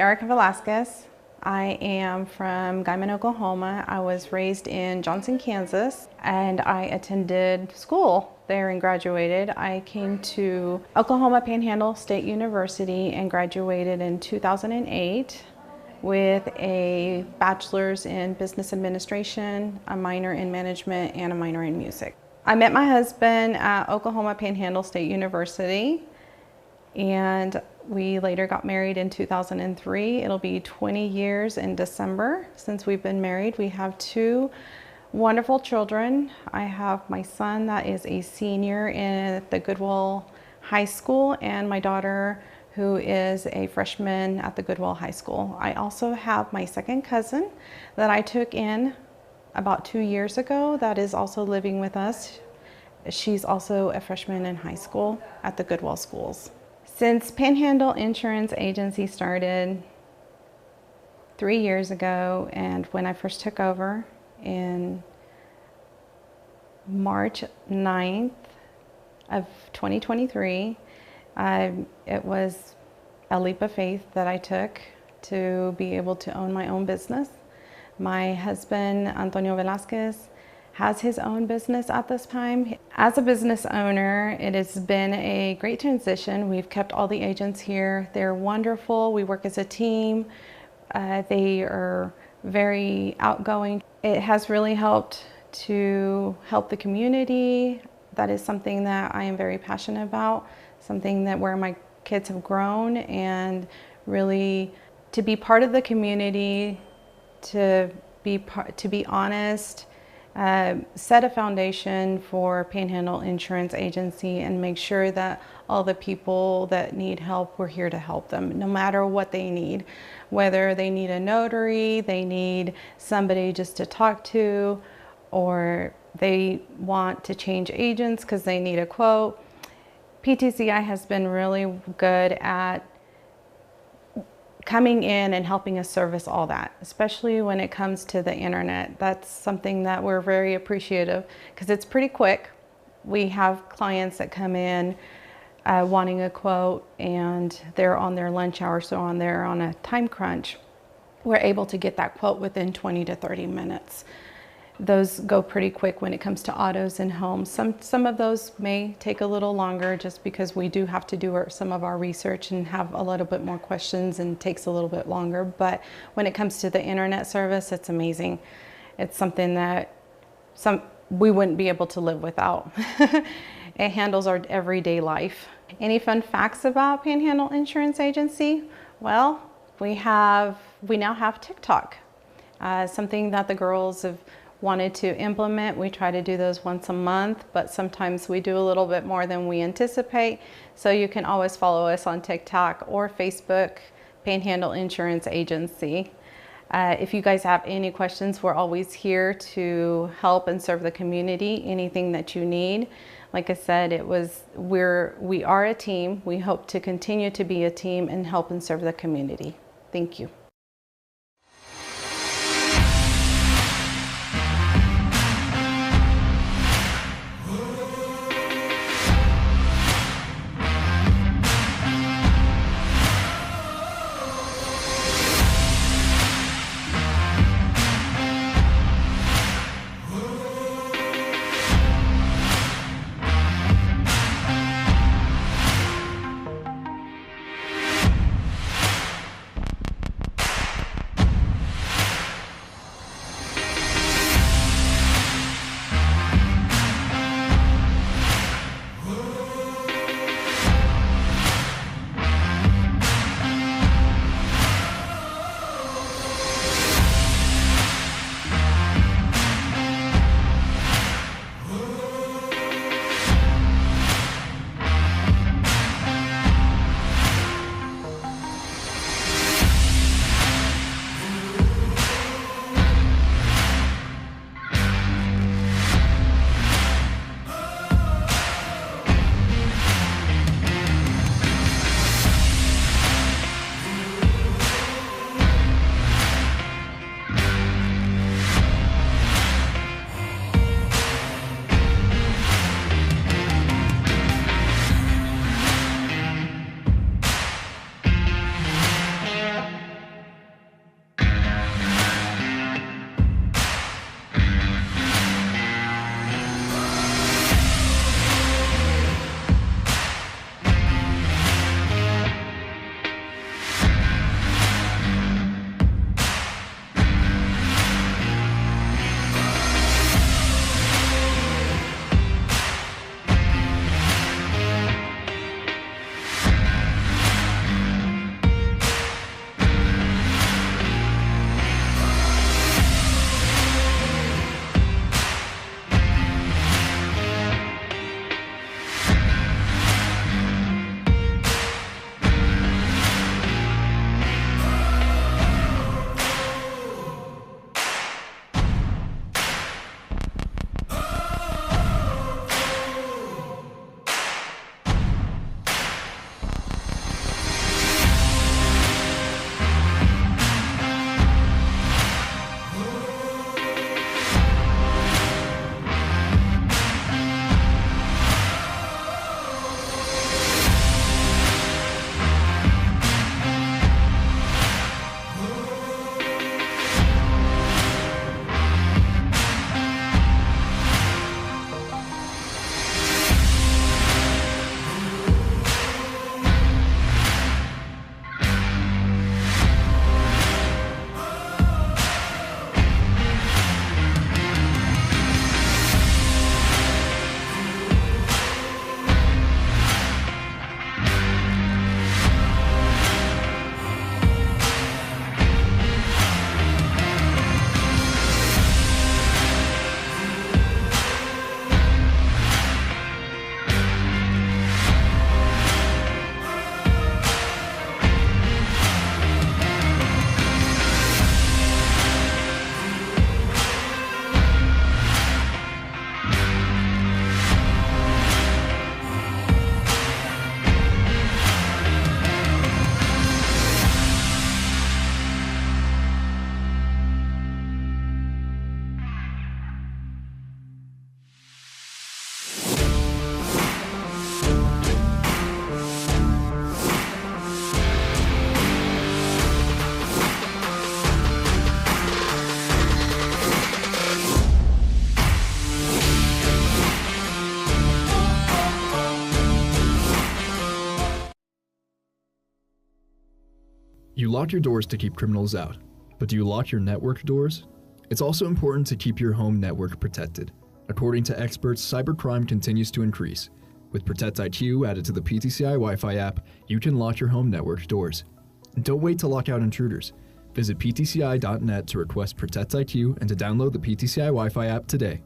[SPEAKER 8] Erica Velasquez. I am from Guyman, Oklahoma. I was raised in Johnson, Kansas, and I attended school there and graduated. I came to Oklahoma Panhandle State University and graduated in 2008 with a bachelor's in business administration, a minor in management, and a minor in music. I met my husband at Oklahoma Panhandle State University, and we later got married in 2003. It'll be 20 years in December since we've been married. We have 2 wonderful children. I have my son that is a senior in the Goodwell High School, and my daughter who is a freshman at the Goodwell High School. I also have my second cousin that I took in about 2 years ago that is also living with us. She's also a freshman in high school at the Goodwell schools. Since Panhandle Insurance Agency started 3 years ago, and when I first took over in March 9th of 2023, it was a leap of faith that I took to be able to own my own business. My husband, Antonio Velasquez, has his own business at this time. As a business owner, it has been a great transition. We've kept all the agents here. They're wonderful. We work as a team. They are very outgoing. It has really helped to help the community. That is something that I am very passionate about, something that where my kids have grown, and really to be part of the community, to be honest, set a foundation for Panhandle Insurance Agency and make sure that all the people that need help, we're here to help them, no matter what they need. Whether they need a notary, they need somebody just to talk to, or they want to change agents because they need a quote. PTCI has been really good at coming in and helping us service all that, especially when it comes to the internet. That's something that we're very appreciative because it's pretty quick. We have clients that come in wanting a quote and they're on their lunch hour, so they're on a time crunch. We're able to get that quote within 20 to 30 minutes. Those go pretty quick when it comes to autos and homes. Some of those may take a little longer just because we do have to do some of our research and have a little bit more questions and takes a little bit longer. But when it comes to the internet service, it's amazing. It's something that we wouldn't be able to live without. It handles our everyday life. Any fun facts about Panhandle Insurance Agency? Well, we now have TikTok, something that the girls have wanted to implement. We try to do those once a month, but sometimes we do a little bit more than we anticipate. So you can always follow us on TikTok or Facebook, Panhandle Insurance Agency. If you guys have any questions, we're always here to help and serve the community, anything that you need. Like I said, we are a team. We hope to continue to be a team and help and serve the community. Thank you.
[SPEAKER 7] You lock your doors to keep criminals out, but do you lock your network doors? It's also important to keep your home network protected. According to experts, cybercrime continues to increase. With Protect IQ added to the PTCI Wi-Fi app, you can lock your home network doors. Don't wait to lock out intruders. Visit ptci.net to request Protect IQ and to download the PTCI Wi-Fi app today.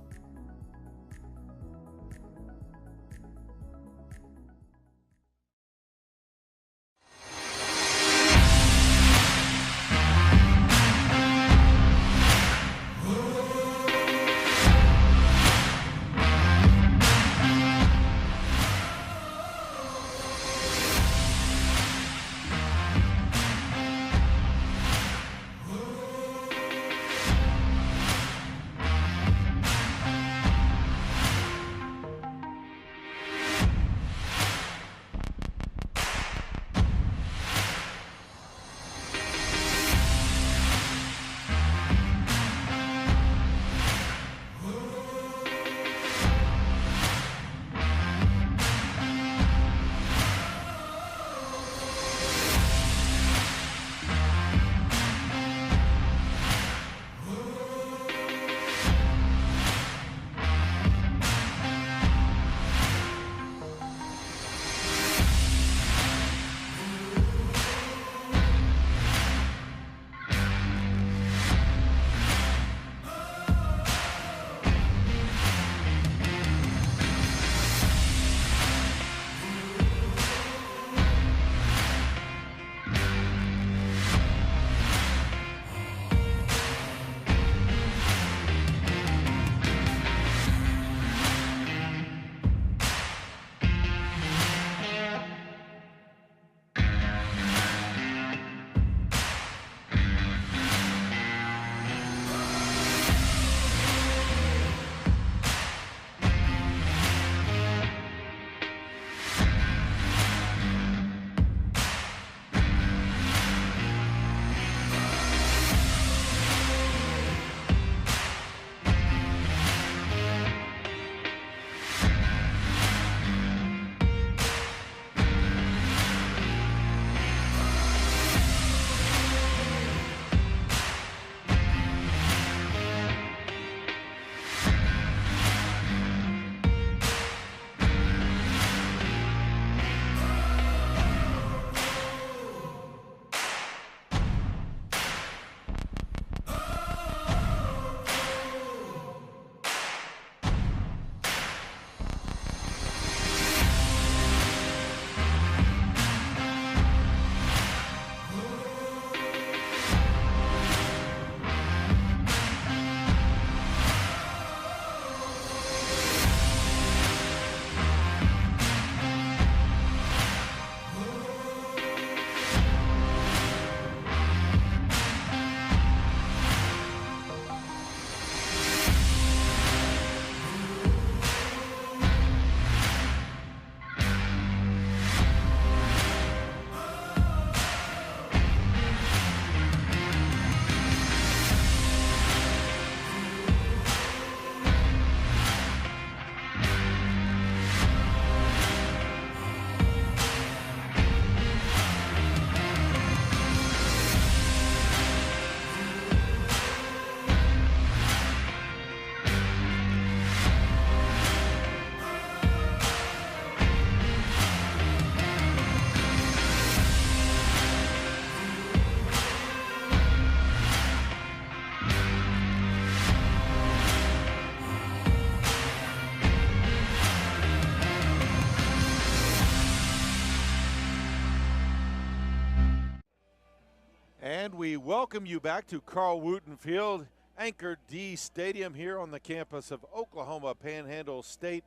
[SPEAKER 4] And we welcome you back to Carl Wooten Field, Anchor D Stadium here on the campus of Oklahoma Panhandle State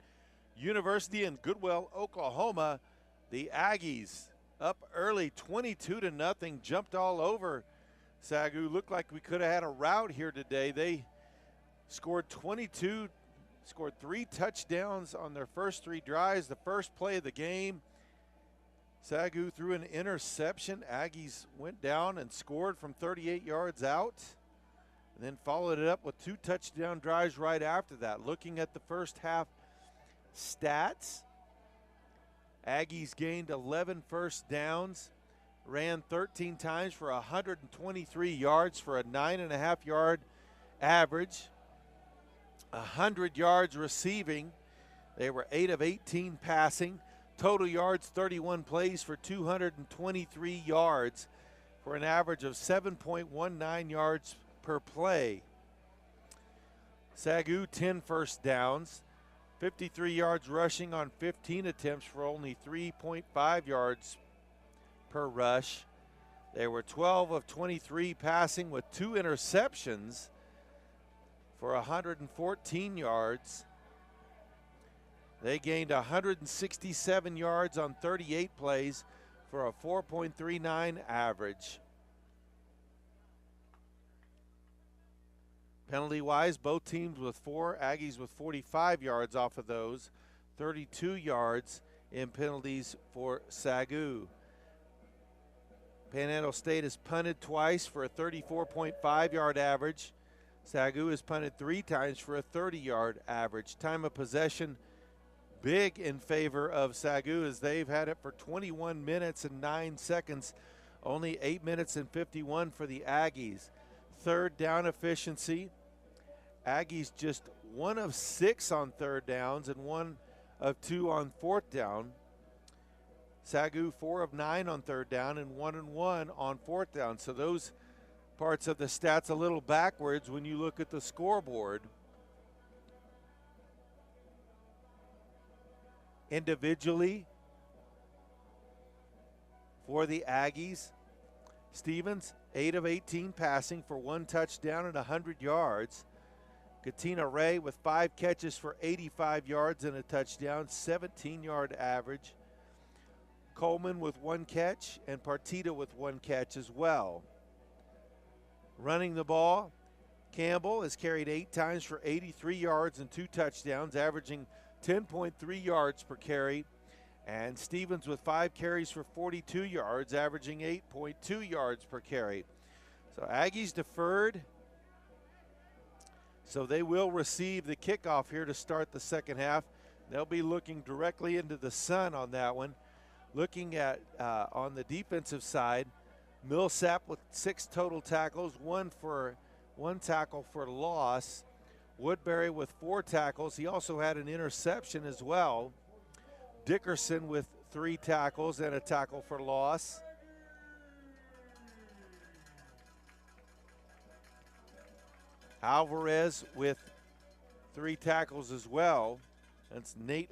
[SPEAKER 4] University in Goodwell, Oklahoma. The Aggies up early, 22-0, jumped all over SAGU. Looked like we could have had a rout here today. They scored 22, scored 3 touchdowns on their first 3 drives. The first play of the game, SAGU threw an interception. Aggies went down and scored from 38 yards out, and then followed it up with 2 touchdown drives right after that. Looking at the first half stats, Aggies gained 11 first downs, ran 13 times for 123 yards for a 9.5-yard average, 100 yards receiving. They were 8 of 18 passing. Total yards, 31 plays for 223 yards for an average of 7.19 yards per play. SAGU 10 first downs, 53 yards rushing on 15 attempts for only 3.5 yards per rush. They were 12 of 23 passing with 2 interceptions for 114 yards. They gained 167 yards on 38 plays for a 4.39 average. Penalty-wise, both teams with 4, Aggies with 45 yards off of those, 32 yards in penalties for SAGU. Panhandle State has punted twice for a 34.5-yard average. SAGU has punted 3 times for a 30-yard average. Time of possession big in favor of SAGU as they've had it for 21 minutes and 9 seconds, only 8 minutes and 51 for the Aggies. Third down efficiency, Aggies just 1 of 6 on third downs and 1 of 2 on fourth down. SAGU 4 of 9 on third down and 1 and 1 on fourth down. So those parts of the stats a little backwards when you look at the scoreboard. Individually for the Aggies, Stevens 8 of 18 passing for 1 touchdown and 100 yards. Katina Ray with 5 catches for 85 yards and a touchdown, 17-yard average. Coleman with 1 catch and Partita with 1 catch as well. Running the ball, Campbell has carried 8 times for 83 yards and 2 touchdowns, averaging 10.3 yards per carry. And Stevens with 5 carries for 42 yards, averaging 8.2 yards per carry. So Aggies deferred. So they will receive the kickoff here to start the second half. They'll be looking directly into the sun on that one. Looking at on the defensive side, Millsap with 6 total tackles, 1 tackle for loss. Woodbury with 4 tackles. He also had an interception as well. Dickerson with 3 tackles and a tackle for loss. Alvarez with 3 tackles as well. That's Nate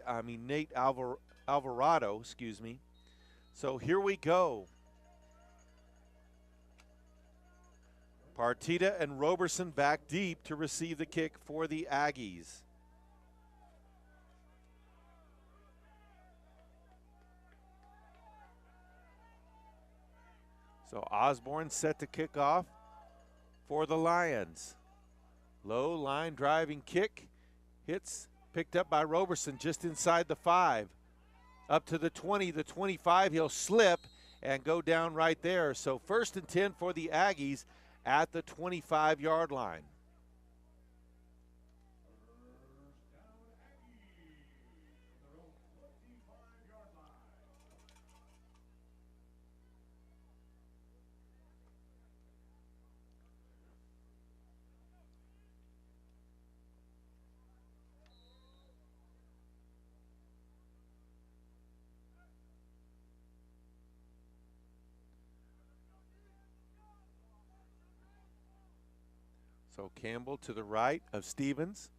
[SPEAKER 4] Alvarado, excuse me. So here we go. Partita and Roberson back deep to receive the kick for the Aggies. So Osborne set to kick off for the Lions. Low line driving kick. Hits picked up by Roberson just inside the 5. Up to the 20, the 25. He'll slip and go down right there. So 1st and 10 for the Aggies at the 25-yard line. So Campbell to the right of Stevens.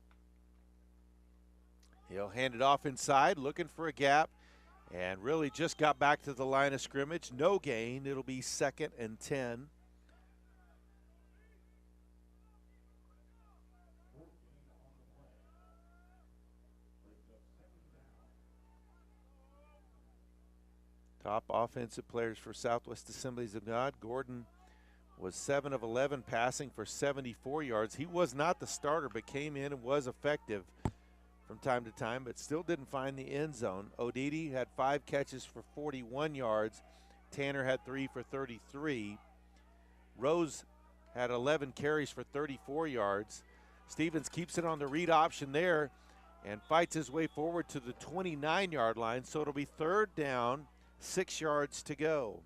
[SPEAKER 4] He'll hand it off inside, looking for a gap, and really just got back to the line of scrimmage. No gain. It'll be 2nd and 10. Top offensive players for Southwest Assemblies of God. Gordon was 7 of 11 passing for 74 yards. He was not the starter, but came in and was effective from time to time, but still didn't find the end zone. Odidi had 5 catches for 41 yards. Tanner had 3 for 33. Rose had 11 carries for 34 yards. Stevens keeps it on the read option there and fights his way forward to the 29-yard line, so it'll be 3rd down, 6 yards to go.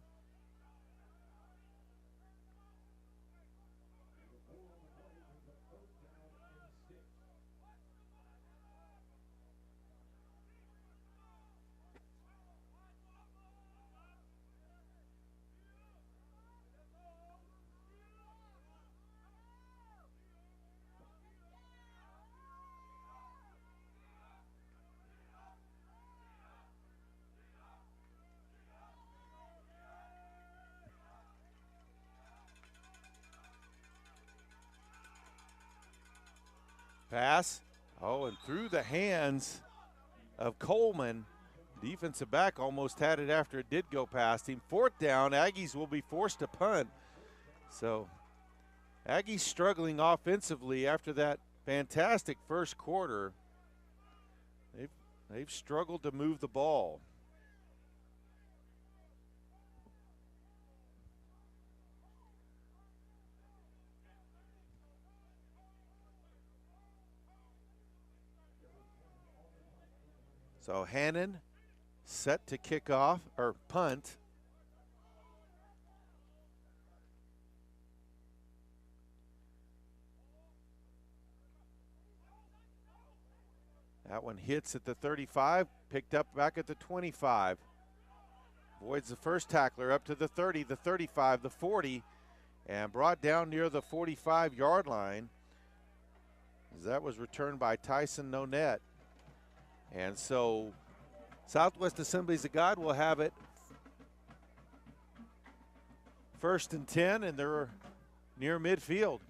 [SPEAKER 4] Pass. Oh, and through the hands of Coleman. Defensive back almost had it after it did go past him. 4th down, Aggies will be forced to punt. So Aggies struggling offensively after that fantastic first quarter. They've struggled to move the ball. So Hannon set to kick off, or punt. That one hits at the 35, picked up back at the 25. Avoids the first tackler up to the 30, the 35, the 40, and brought down near the 45-yard line. As that was returned by Tyson Nonette. And so Southwest Assemblies of God will have it 1st and 10, and they're near midfield.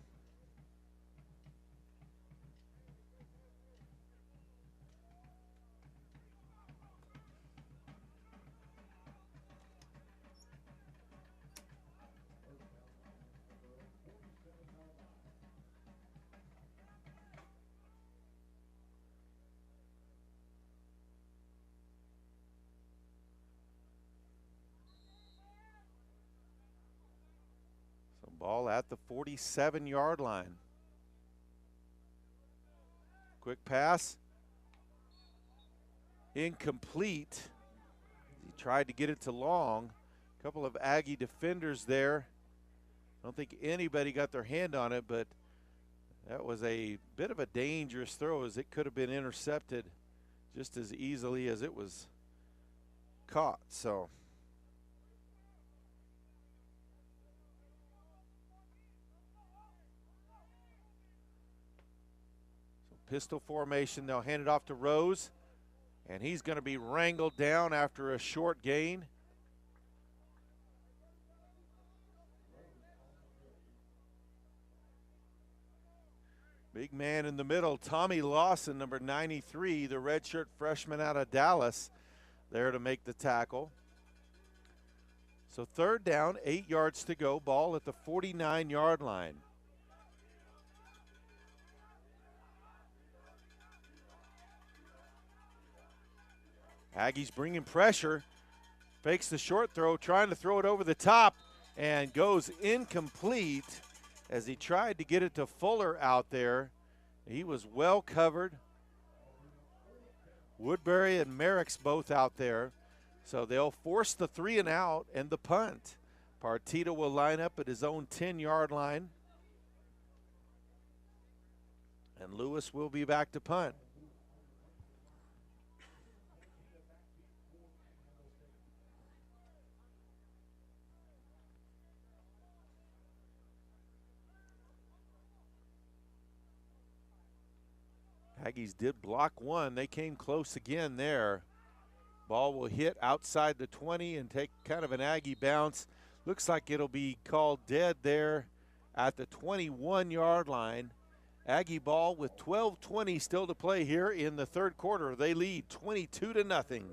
[SPEAKER 4] Ball at the 47-yard line. Quick pass. Incomplete. He tried to get it to Long. A couple of Aggie defenders there. I don't think anybody got their hand on it, but that was a bit of a dangerous throw, as it could have been intercepted just as easily as it was caught. So pistol formation, they'll hand it off to Rose, and he's going to be wrangled down after a short gain. Big man in the middle, Tommy Lawson, number 93, the redshirt freshman out of Dallas, there to make the tackle. So 3rd down, 8 yards to go, ball at the 49-yard line. Aggies bringing pressure, fakes the short throw, trying to throw it over the top, and goes incomplete as he tried to get it to Fuller out there. He was well covered. Woodbury and Merrick's both out there. So they'll force the 3 and out and the punt. Partita will line up at his own 10-yard line. And Lewis will be back to punt. Aggies did block one. They came close again there. Ball will hit outside the 20 and take kind of an Aggie bounce. Looks like it'll be called dead there at the 21-yard line. Aggie ball with 12:20 still to play here in the 3rd quarter. They lead 22-0.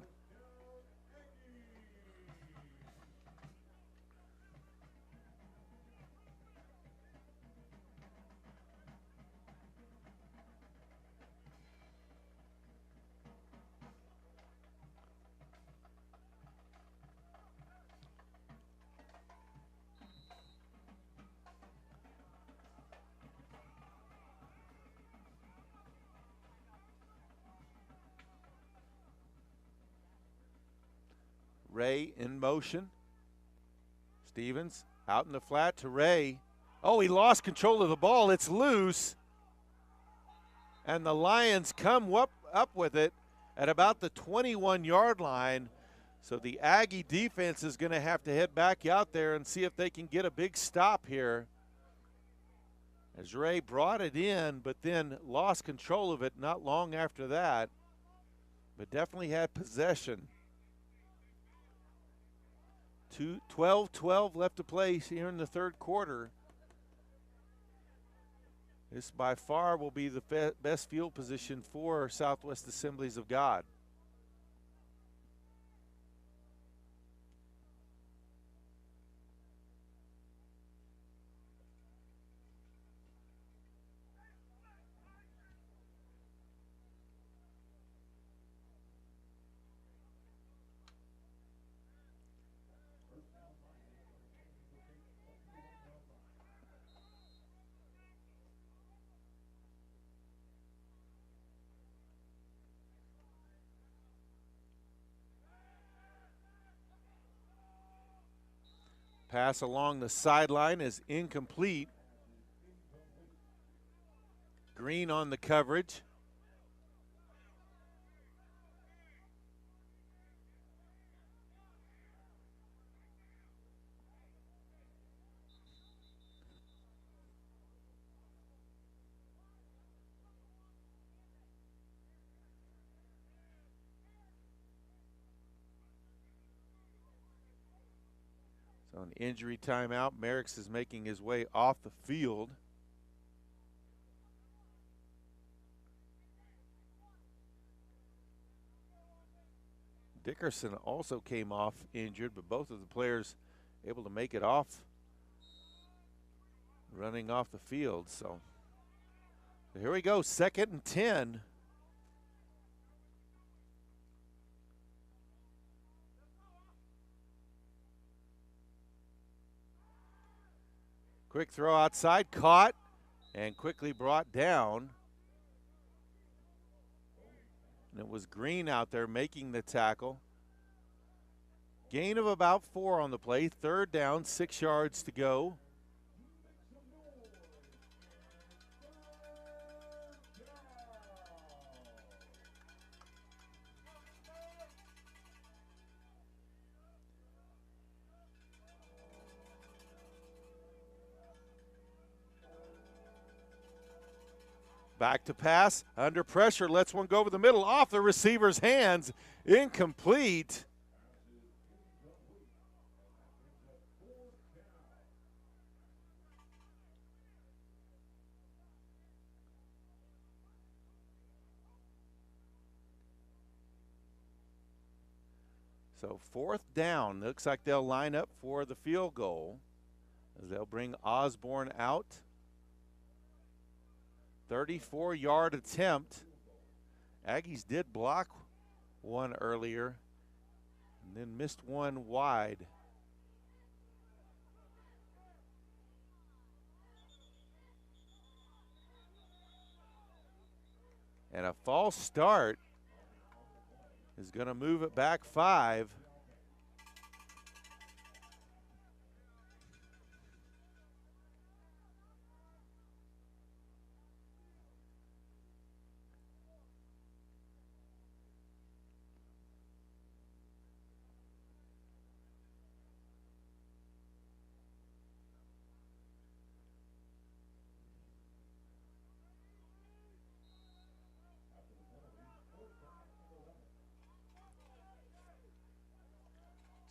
[SPEAKER 4] Ray in motion. Stevens out in the flat to Ray. Oh, he lost control of the ball. It's loose. And the Lions come up with it at about the 21-yard line. So the Aggie defense is going to have to head back out there and see if they can get a big stop here. As Ray brought it in, but then lost control of it not long after that. But definitely had possession. 12-12 left to play here in the 3rd quarter. This by far will be the best field position for Southwest Assemblies of God. Pass along the sideline is incomplete. Green on the coverage. So an injury timeout. Merricks is making his way off the field. Dickerson also came off injured, but both of the players able to make it off, running off the field. So here we go, 2nd and 10. Quick throw outside, caught, and quickly brought down. And it was Green out there making the tackle. Gain of about 4 on the play. 3rd down, 6 yards to go. Back to pass, under pressure, lets one go over the middle, off the receiver's hands, incomplete. So 4th down, looks like they'll line up for the field goal as they'll bring Osborne out. 34-yard attempt. Aggies did block one earlier and then missed one wide. And a false start is going to move it back 5.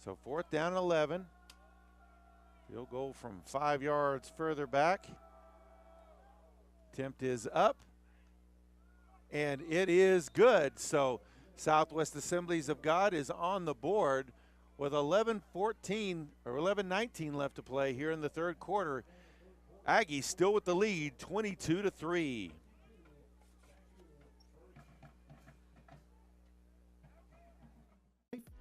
[SPEAKER 4] So 4th down 11. Field goal from 5 yards further back. Attempt is up. And it is good. So Southwest Assemblies of God is on the board with 11-14 or 11-19 left to play here in the 3rd quarter. Aggies still with the lead, 22-3.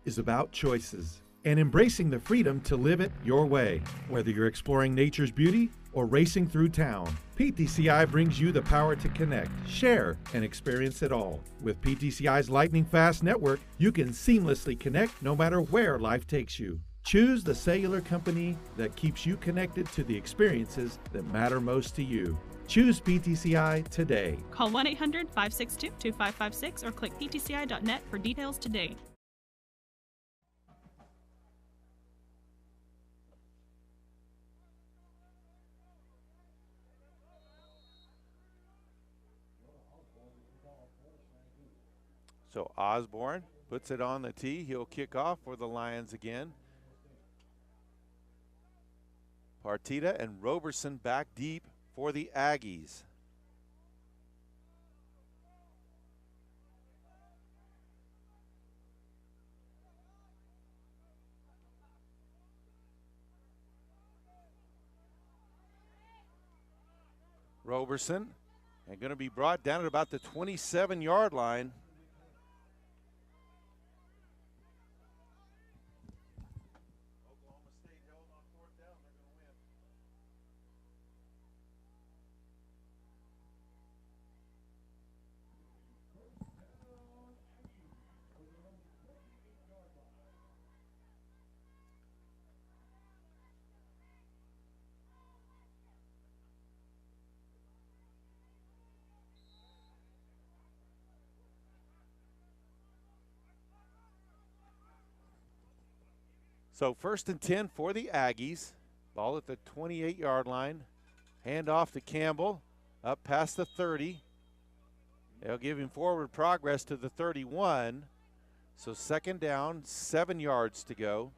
[SPEAKER 5] Is about choices and embracing the freedom to live it your way. Whether you're exploring nature's beauty or racing through town, PTCI brings you the power to connect, share, and experience it all. With PTCI's lightning-fast network, you can seamlessly connect no matter where life takes you. Choose the cellular company that keeps you connected to the experiences that matter most to you. Choose PTCI today.
[SPEAKER 6] Call 1-800-562-2556 or click ptci.net for details today.
[SPEAKER 4] So Osborne puts it on the tee. He'll kick off for the Lions again. Partita and Roberson back deep for the Aggies. Roberson, and going to be brought down at about the 27-yard line. So 1st and 10 for the Aggies. Ball at the 28-yard line. Hand off to Campbell. Up past the 30. They'll give him forward progress to the 31. So 2nd down, 7 yards to go.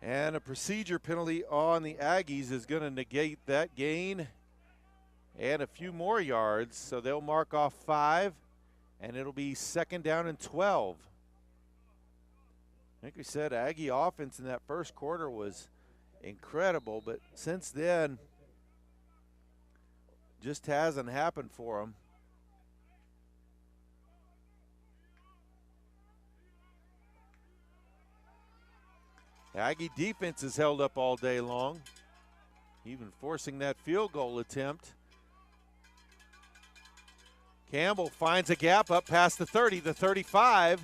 [SPEAKER 4] And a procedure penalty on the Aggies is going to negate that gain and a few more yards. So they'll mark off 5, and it'll be 2nd down and 12. I think we said Aggie offense in that first quarter was incredible, but since then, just hasn't happened for them. The Aggie defense is held up all day long, even forcing that field goal attempt. Campbell finds a gap up past the 30, the 35,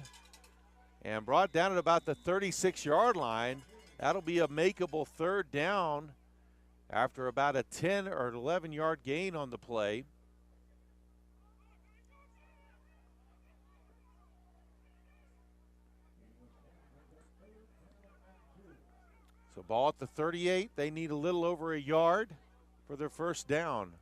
[SPEAKER 4] and brought down at about the 36-yard line. That'll be a makeable 3rd down after about a 10 or 11-yard gain on the play. So ball at the 38. They need a little over a yard for their 1st down.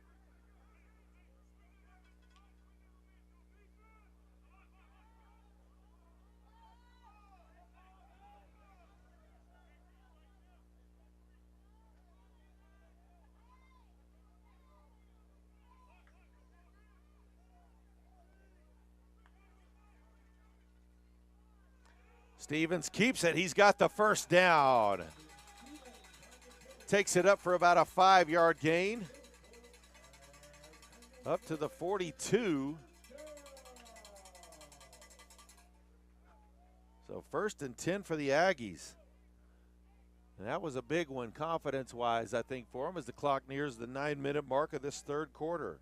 [SPEAKER 4] Stevens keeps it. He's got the 1st down. Takes it up for about a 5-yard gain. Up to the 42. So 1st and 10 for the Aggies. And that was a big one confidence-wise, I think, for them as the clock nears the 9-minute mark of this 3rd quarter.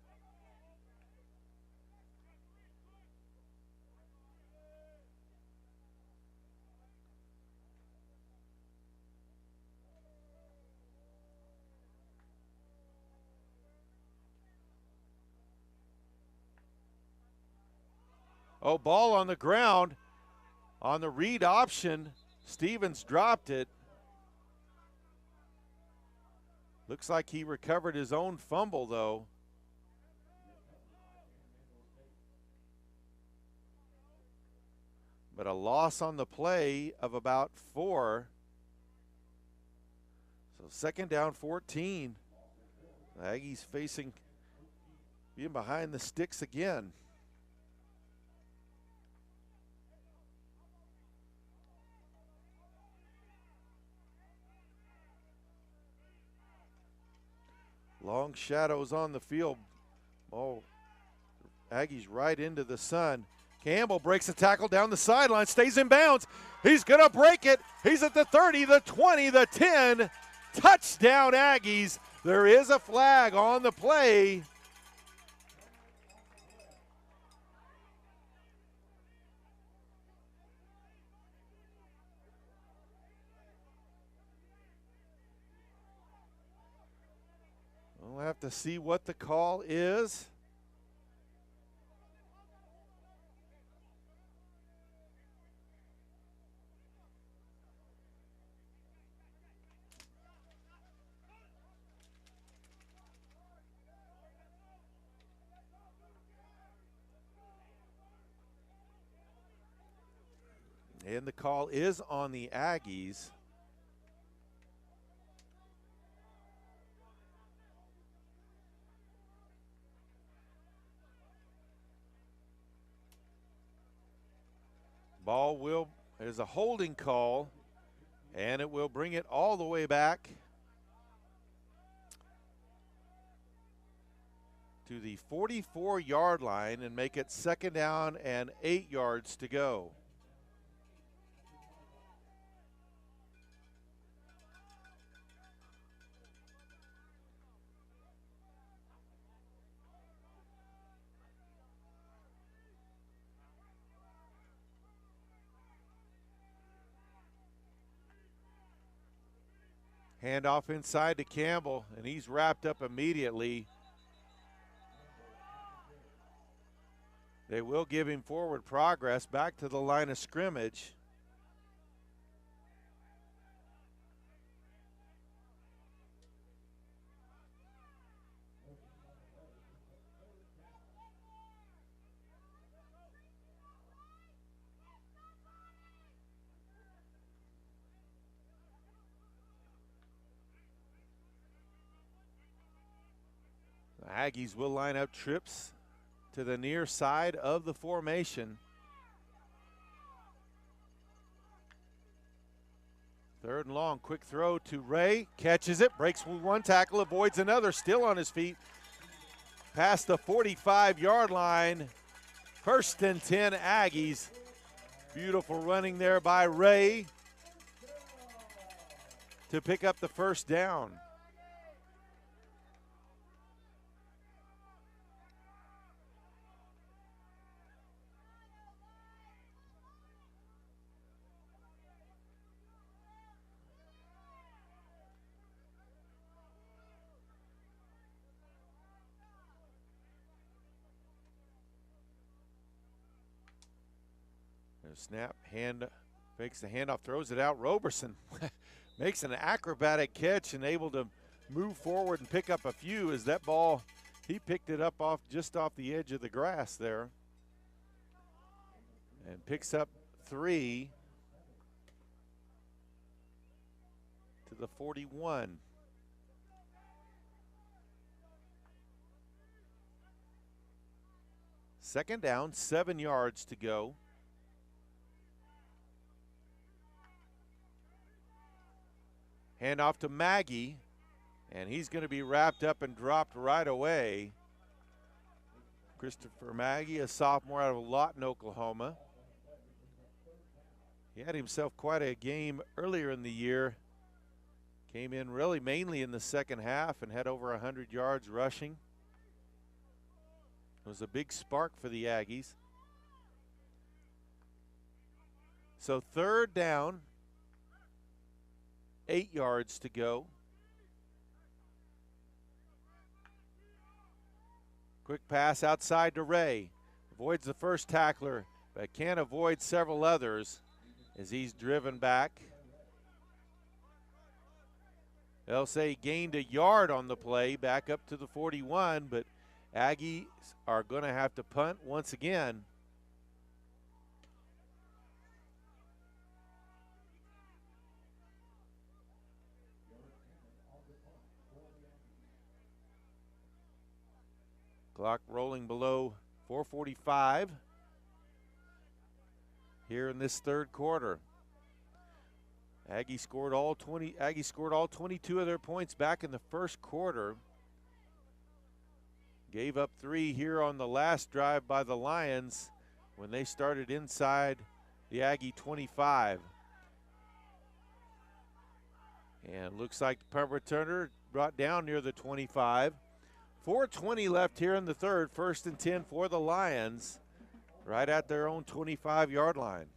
[SPEAKER 4] Oh, ball on the ground on the read option. Stevens dropped it. Looks like he recovered his own fumble, though. But a loss on the play of about 4. So 2nd down, 14. The Aggies facing being behind the sticks again. Long shadows on the field. Oh, Aggies right into the sun. Campbell breaks a tackle down the sideline, stays in bounds. He's going to break it. He's at the 30, the 20, the 10. Touchdown, Aggies. There is a flag on the play. We'll have to see what the call is. And the call is on the Aggies. Ball is a holding call, and it will bring it all the way back to the 44-yard line and make it 2nd down and 8 yards to go. Handoff inside to Campbell, and he's wrapped up immediately. They will give him forward progress back to the line of scrimmage. The Aggies will line up trips to the near side of the formation. Third and long, quick throw to Ray, catches it, breaks one tackle, avoids another, still on his feet. Past the 45-yard line, 1st and 10 Aggies. Beautiful running there by Ray to pick up the 1st down. Snap, hand, fakes the handoff, throws it out. Roberson makes an acrobatic catch and able to move forward and pick up a few as that ball, he picked it up just off the edge of the grass there. And picks up 3 to the 41. Second down, 7 yards to go. Handoff to Maggie, and he's going to be wrapped up and dropped right away. Christopher Maggie, a sophomore out of Lawton, Oklahoma. He had himself quite a game earlier in the year. Came in really mainly in the second half and had over 100 yards rushing. It was a big spark for the Aggies. So 3rd down, 8 yards to go. Quick pass outside to Ray. Avoids the first tackler, but can't avoid several others as he's driven back. They'll say he gained a yard on the play, back up to the 41, but Aggies are going to have to punt once again. Clock rolling below 4:45 here in this 3rd quarter. Aggies scored all 22 of their points back in the 1st quarter. Gave up 3 here on the last drive by the Lions when they started inside the Aggie 25. And looks like the punt returner brought down near the 25. 4:20 left here in the 3rd, 1st and 10 for the Lions, right at their own 25-yard line.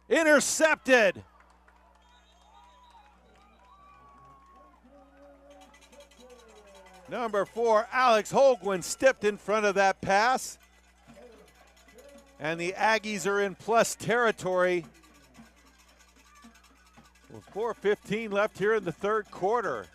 [SPEAKER 4] Intercepted. Number 4, Alex Holguin stepped in front of that pass. And the Aggies are in plus territory with 4:15 left here in the third quarter.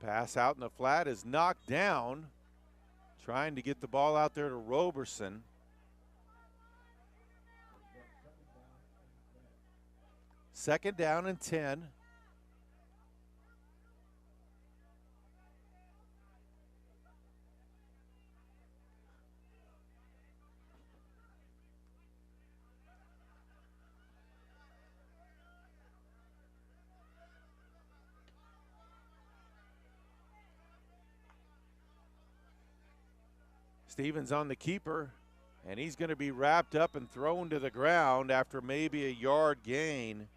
[SPEAKER 4] Pass out in the flat is knocked down. Trying to get the ball out there to Roberson. Second down and 10. Stevens on the keeper, and he's going to be wrapped up and thrown to the ground after maybe a yard gain.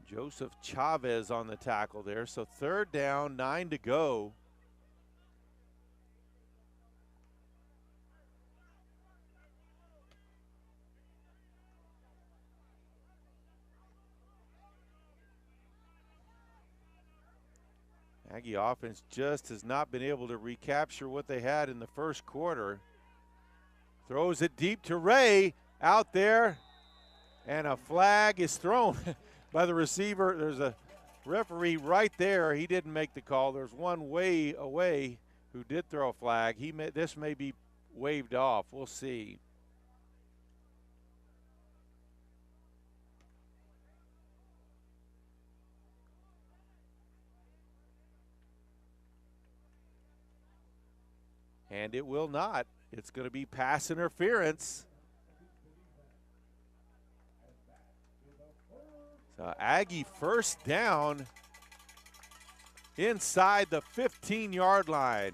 [SPEAKER 4] Joseph Chavez on the tackle there, so third down, 9 to go. Aggie offense just has not been able to recapture what they had in the first quarter. Throws it deep to Ray out there, and a flag is thrown by the receiver. There's a referee right there. He didn't make the call. There's one way away who did throw a flag. This may be waved off. We'll see. And it will not. It's going to be pass interference. So Aggie first down inside the 15-yard line.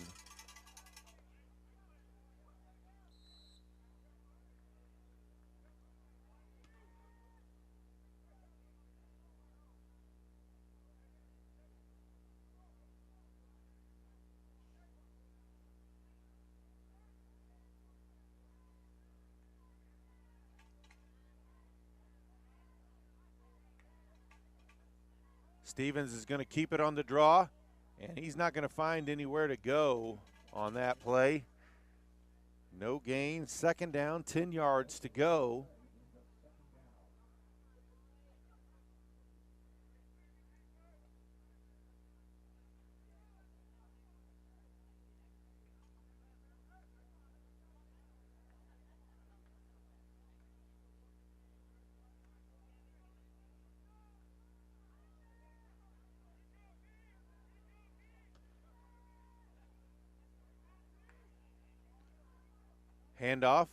[SPEAKER 4] Stevens is going to keep it on the draw, and he's not going to find anywhere to go on that play. No gain, second down, 10 yards to go. Handoff.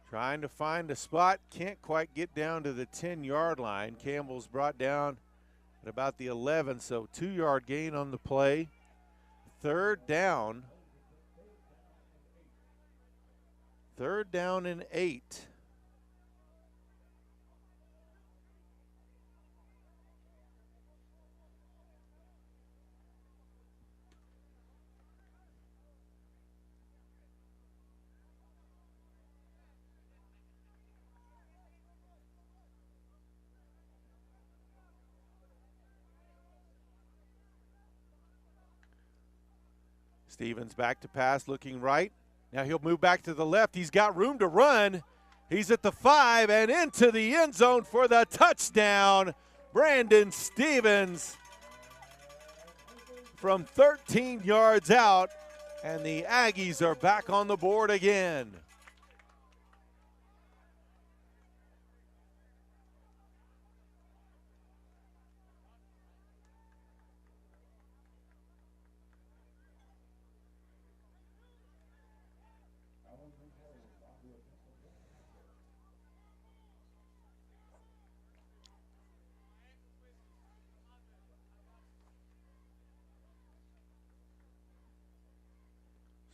[SPEAKER 4] Trying to find a spot. Can't quite get down to the 10-yard line. Campbell's brought down at about the 11, so 2-yard gain on the play. Third down. Third down and 8. Stevens back to pass, looking right. Now he'll move back to the left. He's got room to run. He's at the 5 and into the end zone for the touchdown. Brandon Stevens from 13 yards out, and the Aggies are back on the board again.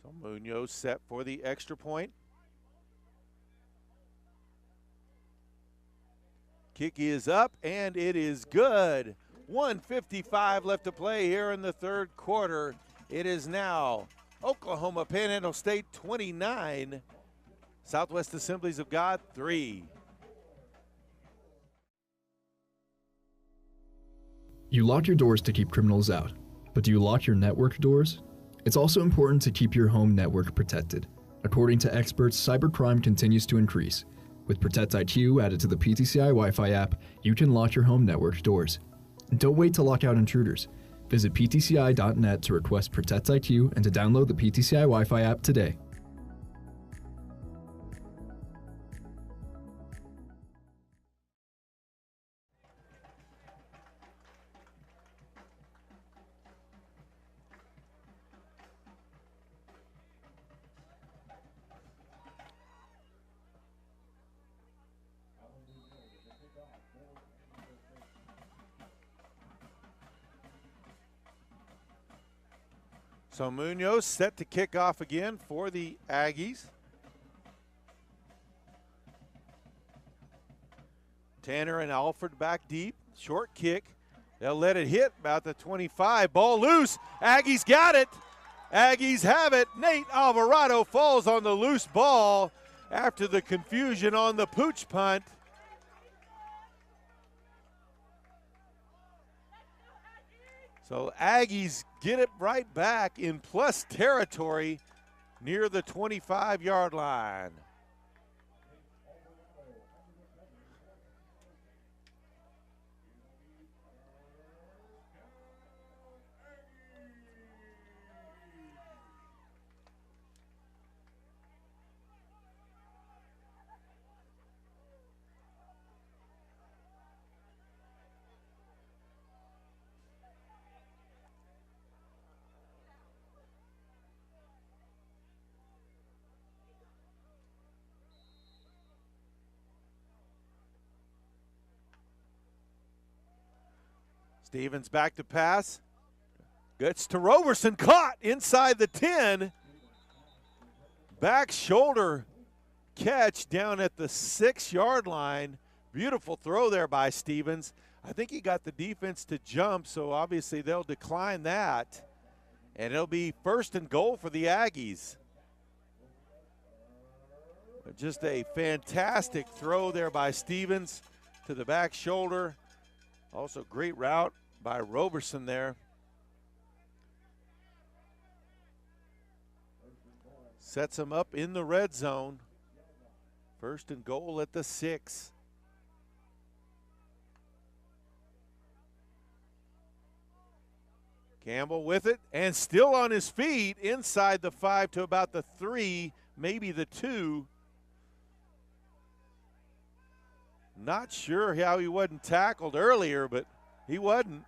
[SPEAKER 4] So Munoz set for the extra point. Kick is up, and it is good. 1:55 left to play here in the third quarter. It is now Oklahoma Panhandle State 29, Southwest Assemblies of God 3.
[SPEAKER 7] You lock your doors to keep criminals out, but do you lock your network doors? It's also important to keep your home network protected. According to experts, cybercrime continues to increase. With Protect IQ added to the PTCI Wi-Fi app, you can lock your home network doors. And don't wait to lock out intruders. Visit ptci.net to request Protect IQ and to download the PTCI Wi-Fi app today.
[SPEAKER 4] So Munoz set to kick off again for the Aggies. Tanner and Alford back deep. Short kick. They'll let it hit about the 25. Ball loose. Aggies got it. Aggies have it. Nate Alvarado falls on the loose ball after the confusion on the pooch punt. So Aggies get it right back in plus territory near the 25-yard line. Stevens back to pass. Gets to Roberson, caught inside the 10. Back shoulder catch down at the 6-yard line. Beautiful throw there by Stevens. I think he got the defense to jump, so obviously they'll decline that. And it'll be 1st and goal for the Aggies. But just a fantastic throw there by Stevens to the back shoulder. Also great route by Roberson there. Sets him up in the red zone. 1st and goal at the 6. Campbell with it and still on his feet inside the 5 to about the 3, maybe the 2. Not sure how he wasn't tackled earlier, but he wasn't.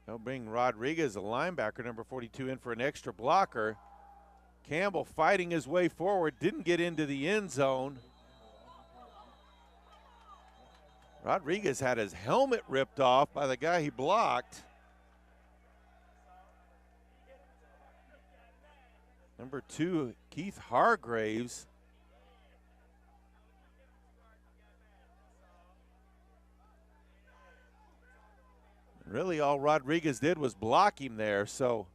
[SPEAKER 4] They'll bring Rodriguez, a linebacker, number 42, in for an extra blocker. Campbell fighting his way forward, didn't get into the end zone. Rodriguez had his helmet ripped off by the guy he blocked. Number 2, Keith Hargraves. Really all Rodriguez did was block him there, so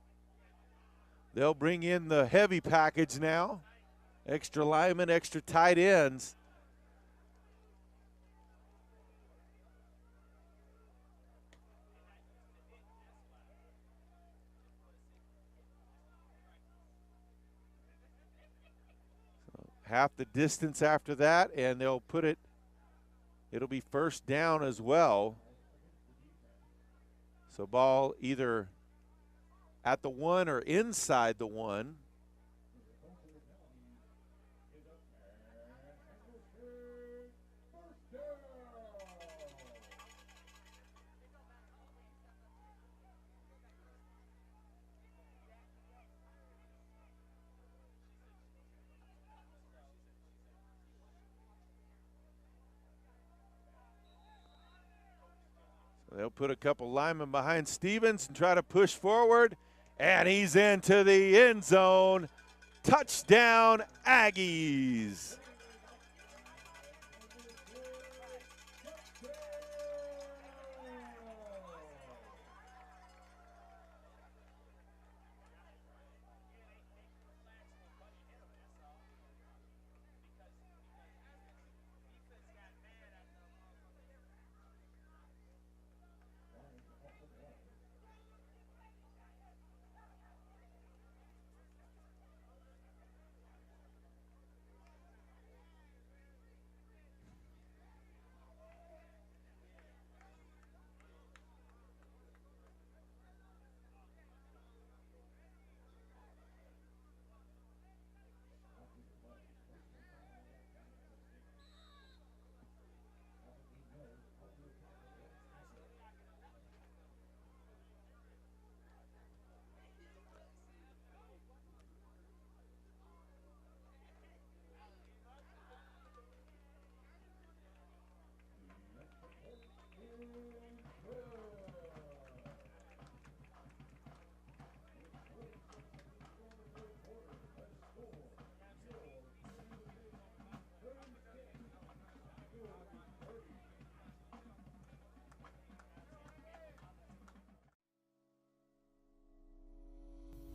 [SPEAKER 4] they'll bring in the heavy package now. Extra linemen, extra tight ends. So half the distance after that, and they'll put it, it'll be 1st down as well. So ball either at the 1 or inside the 1. They'll put a couple linemen behind Stevens and try to push forward, and he's into the end zone. Touchdown, Aggies.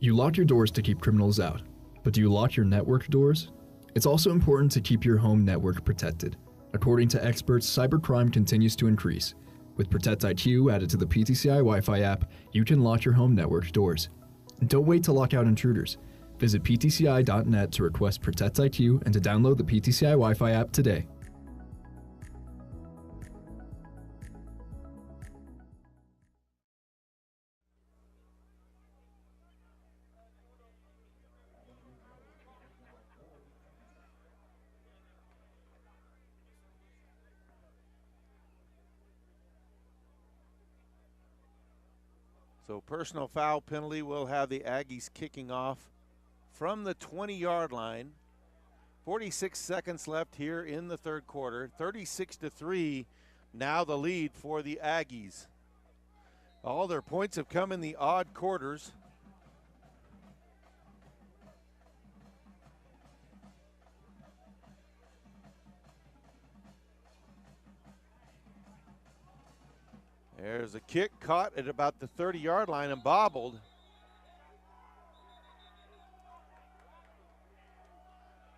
[SPEAKER 7] You lock your doors to keep criminals out, but do you lock your network doors? It's also important to keep your home network protected. According to experts, cybercrime continues to increase. With Protect IQ added to the PTCI Wi-Fi app, you can lock your home network doors. Don't wait to lock out intruders. Visit ptci.net to request Protect IQ and to download the PTCI Wi-Fi app today.
[SPEAKER 4] So personal foul penalty will have the Aggies kicking off from the 20-yard line. 46 seconds left here in the third quarter. 36-3, now the lead for the Aggies. All their points have come in the odd quarters. There's a kick caught at about the 30-yard line and bobbled.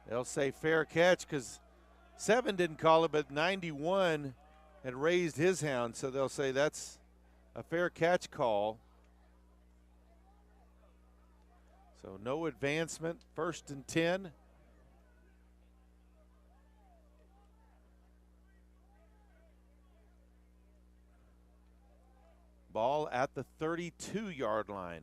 [SPEAKER 4] They'll say fair catch because 7 didn't call it, but 91 had raised his hound, so they'll say that's a fair catch call. So no advancement, 1st and 10. Ball at the 32-yard line.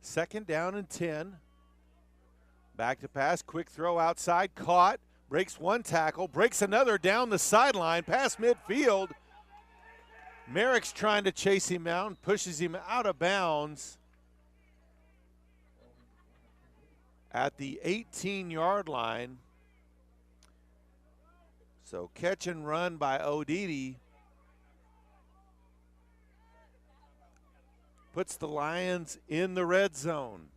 [SPEAKER 4] Second down and 10. Back to pass, quick throw outside, caught, breaks one tackle, breaks another down the sideline, past midfield. Merrick's trying to chase him out and pushes him out of bounds at the 18-yard line. So catch and run by Odidi puts the Lions in the red zone.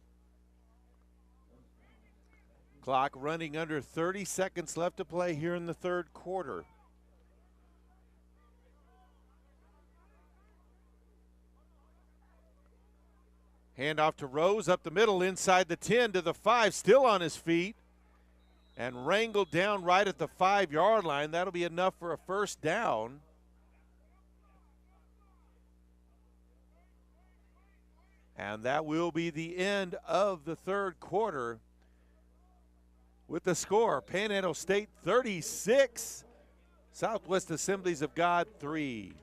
[SPEAKER 4] Clock running under 30 seconds left to play here in the third quarter. Handoff to Rose up the middle inside the 10 to the 5, still on his feet. and wrangled down right at the 5-yard line. That'll be enough for a first down. And that will be the end of the third quarter with the score, Panhandle State 36, Southwest Assemblies of God 3.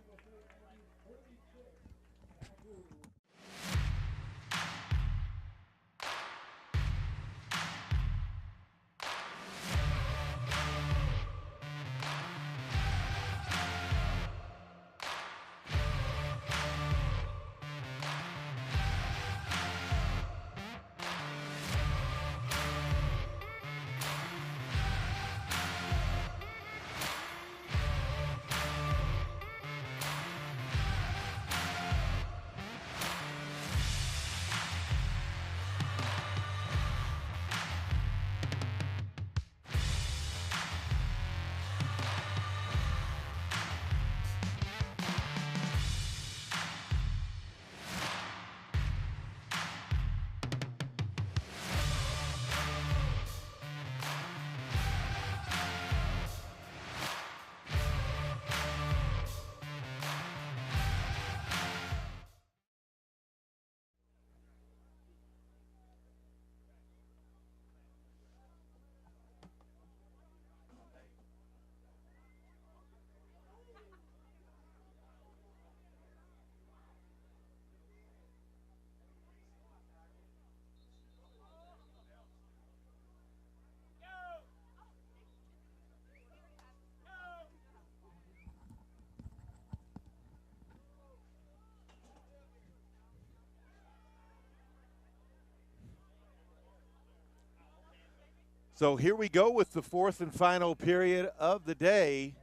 [SPEAKER 4] So here we go with the fourth and final period of the day.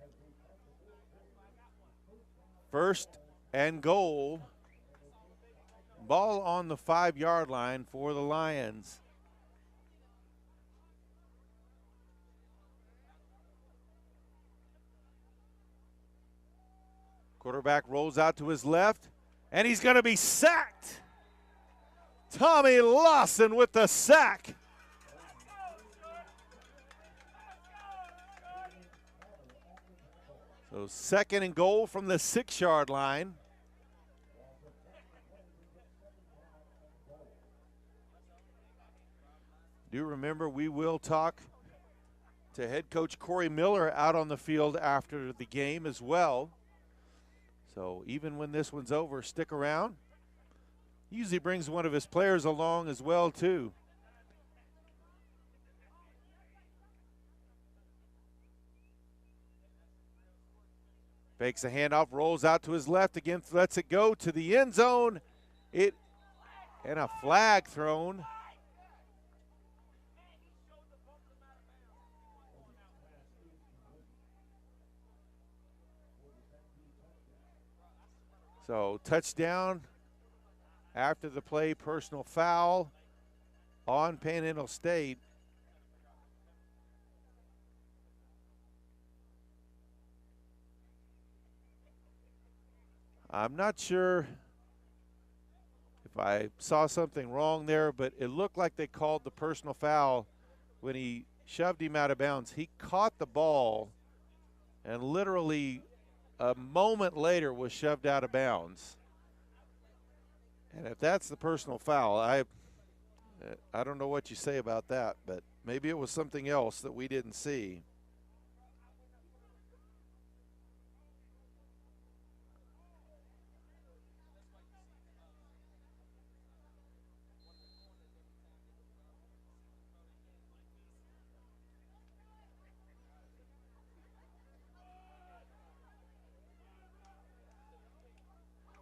[SPEAKER 4] First and goal. Ball on the 5-yard line for the Lions. Quarterback rolls out to his left, and he's going to be sacked. Tommy Lawson with the sack. So second and goal from the 6-yard line. Do remember, we will talk to head coach Corey Miller out on the field after the game as well. So even when this one's over, stick around. He usually brings one of his players along as well too. Fakes a handoff, rolls out to his left again, lets it go to the end zone. And a flag thrown. So touchdown after the play, personal foul on Panhandle State. I'm not sure if I saw something wrong there, but it looked like they called the personal foul when he shoved him out of bounds. He caught the ball and literally a moment later was shoved out of bounds. And if that's the personal foul, I don't know what you say about that, but maybe it was something else that we didn't see.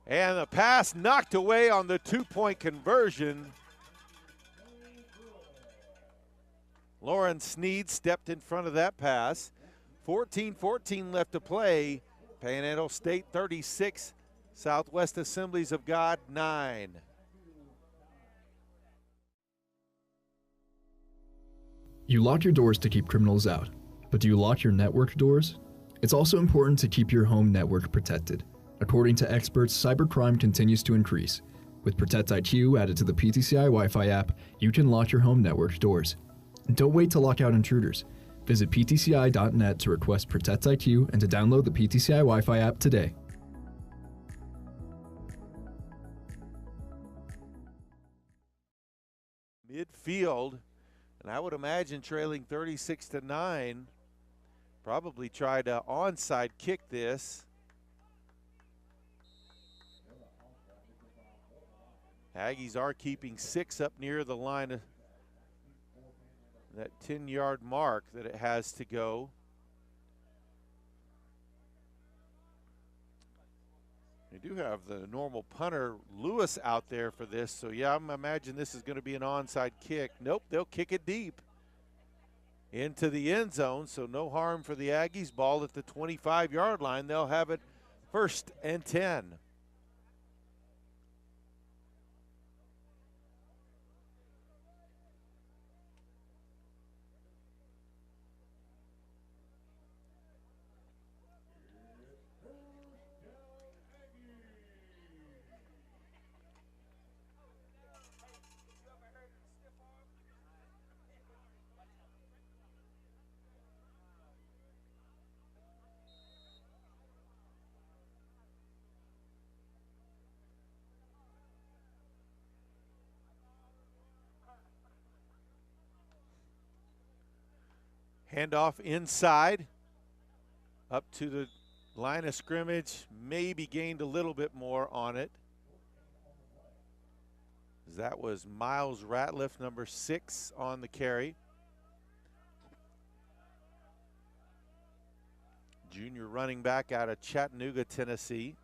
[SPEAKER 4] And the pass knocked away on the two-point conversion. Lauren Sneed stepped in front of that pass. 14-14 left to play. Panhandle State 36, Southwest Assemblies of God 9.
[SPEAKER 7] You lock your doors to keep criminals out, but do you lock your network doors? It's also important to keep your home network protected. According to experts, cybercrime continues to increase. With Protect IQ added to the PTCI Wi-Fi app, you can lock your home network doors. Don't wait to lock out intruders. Visit ptci.net to request Protect IQ and to download the PTCI Wi-Fi app today.
[SPEAKER 4] Midfield, and I would imagine trailing 36-9, probably try to onside kick this. Aggies are keeping 6 up near the line, that 10-yard mark that it has to go. They do have the normal punter, Lewis, out there for this. So, yeah, I imagine this is going to be an onside kick. Nope, they'll kick it deep into the end zone, so no harm for the Aggies. Ball at the 25-yard line. They'll have it 1st and 10. Handoff inside, up to the line of scrimmage, maybe gained a little bit more on it. That was Miles Ratliff, number 6 on the carry. Junior running back out of Chattanooga, Tennessee.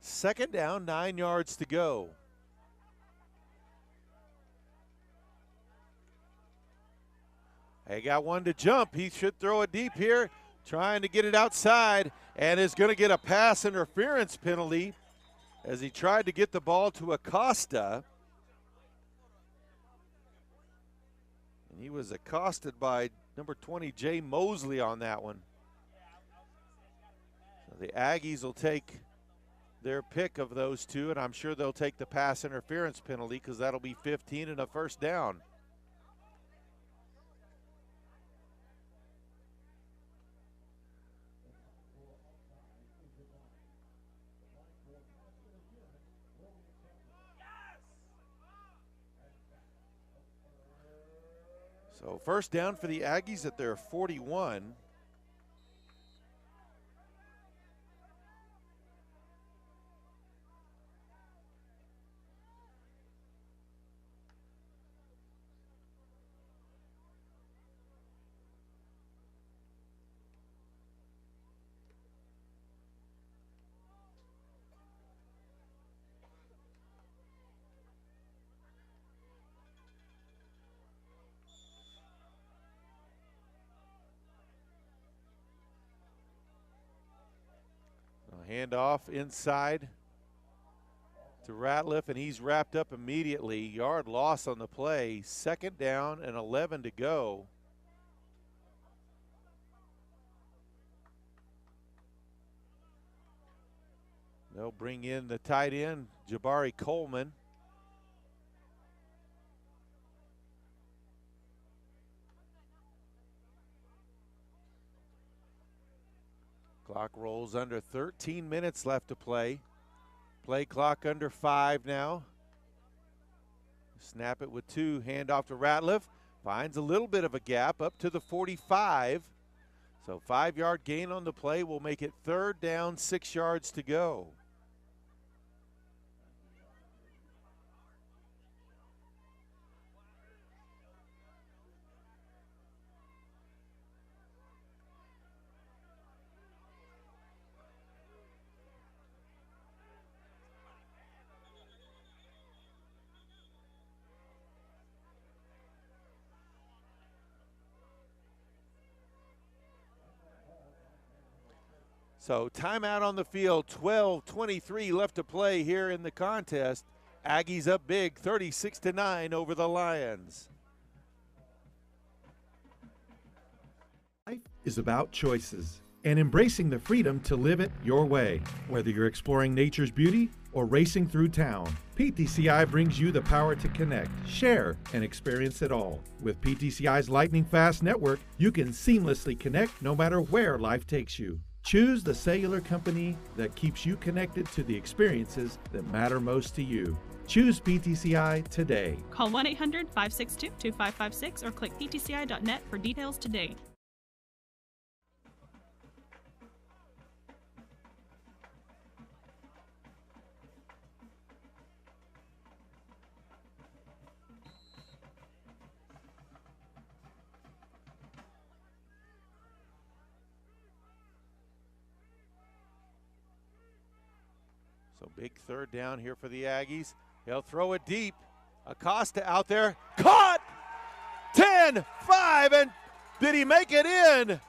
[SPEAKER 4] 2nd down, 9 yards to go. They got one to jump. He should throw it deep here, trying to get it outside, and is going to get a pass interference penalty as he tried to get the ball to Acosta. And he was accosted by number 20, Jay Mosley, on that one. So the Aggies will take their pick of those two, and I'm sure they'll take the pass interference penalty because that'll be 15 and a 1st down. So 1st down for the Aggies at their 41. Handoff inside to Ratliff, and he's wrapped up immediately. Yard loss on the play. 2nd down and 11 to go. They'll bring in the tight end, Jabari Coleman. Clock rolls under, 13 minutes left to play. Play clock under 5 now. Snap it with 2, hand off to Ratliff. Finds a little bit of a gap up to the 45. So 5-yard gain on the play will make it 3rd down, 6 yards to go. So timeout on the field, 12:23 left to play here in the contest. Aggies up big, 36-9 over the Lions.
[SPEAKER 5] Life is about choices and embracing the freedom to live it your way. Whether you're exploring nature's beauty or racing through town. PTCI brings you the power to connect, share, and experience it all. With PTCI's lightning fast network, you can seamlessly connect no matter where life takes you. Choose the cellular company that keeps you connected to the experiences that matter most to you. Choose PTCI today.
[SPEAKER 6] Call 1-800-562-2556 or click ptci.net for details today.
[SPEAKER 4] So big third down here for the Aggies. They'll throw it deep. Acosta out there. Caught! 10-5, and did he make it in?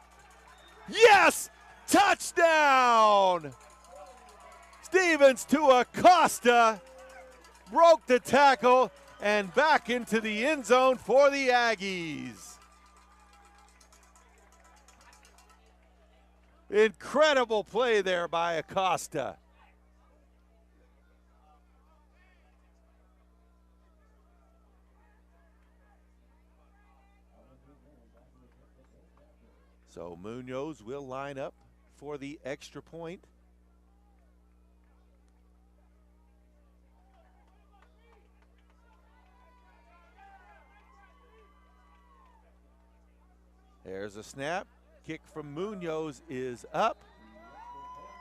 [SPEAKER 4] Yes! Touchdown! Stevens to Acosta. Broke the tackle and back into the end zone for the Aggies. Incredible play there by Acosta. So Munoz will line up for the extra point. There's a snap. Kick from Munoz is up.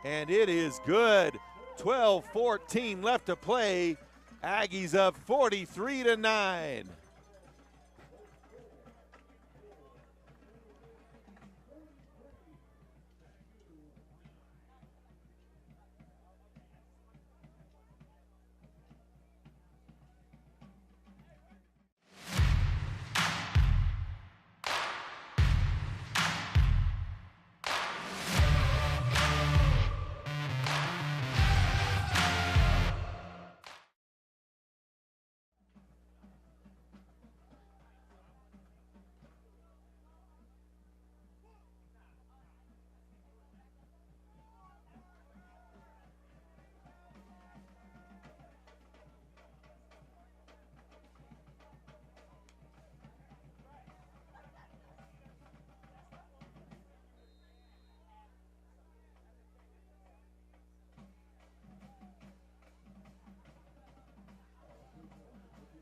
[SPEAKER 4] And it is good. 12-14 left to play. Aggies up 43-9.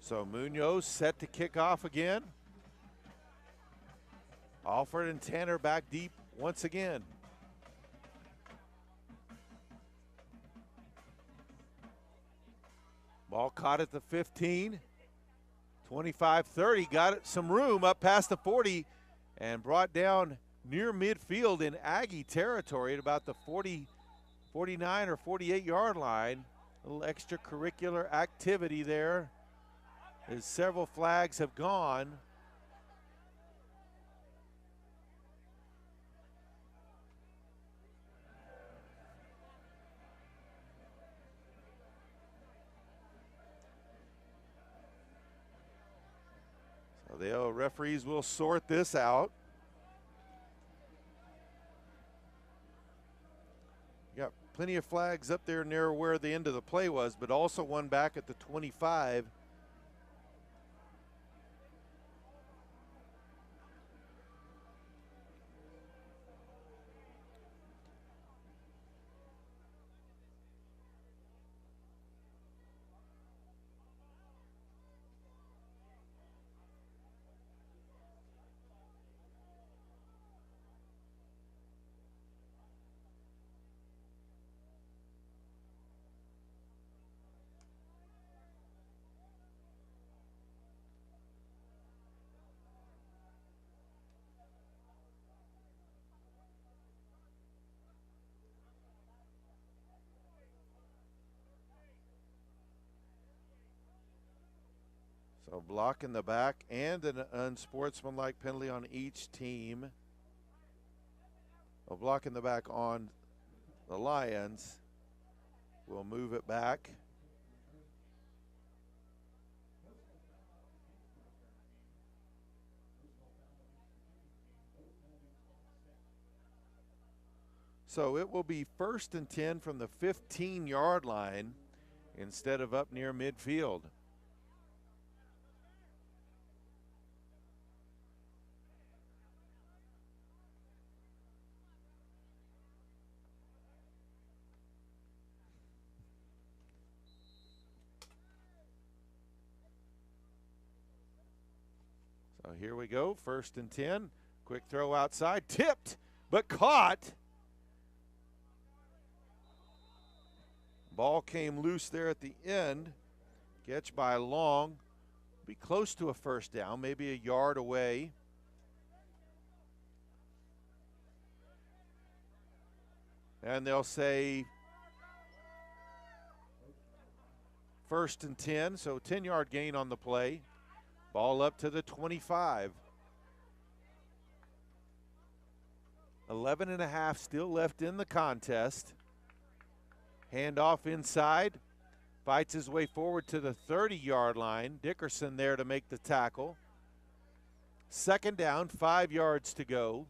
[SPEAKER 4] So Munoz set to kick off again. Alford and Tanner back deep once again. Ball caught at the 15. 25-30, got it some room up past the 40 and brought down near midfield in Aggie territory at about the 40, 49 or 48 yard line. A little extracurricular activity there as several flags have gone. So the referees will sort this out. Got plenty of flags up there near where the end of the play was, but also one back at the 25. So block in the back and an unsportsmanlike penalty on each team. A block in the back on the Lions. We'll move it back. So it will be 1st and 10 from the 15-yard line instead of up near midfield. So here we go, 1st and 10. Quick throw outside, tipped, but caught. Ball came loose there at the end. Catch by Long. Be close to a 1st down, maybe a yard away. And they'll say 1st and 10, so 10-yard gain on the play. Ball up to the 25. 11.5 still left in the contest. Handoff inside. Fights his way forward to the 30-yard line. Dickerson there to make the tackle. 2nd down, 5 yards to go.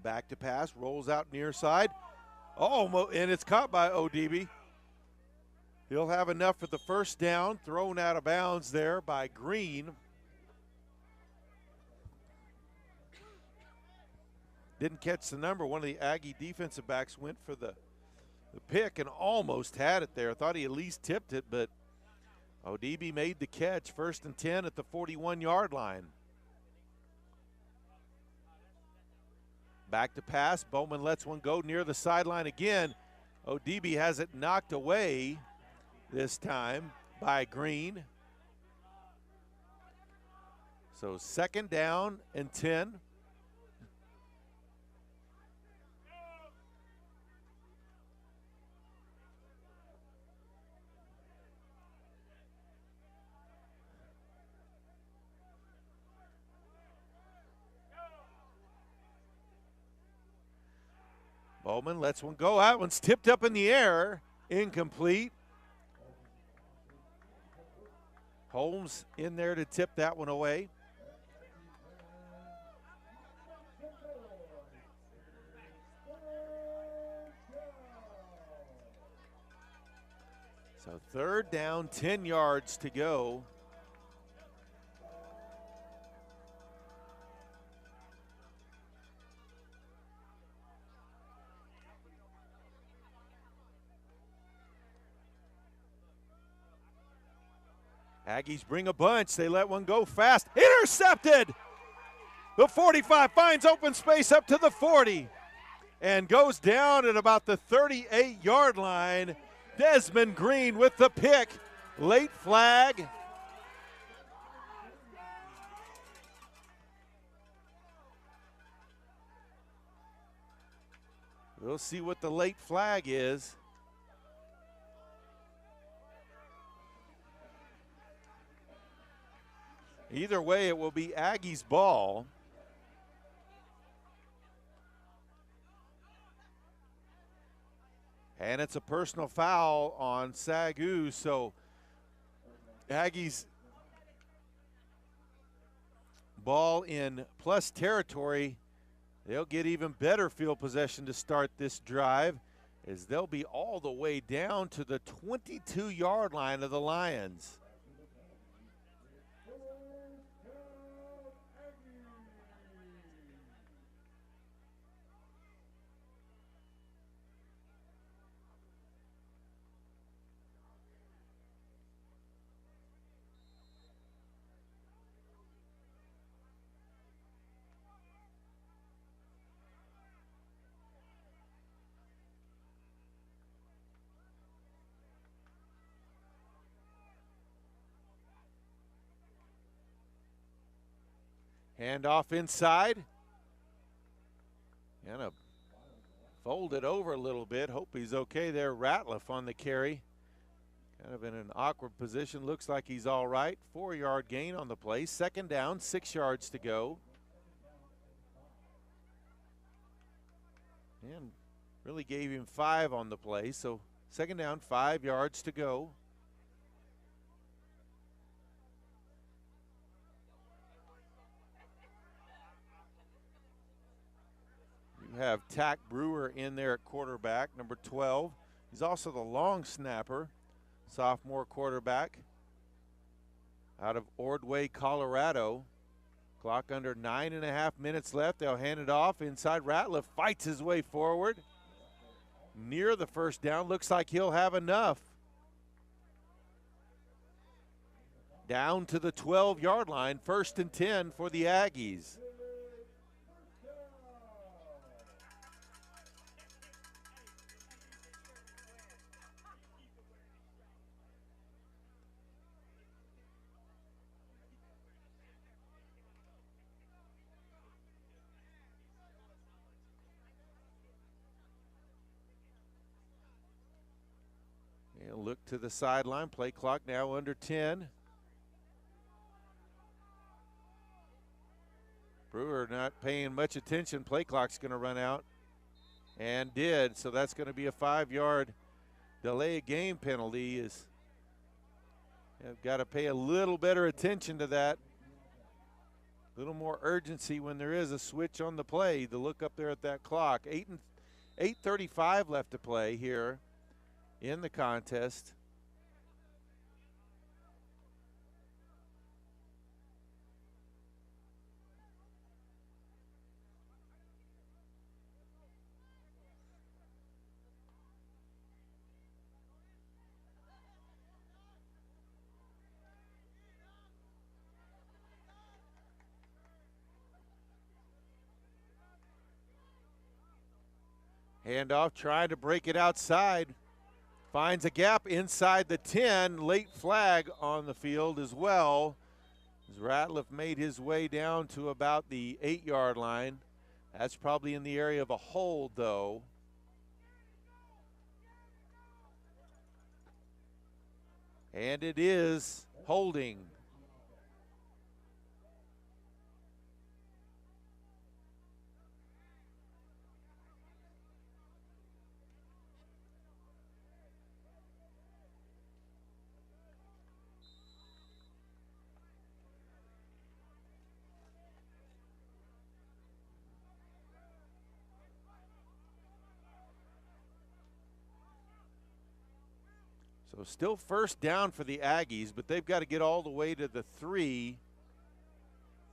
[SPEAKER 4] Back to pass, rolls out near side. Oh, and it's caught by ODB. He'll have enough for the 1st down, thrown out of bounds there by Green. Didn't catch the number. One of the Aggie defensive backs went for the pick and almost had it there. Thought he at least tipped it, but ODB made the catch. 1st and 10 at the 41-yard line. Back to pass. Bowman lets one go near the sideline again. ODB has it knocked away this time by Green. So 2nd down and 10. Bowman lets one go. That one's tipped up in the air. Incomplete. Holmes in there to tip that one away. So 3rd down, 10 yards to go. Aggies bring a bunch. They let one go fast. Intercepted! The 45 finds open space up to the 40 and goes down at about the 38-yard line. Desmond Green with the pick. Late flag. We'll see what the late flag is. Either way, it will be Aggie's ball. And it's a personal foul on SAGU, so Aggie's ball in plus territory. They'll get even better field possession to start this drive, as they'll be all the way down to the 22-yard line of the Lions. Handoff inside. Kind of fold it over a little bit. Hope he's okay there. Ratliff on the carry. Kind of in an awkward position. Looks like he's all right. 4-yard gain on the play. 2nd down, 6 yards to go. And really gave him 5 on the play. So 2nd down, 5 yards to go. have Tack Brewer in there at quarterback, number 12. He's also the long snapper, sophomore quarterback out of Ordway, Colorado. Clock under 9.5 minutes left. They'll hand it off inside. Ratliff fights his way forward. Near the first down. Looks like he'll have enough. Down to the 12-yard line. 1st and 10 for the Aggies. Look to the sideline. Play clock now under 10. Brewer not paying much attention. Play clock's going to run out. And did. So that's going to be a 5-yard delay game penalty. You've got to pay a little better attention to that. A little more urgency when there is a switch on the play to look up there at that clock. 8:35 left to play here in the contest. Handoff, trying to break it outside. Finds a gap inside the 10. Late flag on the field as well. As Ratliff made his way down to about the 8-yard line. That's probably in the area of a hold, though. And it is holding. So still 1st down for the Aggies, but they've got to get all the way to the 3.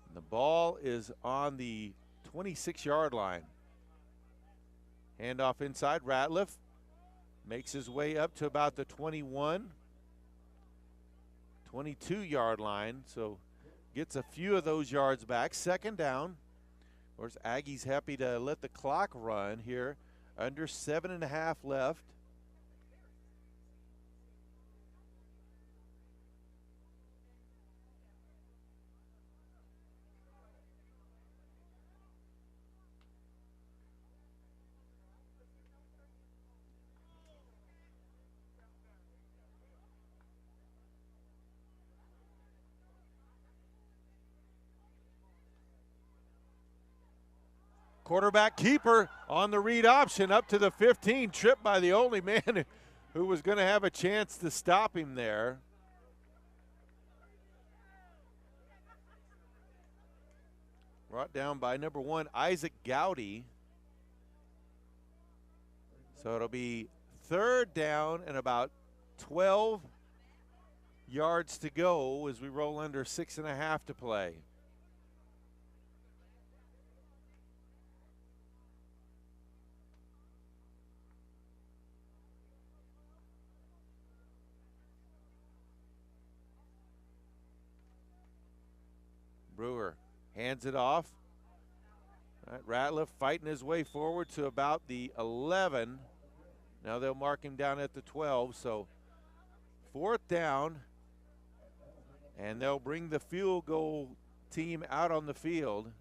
[SPEAKER 4] And the ball is on the 26-yard line. Handoff inside. Ratliff makes his way up to about the 21, 22-yard line. So gets a few of those yards back. 2nd down. Of course, Aggies happy to let the clock run here. Under 7.5 left. Quarterback keeper on the read option up to the 15, tripped by the only man who was going to have a chance to stop him there. Brought down by number 1, Isaac Gowdy. So it'll be 3rd down and about 12 yards to go as we roll under 6.5 to play. Brewer hands it off. All right, Ratliff fighting his way forward to about the 11. Now they'll mark him down at the 12. So 4th down. And they'll bring the field goal team out on the field.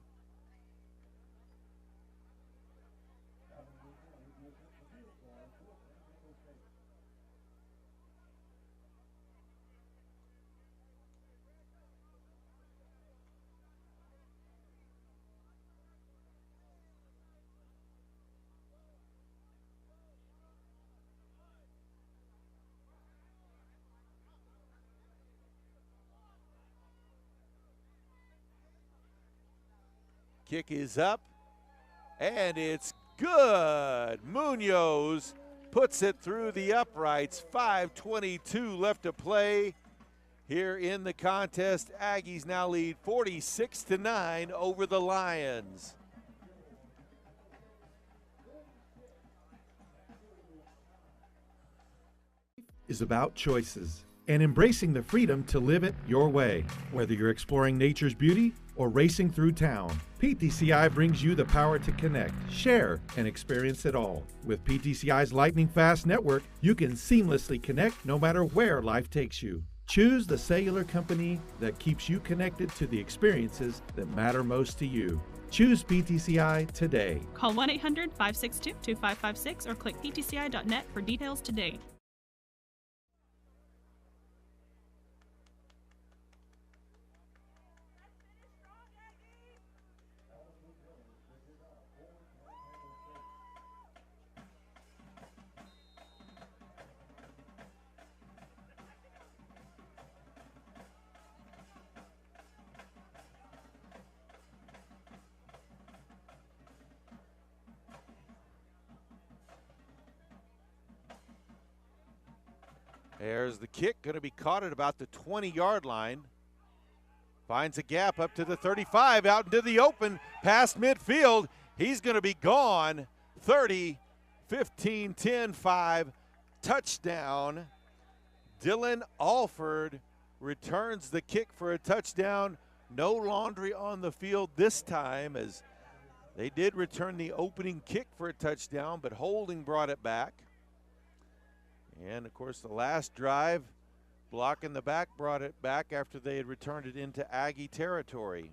[SPEAKER 4] Kick is up, and it's Good. Munoz puts it through the uprights. 5:22 left to play here in the contest. Aggies now lead 46-9 over the Lions.
[SPEAKER 5] Is about choices and embracing the freedom to live it your way. Whether you're exploring nature's beauty or racing through town, PTCI brings you the power to connect, share, and experience it all. With PTCI's lightning-fast network, you can seamlessly connect no matter where life takes you. Choose the cellular company that keeps you connected to the experiences that matter most to you. Choose PTCI today.
[SPEAKER 6] Call 1-800-562-2556 or click ptci.net for details today.
[SPEAKER 4] There's the kick, going to be caught at about the 20-yard line. Finds a gap up to the 35, out into the open, past midfield. He's going to be gone. 30, 15, 10, 5, touchdown. Dylan Alford returns the kick for a touchdown. No laundry on the field this time, as they did return the opening kick for a touchdown, but holding brought it back. And, of course, the last drive, block in the back brought it back after they had returned it into Aggie territory.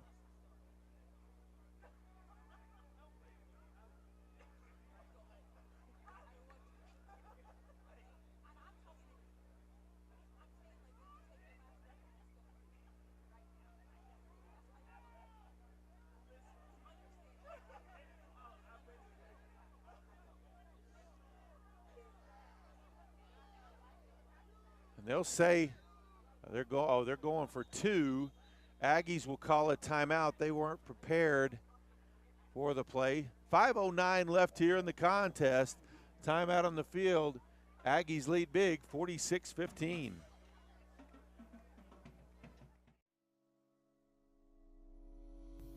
[SPEAKER 4] And they'll say they're going for two. Aggies will call a timeout. They weren't prepared for the play. 5:09 left here in the contest. Timeout on the field. Aggies lead big, 46-15.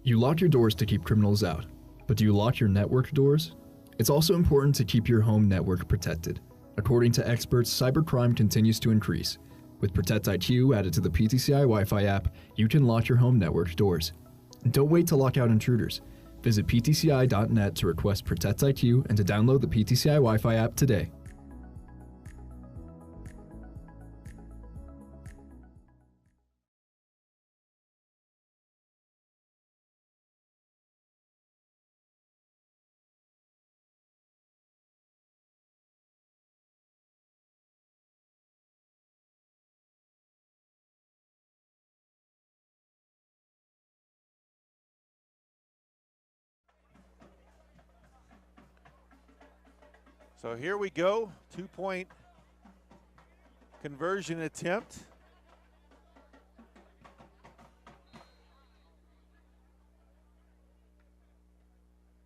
[SPEAKER 7] You lock your doors to keep criminals out, but do you lock your network doors? It's also important to keep your home network protected. According to experts, cybercrime continues to increase. With Protect IQ added to the PTCI Wi-Fi app, you can lock your home network doors. Don't wait to lock out intruders. Visit ptci.net to request Protect IQ and to download the PTCI Wi-Fi app today.
[SPEAKER 4] So here we go, 2-point conversion attempt.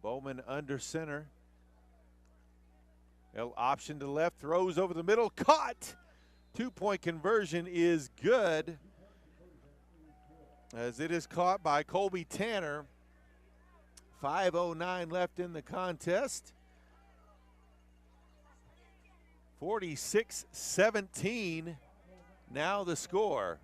[SPEAKER 4] Bowman under center. L option to left, throws over the middle, caught. 2-point conversion is good, as it is caught by Colby Tanner. 5:09 left in the contest. 46-17, now the score.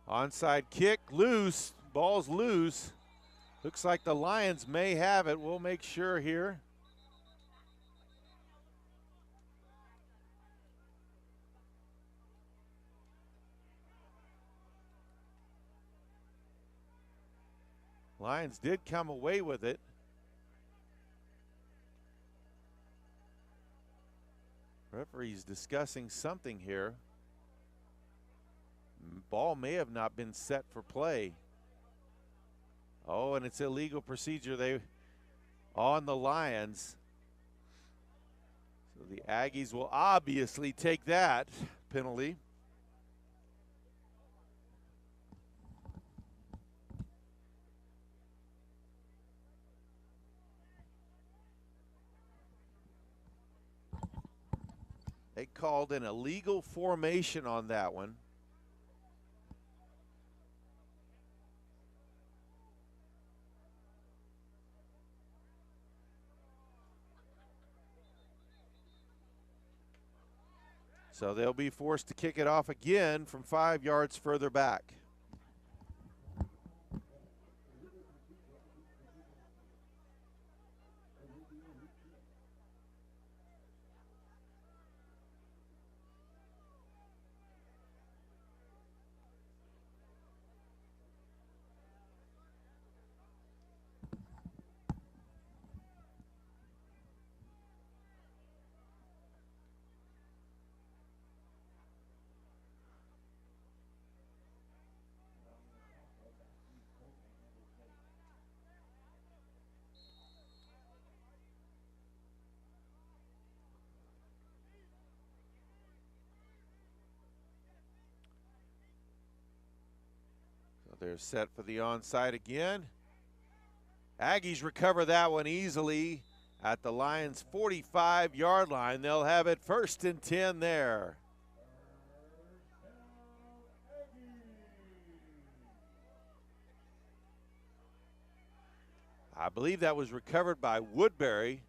[SPEAKER 4] Onside kick, loose, ball's loose. Looks like the Lions may have it. We'll make sure here. Lions did come away with it. Referee's discussing something here. Ball may have not been set for play. Oh, and it's illegal procedure on the Lions. So the Aggies will obviously take that penalty. They called an illegal formation on that one. So they'll be forced to kick it off again from 5 yards further back. They're set for the onside again. Aggies recover that one easily at the Lions' 45-yard line. They'll have it 1st and 10 there. I believe that was recovered by Woodbury,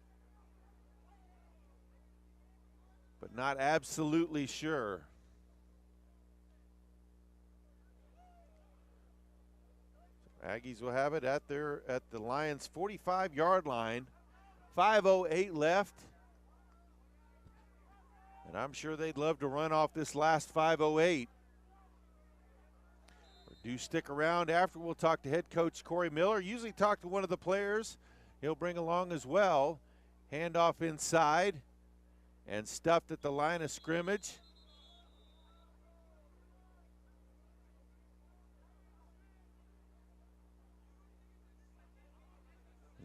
[SPEAKER 4] but not absolutely sure. Aggies will have it at the Lions' 45-yard line. 5:08 left. And I'm sure they'd love to run off this last 5:08. Do stick around after. We'll talk to head coach Corey Miller. Usually talk to one of the players he'll bring along as well. Handoff inside and stuffed at the line of scrimmage.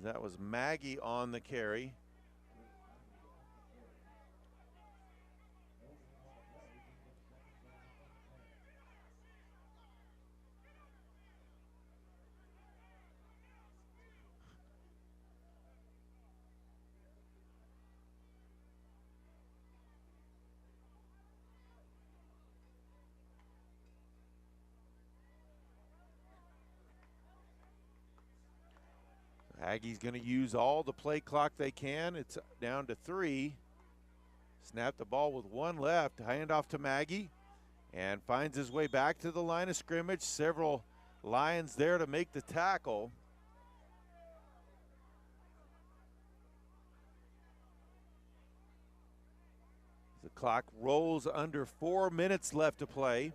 [SPEAKER 4] That was Maggie on the carry. Aggies going to use all the play clock they can. It's down to 3. Snap the ball with 1 left. Hand off to Maggie and finds his way back to the line of scrimmage. Several Lions there to make the tackle. The clock rolls under 4 minutes left to play.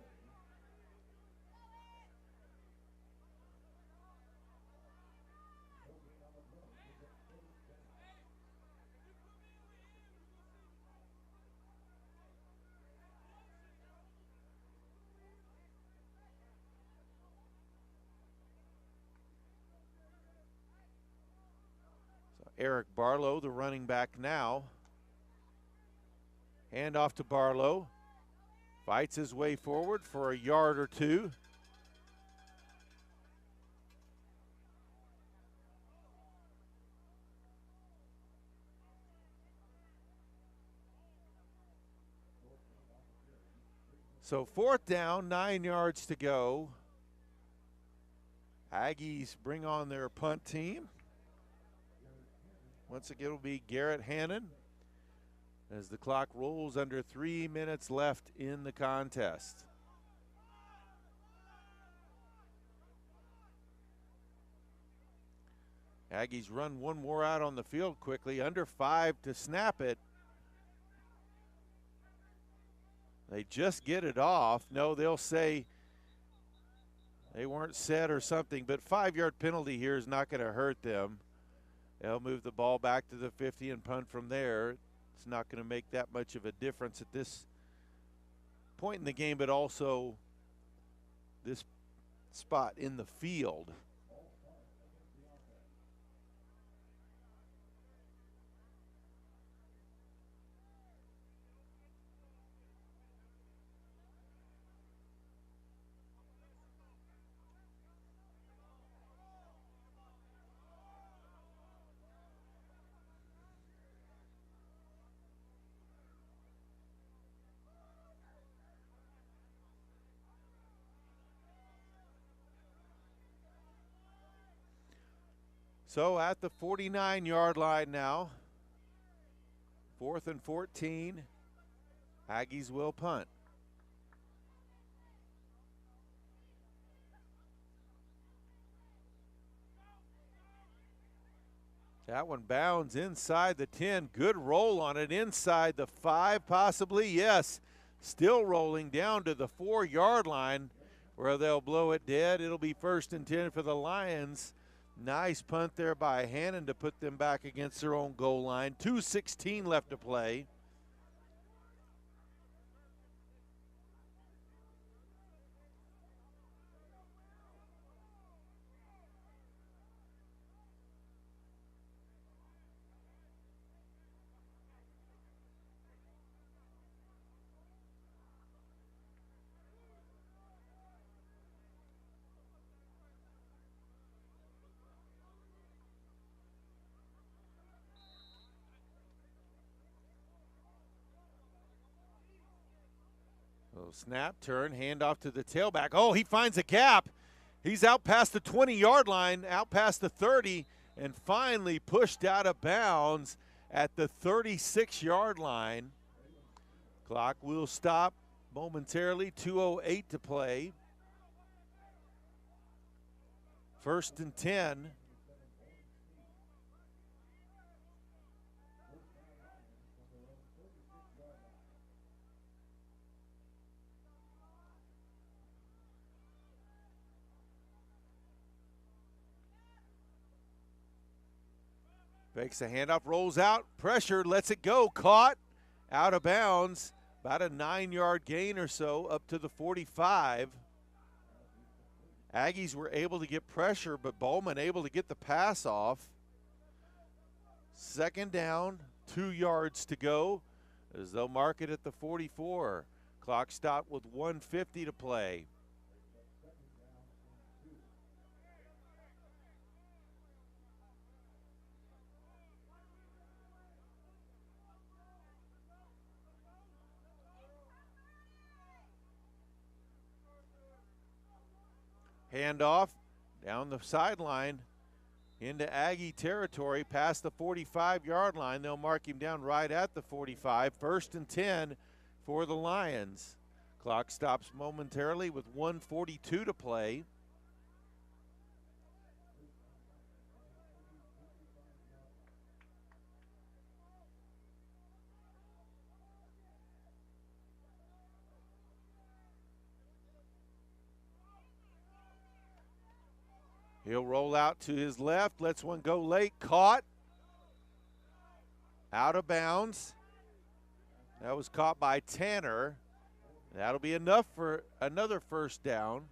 [SPEAKER 4] Eric Barlow, the running back now. Hand off to Barlow. Fights his way forward for a yard or 2. So 4th down, 9 yards to go. Aggies bring on their punt team. Once again, it'll be Garrett Hannon as the clock rolls under 3 minutes left in the contest. Aggies run one more out on the field quickly, under 5 to snap it. They just get it off. No, they'll say They weren't set or something, but 5-yard penalty here is not going to hurt them. They'll move the ball back to the 50 and punt from there. It's not going to make that much of a difference at this point in the game, but also this spot in the field. So at the 49-yard line now, 4th and 14, Aggies will punt. That one bounds inside the 10. Good roll on it inside the 5, possibly. Yes, still rolling down to the 4-yard line where they'll blow it dead. It'll be 1st and 10 for the Lions. Nice punt there by Hannon to put them back against their own goal line. 2:16 left to play. Snap, turn, handoff to the tailback. Oh, he finds a gap. He's out past the 20-yard line, out past the 30, and finally pushed out of bounds at the 36-yard line. Clock will stop momentarily, 2:08 to play. 1st and 10. Fakes a handoff, rolls out, pressure, lets it go, caught, out of bounds, about a 9-yard gain or so up to the 45. Aggies were able to get pressure, but Bowman able to get the pass off. 2nd down, 2 yards to go as they'll mark it at the 44. Clock stopped with 1:50 to play. Handoff down the sideline into Aggie territory past the 45-yard line. They'll mark him down right at the 45. 1st and 10 for the Lions. Clock stops momentarily with 1:42 to play. He'll roll out to his left, lets one go late, caught, out of bounds. That was caught by Tanner. That'll be enough for another 1st down.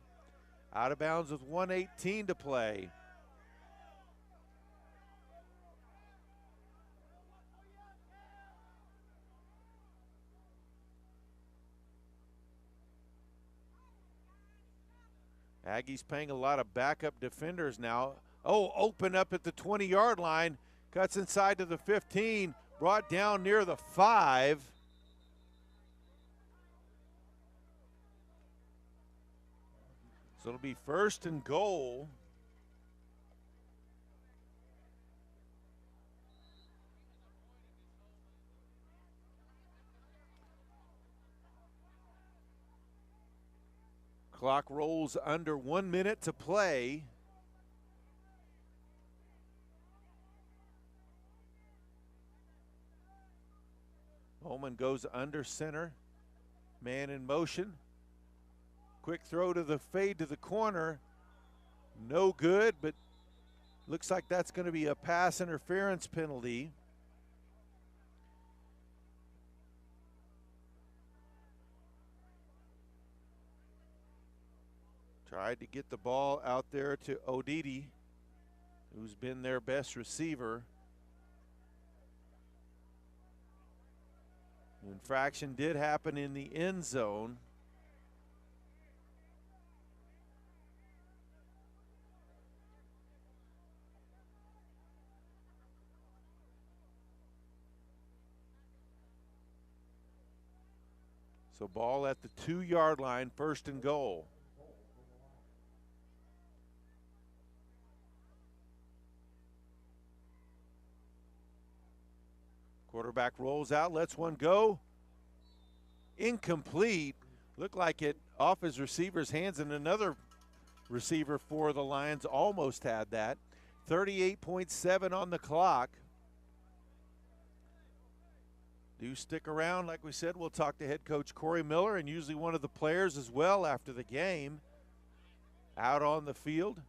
[SPEAKER 4] Out of bounds with 1:18 to play. Aggies paying a lot of backup defenders now. Oh, open up at the 20-yard line. Cuts inside to the 15. Brought down near the 5. So it'll be 1st and goal. Clock rolls under 1 minute to play. Bowman goes under center. Man in motion. Quick throw to the fade to the corner. No good, but looks like that's going to be a pass interference penalty. Tried to get the ball out there to Odidi, who's been their best receiver. The infraction did happen in the end zone. So ball at the 2-yard line, 1st and goal. Quarterback rolls out, lets one go. Incomplete. Looked like it off his receiver's hands, and another receiver for the Lions almost had that. 38.7 on the clock. Do stick around. Like we said, we'll talk to head coach Corey Miller and usually one of the players as well after the game out on the field.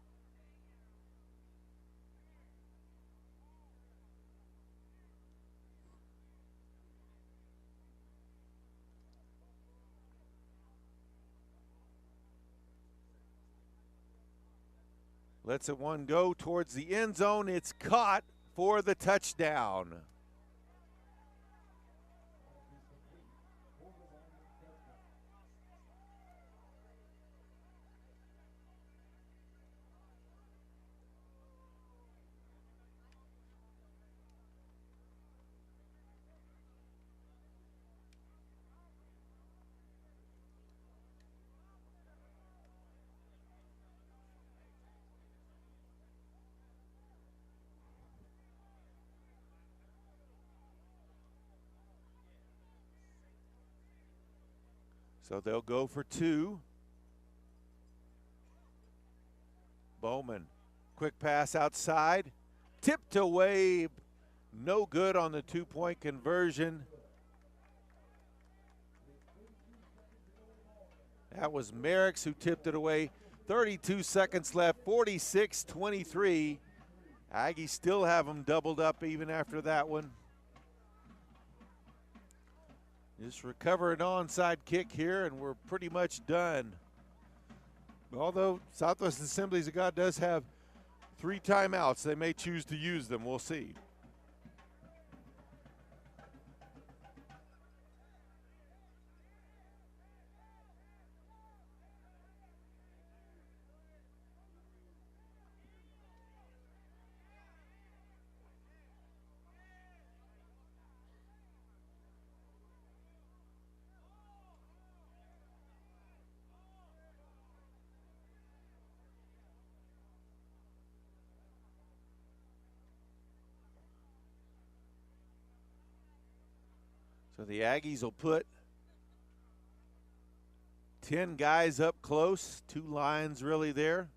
[SPEAKER 4] Lets it one go towards the end zone. It's caught for the touchdown. So they'll go for 2. Bowman, quick pass outside, tipped away, no good on the 2-point conversion. That was Merricks who tipped it away. 32 seconds left, 46-23. Aggies still have them doubled up even after that one. Just recover an onside kick here, and we're pretty much done. Although Southwestern Assemblies of God does have 3 timeouts, they may choose to use them. We'll see. So the Aggies will put 10 guys up close, 2 lines really there.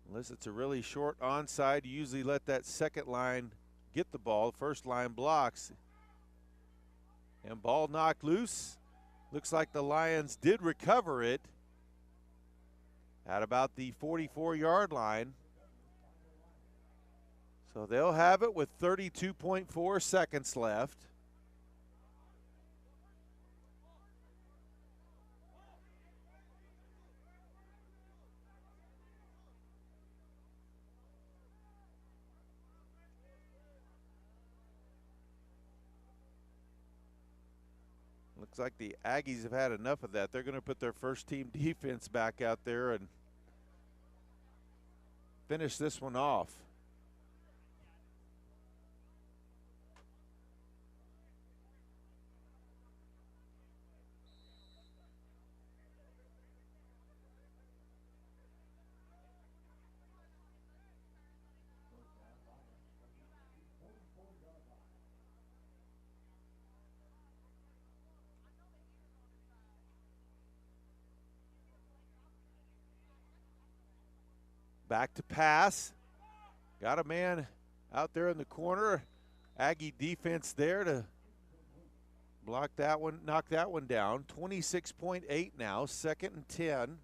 [SPEAKER 4] Unless it's a really short onside, you usually let that second line get the ball. First line blocks. And ball knocked loose. Looks like the Lions did recover it at about the 44-yard line. So they'll have it with 32.4 seconds left. Looks like the Aggies have had enough of that. They're going to put their first team defense back out there and finish this one off. Back to pass. Got a man out there in the corner. Aggie defense there to block that one, knock that one down. 26.8 now, 2nd and 10.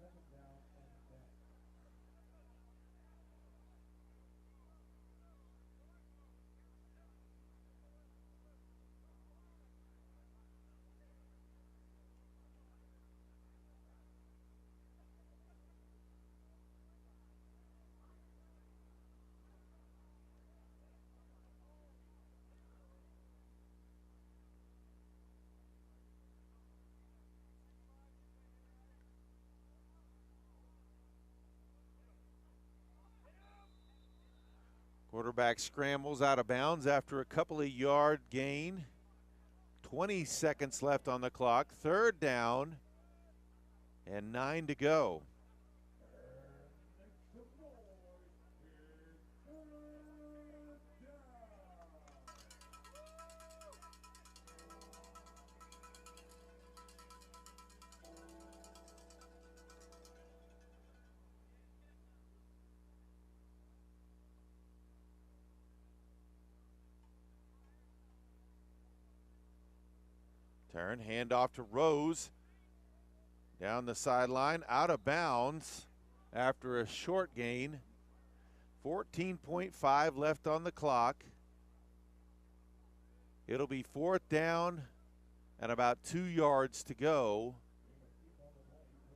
[SPEAKER 4] Quarterback scrambles out of bounds after a couple of yard gain. 20 seconds left on the clock. 3rd down and 9 to go. Turn, handoff to Rose. Down the sideline, out of bounds after a short gain. 14.5 left on the clock. It'll be 4th down and about 2 yards to go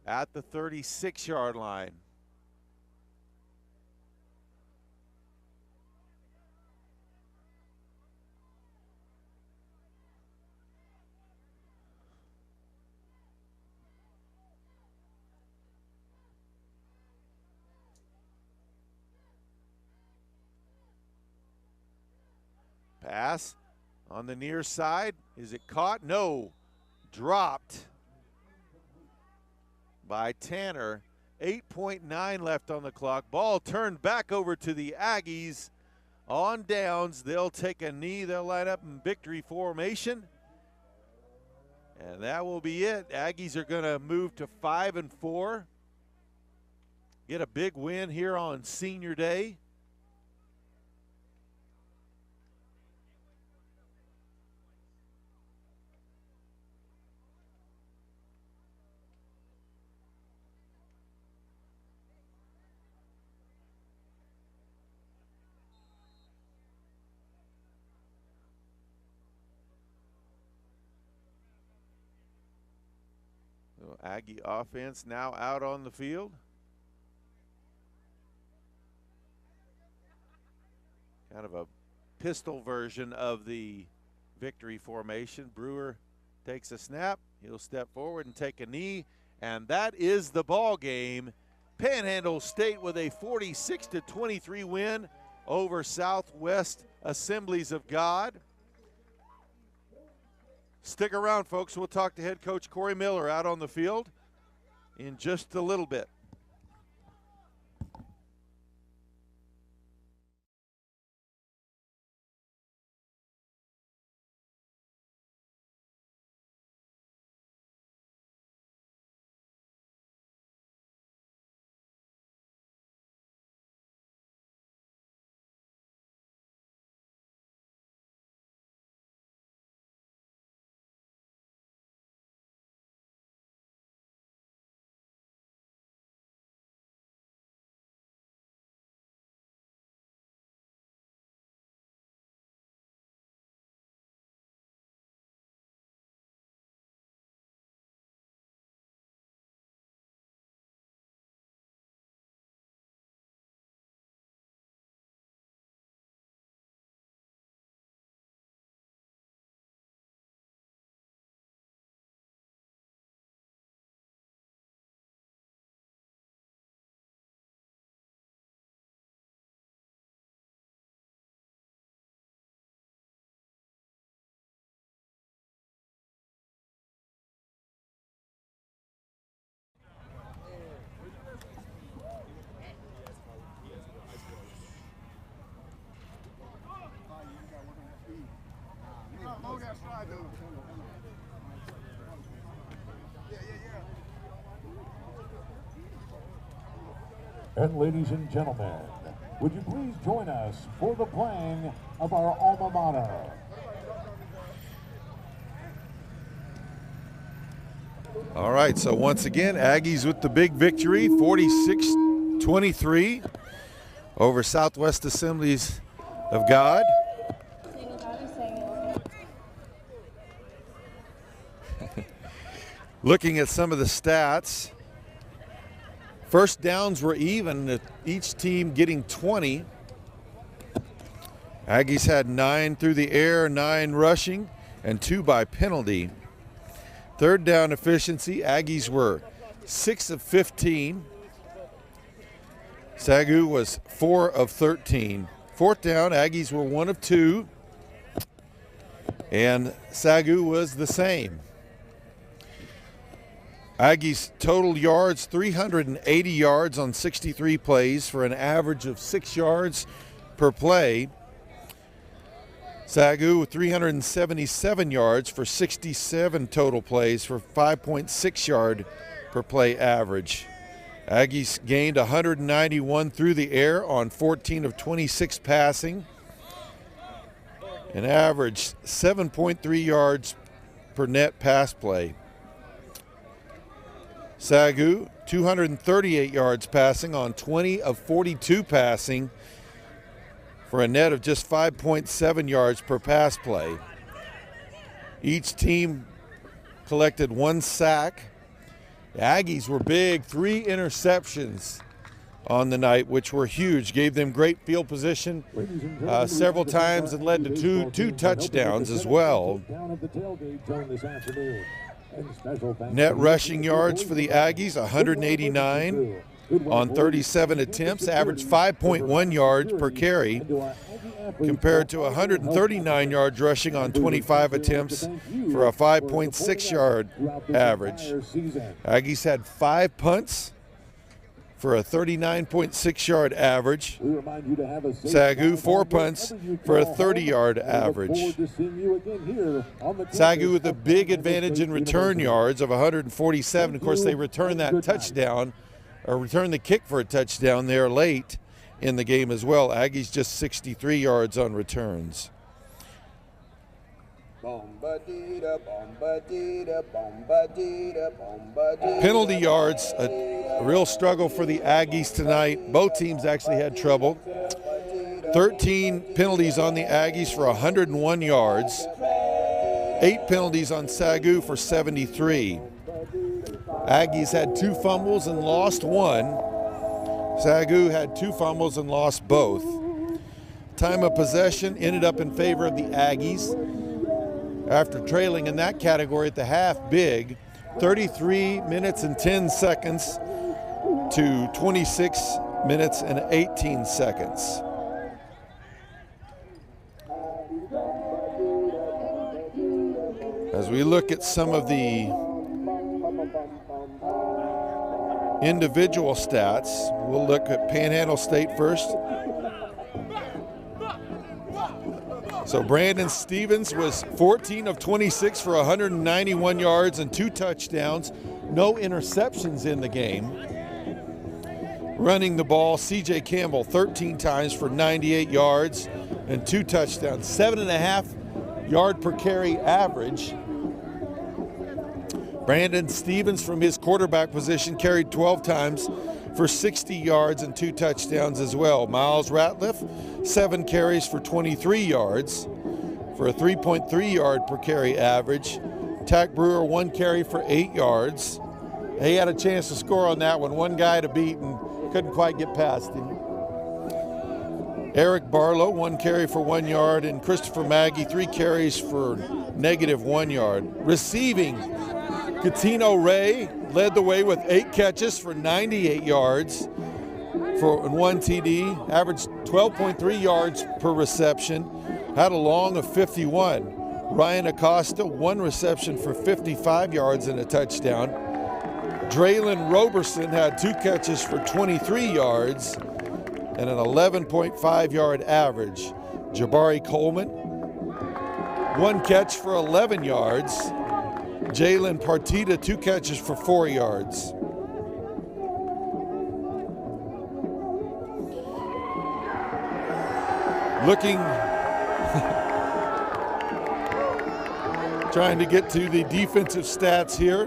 [SPEAKER 4] at the 36-yard line. Pass on the near side. Is it caught? No. Dropped by Tanner. 8.9 left on the clock. Ball turned back over to the Aggies on downs. They'll take a knee. They'll line up in victory formation. And that will be it. Aggies are going to move to 5-4. Get a big win here on Senior Day. Aggie offense now out on the field. Kind of a pistol version of the victory formation. Brewer takes a snap. He'll step forward and take a knee. And that is the ball game. Panhandle State with a 46-23 win over Southwest Assemblies of God. Stick around, folks. We'll talk to head coach Corey Miller out on the field in just a little bit.
[SPEAKER 1] And ladies and gentlemen, would you please join us for the playing of our alma mater?
[SPEAKER 4] All right, so once again, Aggies with the big victory, 46-23 over Southwest Assemblies of God. Looking at some of the stats, first downs were even, each team getting 20. Aggies had 9 through the air, 9 rushing, and 2 by penalty. Third down efficiency, Aggies were 6 of 15. SAGU was 4 of 13. Fourth down, Aggies were 1 of 2, and SAGU was the same. Aggies total yards, 380 yards on 63 plays for an average of 6 yards per play. SAGU with 377 yards for 67 total plays for 5.6 yard per play average. Aggies gained 191 through the air on 14 of 26 passing, and averaged 7.3 yards per net pass play. SAGU, 238 yards passing on 20 of 42 passing for a net of just 5.7 yards per pass play. Each team collected 1 sack. The Aggies were big, 3 interceptions on the night, which were huge. Gave them great field position several times and led to two touchdowns as well. Net rushing yards for the Aggies, 189 on 37 attempts, averaged 5.1 yards per carry, compared to 139 yards rushing on 25 attempts for a 5.6 yard average. Aggies had 5 punts for a 39.6 yard average. SAGU 4 punts for a 30-yard average. SAGU with a big advantage in return yards of 147. Of course, they returned that touchdown, or returned the kick for a touchdown there late in the game as well. Aggies just 63 yards on returns. Penalty yards, a real struggle for the Aggies tonight. Both teams actually had trouble. 13 penalties on the Aggies for 101 yards. 8 penalties on SAGU for 73. Aggies had 2 fumbles and lost 1. SAGU had 2 fumbles and lost both. Time of possession ended up in favor of the Aggies after trailing in that category at the half big, 33 minutes and 10 seconds to 26 minutes and 18 seconds. As we look at some of the individual stats, we'll look at Panhandle State first. So Brandon Stevens was 14 of 26 for 191 yards and 2 touchdowns. No interceptions in the game. Running the ball, CJ Campbell 13 times for 98 yards and 2 touchdowns. 7.5 yard per carry average. Brandon Stevens from his quarterback position carried 12 times for 60 yards and 2 touchdowns as well. Miles Ratliff, 7 carries for 23 yards for a 3.3 yard per carry average. Tack Brewer, 1 carry for 8 yards. He had a chance to score on that one. 1 guy to beat and couldn't quite get past him. Eric Barlow, 1 carry for 1 yard, and Christopher Maggie, 3 carries for -1 yard. Receiving, Catino Ray led the way with 8 catches for 98 yards for 1 TD, averaged 12.3 yards per reception, had a long of 51. Ryan Acosta, 1 reception for 55 yards and a touchdown. Draylon Roberson had 2 catches for 23 yards and an 11.5 yard average. Jabari Coleman, 1 catch for 11 yards. Jalen Partita, 2 catches for 4 yards. Looking, trying to get to the defensive stats here.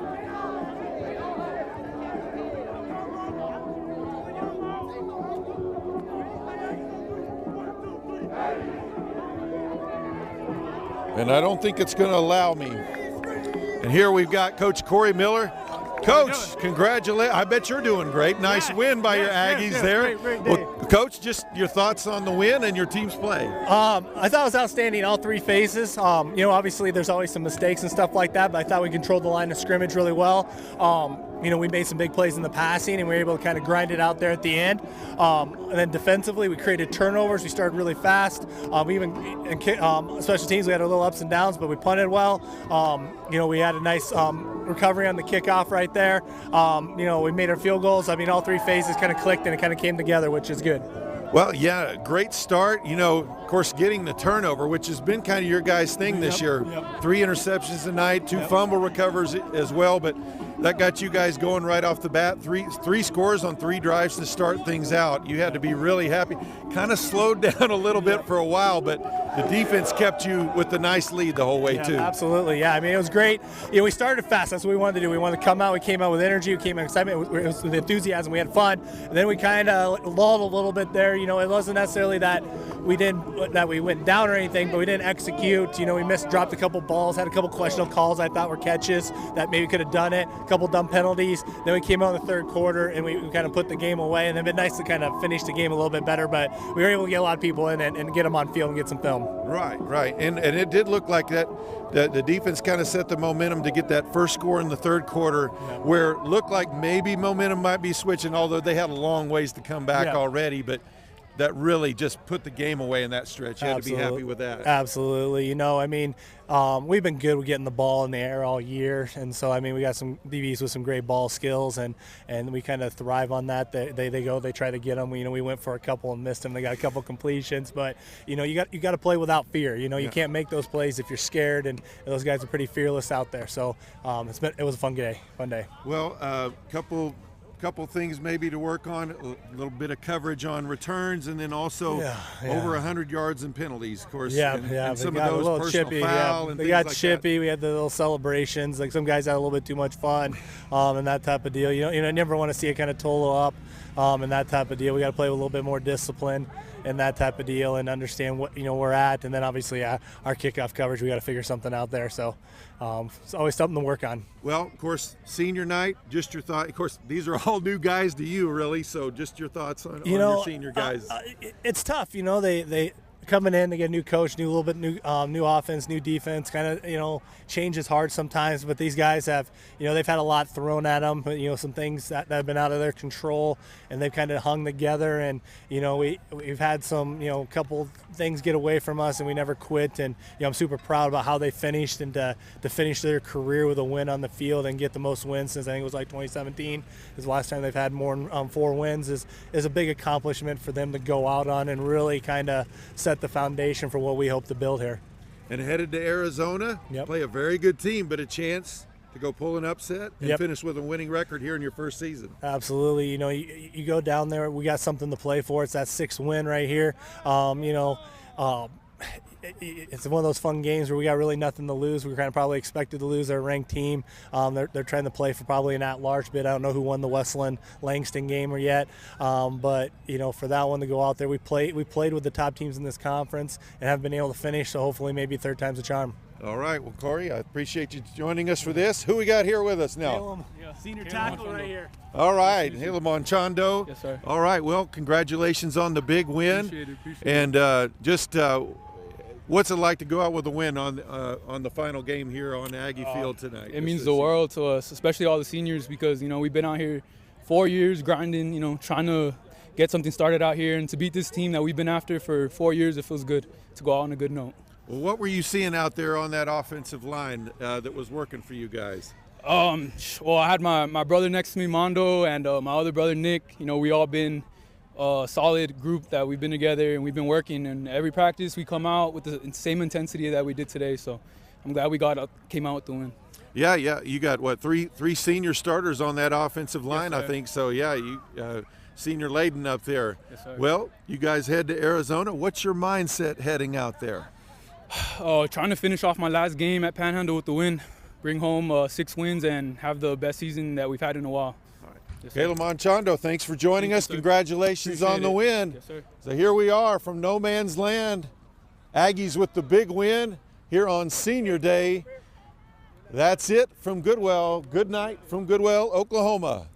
[SPEAKER 4] And I don't think it's going to allow me. And here we've got Coach Corey Miller. Coach, congratulations. I bet you're doing great. Nice win by your Aggies there.
[SPEAKER 9] Great
[SPEAKER 4] well, Coach, just your thoughts on the win and your team's play.
[SPEAKER 9] I thought it was outstanding all 3 phases. Obviously there's always some mistakes and stuff like that, but I thought we controlled the line of scrimmage really well. we made some big plays in the passing, and we were able to kind of grind it out there at the end. And then defensively, we created turnovers. We started really fast. Special teams, we had our little ups and downs, but we punted well. We had a nice recovery on the kickoff right there. We made our field goals. All three phases kind of clicked, and it kind of came together, which is good.
[SPEAKER 4] Well, yeah, great start. Of course, getting the turnover, which has been kind of your guys' thing this year. 3 interceptions tonight, 2 fumble recovers as well, but that got you guys going right off the bat. Three scores on 3 drives to start things out. You had to be really happy. Kind of slowed down a little bit for a while, but the defense kept you with the nice lead the whole way, too.
[SPEAKER 9] Absolutely, yeah. It was great. We started fast. That's what we wanted to do. We wanted to come out. We came out with energy. We came out with excitement. It was with enthusiasm. We had fun. And then we kind of lulled a little bit there. It wasn't necessarily that we went down or anything, but we didn't execute. We dropped a couple balls, had a couple questionable calls I thought were catches that maybe could have done it. A couple dumb penalties. Then we came out in the third quarter and we kind of put the game away. And it'd been nice to kind of finish the game a little bit better, but we were able to get a lot of people in and get them on field and get some film.
[SPEAKER 4] Right. And it did look like that the defense kind of set the momentum to get that first score in the third quarter, where it looked like maybe momentum might be switching, although they had a long ways to come back already. But that really just put the game away in that stretch. You had to be happy with that.
[SPEAKER 9] Absolutely. We've been good with getting the ball in the air all year. And so, we got some DBs with some great ball skills, and we kind of thrive on that. They try to get them. We went for a couple and missed them. They got a couple completions. But, you got to play without fear. You can't make those plays if you're scared, and those guys are pretty fearless out there. So it was a fun day.
[SPEAKER 4] Well, couple things maybe to work on, a little bit of coverage on returns, and then also over 100 yards and penalties, of course. And some of those personal
[SPEAKER 9] chippy,
[SPEAKER 4] foul and
[SPEAKER 9] they
[SPEAKER 4] things
[SPEAKER 9] got
[SPEAKER 4] like
[SPEAKER 9] chippy.
[SPEAKER 4] that.
[SPEAKER 9] We had the little celebrations. Like some guys had a little bit too much fun, and that type of deal. You never want to see it kind of total up, and that type of deal. We got to play with a little bit more discipline and that type of deal, and understand what we're at. And then obviously our kickoff coverage, we got to figure something out there. So it's always something to work on.
[SPEAKER 4] Well, of course, senior night, just your thought. Of course, these are all new guys to you, really. So just your thoughts on your senior guys.
[SPEAKER 9] It's tough. They coming in, they get a new coach, new offense, new defense. Kind of change is hard sometimes, but these guys have they've had a lot thrown at them. But some things that have been out of their control, and they've kind of hung together. And we've had some couple things get away from us, and we never quit. And I'm super proud about how they finished, and to finish their career with a win on the field and get the most wins since I think it was like 2017 is the last time they've had more than 4 wins is a big accomplishment for them to go out on and really kind of set the foundation for what we hope to build here.
[SPEAKER 4] And headed to Arizona, play a very good team, but a chance to go pull an upset and finish with a winning record here in your first season.
[SPEAKER 9] Absolutely. You go down there, we got something to play for. It's that 6th win right here. It's one of those fun games where we got really nothing to lose. We were kind of probably expected to lose. They're a ranked team. They're trying to play for probably an at-large bid. I don't know who won the Westland-Langston game or yet. But for that one to go out there, we played with the top teams in this conference and have been able to finish. So hopefully, maybe third time's a charm.
[SPEAKER 4] All right. Well, Corey, I appreciate you joining us for this. Who we got here with us now?
[SPEAKER 9] Caleb, senior tackle right here.
[SPEAKER 4] All right, Caleb Monchando.
[SPEAKER 10] Yes, sir.
[SPEAKER 4] All right. Well, congratulations on the big win.
[SPEAKER 10] Appreciate it.
[SPEAKER 4] And what's it like to go out with a win on the final game here on Aggie Field tonight?
[SPEAKER 10] It means the world to us, especially all the seniors, because we've been out here 4 years grinding, trying to get something started out here, and to beat this team that we've been after for 4 years, it feels good to go out on a good note.
[SPEAKER 4] Well, what were you seeing out there on that offensive line that was working for you guys?
[SPEAKER 10] Well, I had my brother next to me, Mondo, and my other brother, Nick. We all been a solid group that we've been together and we've been working, and every practice we come out with the same intensity that we did today. So I'm glad we came out with the win.
[SPEAKER 4] Yeah. You got three senior starters on that offensive line,
[SPEAKER 10] yes,
[SPEAKER 4] I think. So yeah, you senior laden up there.
[SPEAKER 10] Yes, sir.
[SPEAKER 4] Well, you guys head to Arizona. What's your mindset heading out there?
[SPEAKER 10] Trying to finish off my last game at Panhandle with the win, bring home 6 wins, and have the best season that we've had in a while.
[SPEAKER 4] Yes, Caleb Monchando, thanks for joining us. Congratulations on the win.
[SPEAKER 10] Yes, sir.
[SPEAKER 4] So here we are from no man's land. Aggies with the big win here on Senior Day. That's it from Goodwell. Good night from Goodwell, Oklahoma.